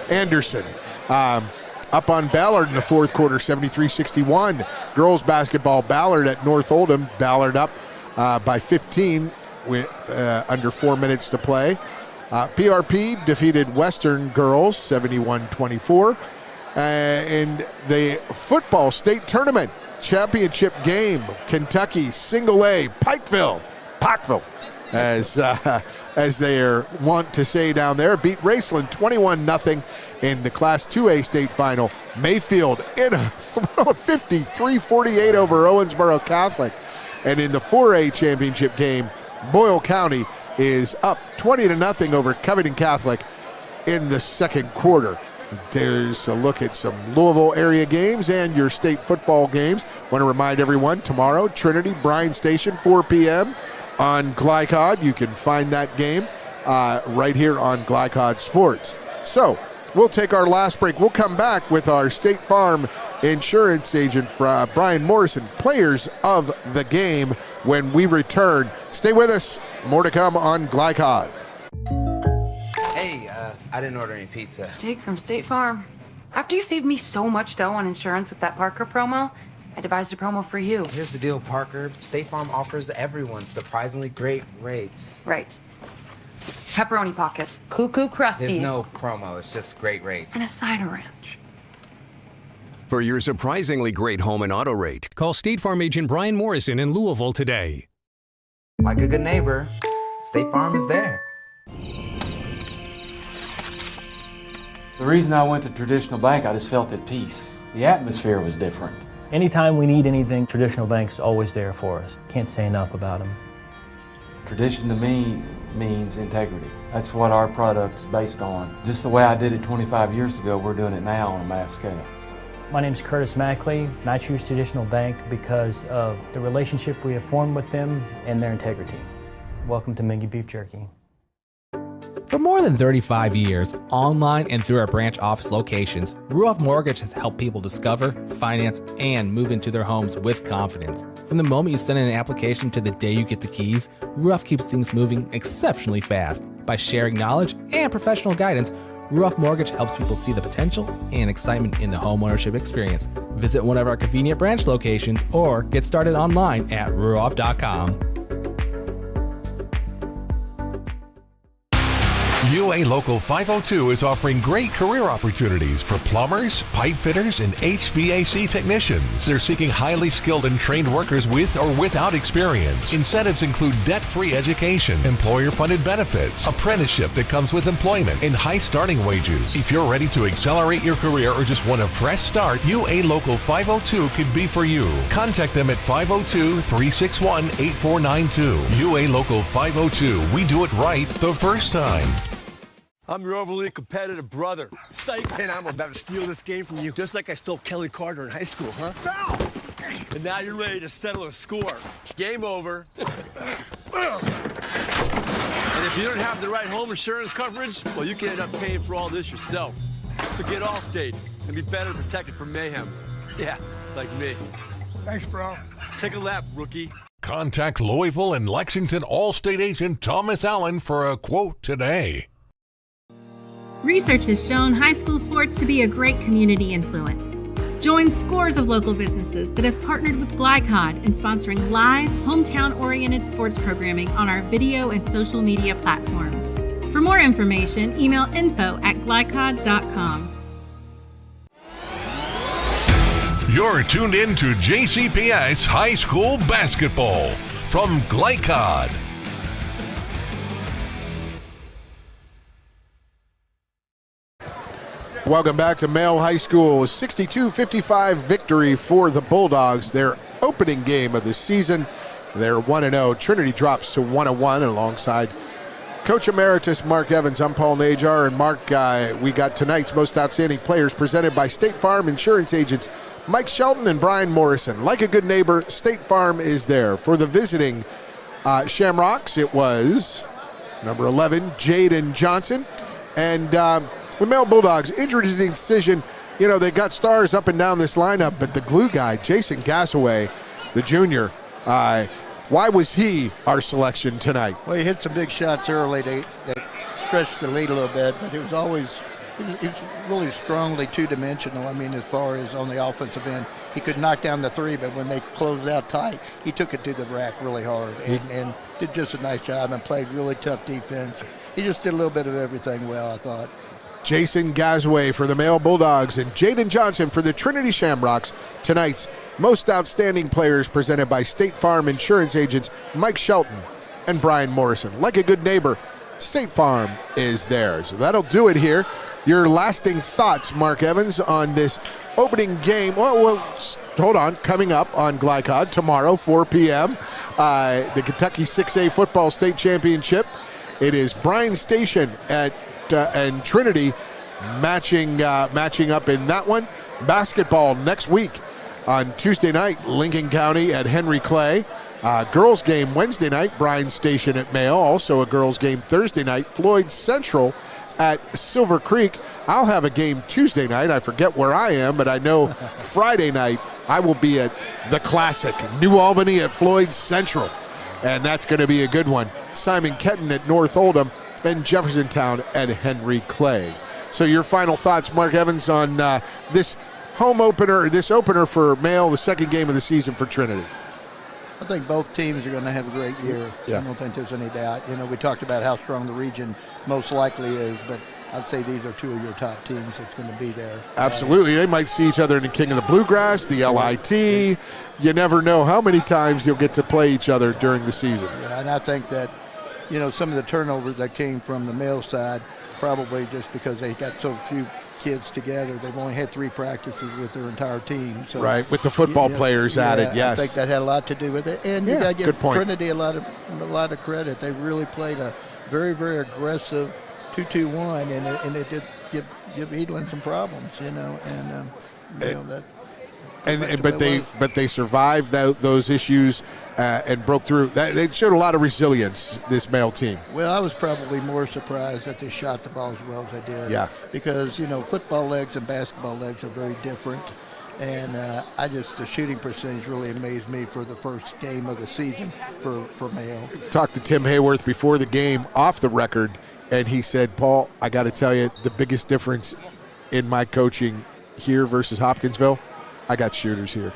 Anderson up on Ballard in the fourth quarter, 73-61. Girls basketball, Ballard at North Oldham. Ballard up by 15 with under 4 minutes to play. PRP defeated Western girls 71-24. And the football state tournament championship game, Kentucky single A, Pikeville, as they are wont to say down there, beat Raceland 21-0 in the Class 2A state final. Mayfield in a 53-48 over Owensboro Catholic. And in the 4A championship game, Boyle County is up 20-0 over Covington Catholic in the second quarter. There's a look at some Louisville area games and your state football games. Want to remind everyone, tomorrow, Trinity, Bryan Station, 4 p.m. on Glycod. You can find that game right here on Glycod Sports. So we'll take our last break. We'll come back with our State Farm insurance agent, Brian Morrison, players of the game when we return. Stay with us. More to come on Glycod. Hey, I didn't order any pizza. Jake from State Farm. After you saved me so much dough on insurance with that Parker promo, I devised a promo for you. Here's the deal, Parker. State Farm offers everyone surprisingly great rates. Right. Pepperoni pockets. Cuckoo Crusties. There's no promo, it's just great rates. And a cider ranch. For your surprisingly great home and auto rate, call State Farm agent Brian Morrison in Louisville today. Like a good neighbor, State Farm is there. The reason I went to traditional bank, I just felt at peace. The atmosphere was different. Anytime we need anything, Traditional Bank's always there for us. Can't say enough about them. Tradition to me means integrity. That's what our product is based on. Just the way I did it 25 years ago, we're doing it now on a mass scale. My name's Curtis Mackley, and I choose Traditional Bank because of the relationship we have formed with them and their integrity. Welcome to Mingy Beef Jerky. For more than 35 years, online and through our branch office locations, Ruoff Mortgage has helped people discover, finance, and move into their homes with confidence. From the moment you send in an application to the day you get the keys, Ruoff keeps things moving exceptionally fast. By sharing knowledge and professional guidance, Ruoff Mortgage helps people see the potential and excitement in the homeownership experience. Visit one of our convenient branch locations or get started online at ruoff.com. UA Local 502 is offering great career opportunities for plumbers, pipe fitters, and HVAC technicians. They're seeking highly skilled and trained workers with or without experience. Incentives include debt-free education, employer-funded benefits, apprenticeship that comes with employment, and high starting wages. If you're ready to accelerate your career or just want a fresh start, UA Local 502 could be for you. Contact them at 502-361-8492. UA Local 502. We do it right the first time. I'm your overly competitive brother. Psych, and I'm about to steal this game from you, just like I stole Kelly Carter in high school, huh? Foul! And now you're ready to settle a score. Game over. And if you don't have the right home insurance coverage, well, you can end up paying for all this yourself. So get Allstate and be better protected from mayhem. Yeah, like me. Thanks, bro. Take a lap, rookie. Contact Louisville and Lexington Allstate agent Thomas Allen for a quote today. Research has shown high school sports to be a great community influence. Join scores of local businesses that have partnered with Glycod in sponsoring live, hometown-oriented sports programming on our video and social media platforms. For more information, email info@glycod.com. You're tuned in to JCPS High School Basketball from Glycod. Welcome back to Male High School. 62-55 victory for the Bulldogs. Their opening game of the season. They're 1-0. Trinity drops to 1-1 alongside Coach Emeritus Mark Evans. I'm Paul Najar. And Mark, we got tonight's Most Outstanding Players presented by State Farm Insurance Agents Mike Shelton and Brian Morrison. Like a good neighbor, State Farm is there. For the visiting Shamrocks, it was number 11, Jaden Johnson. And the Male Bulldogs, interesting decision. You know, they got stars up and down this lineup, but the glue guy, Jason Gassaway, the junior, why was he our selection tonight? Well, he hit some big shots early that stretched the lead a little bit, but it was always, he was really strongly two-dimensional. I mean, as far as on the offensive end, he could knock down the three, but when they closed out tight, he took it to the rack really hard and did just a nice job and played really tough defense. He just did a little bit of everything well, I thought. Jason Gazway for the Male Bulldogs and Jaden Johnson for the Trinity Shamrocks. Tonight's Most Outstanding Players presented by State Farm Insurance Agents Mike Shelton and Brian Morrison. Like a good neighbor, State Farm is there. So that'll do it here. Your lasting thoughts, Mark Evans, on this opening game. Well, hold on. Coming up on Glycod tomorrow, 4 p.m., the Kentucky 6A Football State Championship. It is Bryan Station and Trinity matching up in that one. Basketball next week on Tuesday night, Lincoln County at Henry Clay. Girls game Wednesday night, Bryan Station at Mayo. Also a girls game Thursday night, Floyd Central at Silver Creek. I'll have a game Tuesday night. I forget where I am, but I know Friday night I will be at the Classic, New Albany at Floyd Central. And that's going to be a good one. Simon Kenton at North Oldham and Jeffersontown at Henry Clay. So your final thoughts, Mark Evans, on this home opener, this opener for Male, the second game of the season for Trinity. I think both teams are going to have a great year. Yeah. I don't think there's any doubt. We talked about how strong the region most likely is, but I'd say these are two of your top teams that's going to be there. Absolutely. They might see each other in the King of the Bluegrass, the LIT. You never know how many times you'll get to play each other during the season. Yeah, and I think that, some of the turnovers that came from the male side, probably just because they got so few kids together. They've only had 3 practices with their entire team. So, right, with the football players added, yes. I think that had a lot to do with it. And you got to give Trinity a lot of credit. They really played a very, very aggressive 2-2-1, and it did give Edlin some problems, But they survived those issues and broke through. They showed a lot of resilience, this male team. Well, I was probably more surprised that they shot the ball as well as they did. Yeah. Because, football legs and basketball legs are very different. And the shooting percentage really amazed me for the first game of the season for male. Talked to Tim Hayworth before the game off the record, and he said, Paul, I got to tell you, the biggest difference in my coaching here versus Hopkinsville, I got shooters here.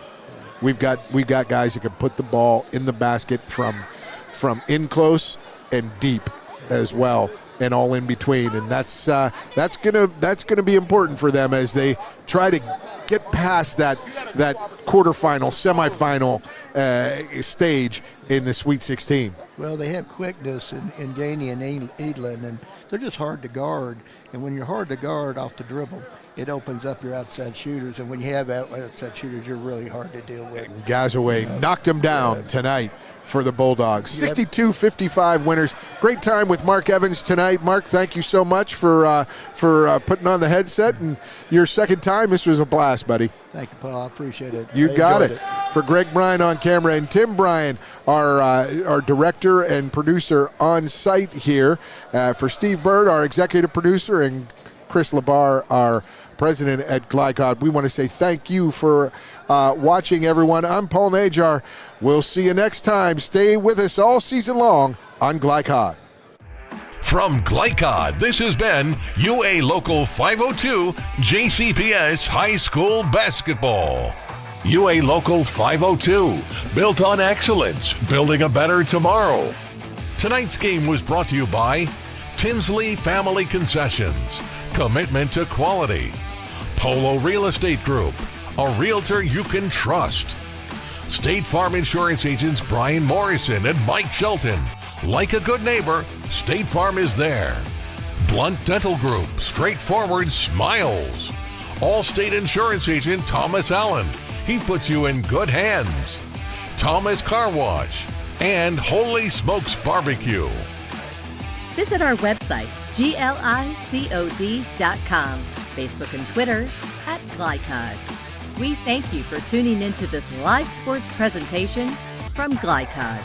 We've got guys that can put the ball in the basket from in close and deep as well, and all in between. And that's gonna be important for them as they try to get past that quarterfinal, semifinal stage in the Sweet 16. Well, they have quickness in Danny and Edlin, and they're just hard to guard. And when you're hard to guard off the dribble, it opens up your outside shooters. And when you have outside shooters, you're really hard to deal with. Gazaway knocked them down tonight for the Bulldogs. 62-55 winners. Great time with Mark Evans tonight. Mark, thank you so much for putting on the headset. And your second time, this was a blast, buddy. Thank you, Paul. I appreciate it. You got it. For Greg Bryan on camera and Tim Bryan, our director and producer on site here. For Steve Bird, our executive producer, and Chris Labar, our president at Glycod, we want to say thank you for watching, everyone. I'm Paul Najar. We'll see you next time. Stay with us all season long on Glycod. From Glycod, this has been UA Local 502 JCPS High School Basketball. UA Local 502, built on excellence, building a better tomorrow. Tonight's game was brought to you by Tinsley Family Concessions, commitment to quality. Polo Real Estate Group, a realtor you can trust. State Farm Insurance agents Brian Morrison and Mike Shelton. Like a good neighbor, State Farm is there. Blunt Dental Group, straightforward smiles. Allstate Insurance agent Thomas Allen. He puts you in good hands. Thomas Car Wash and Holy Smokes Barbecue. Visit our website, glicod.com, Facebook and Twitter @Glycod. We thank you for tuning into this live sports presentation from Glycod.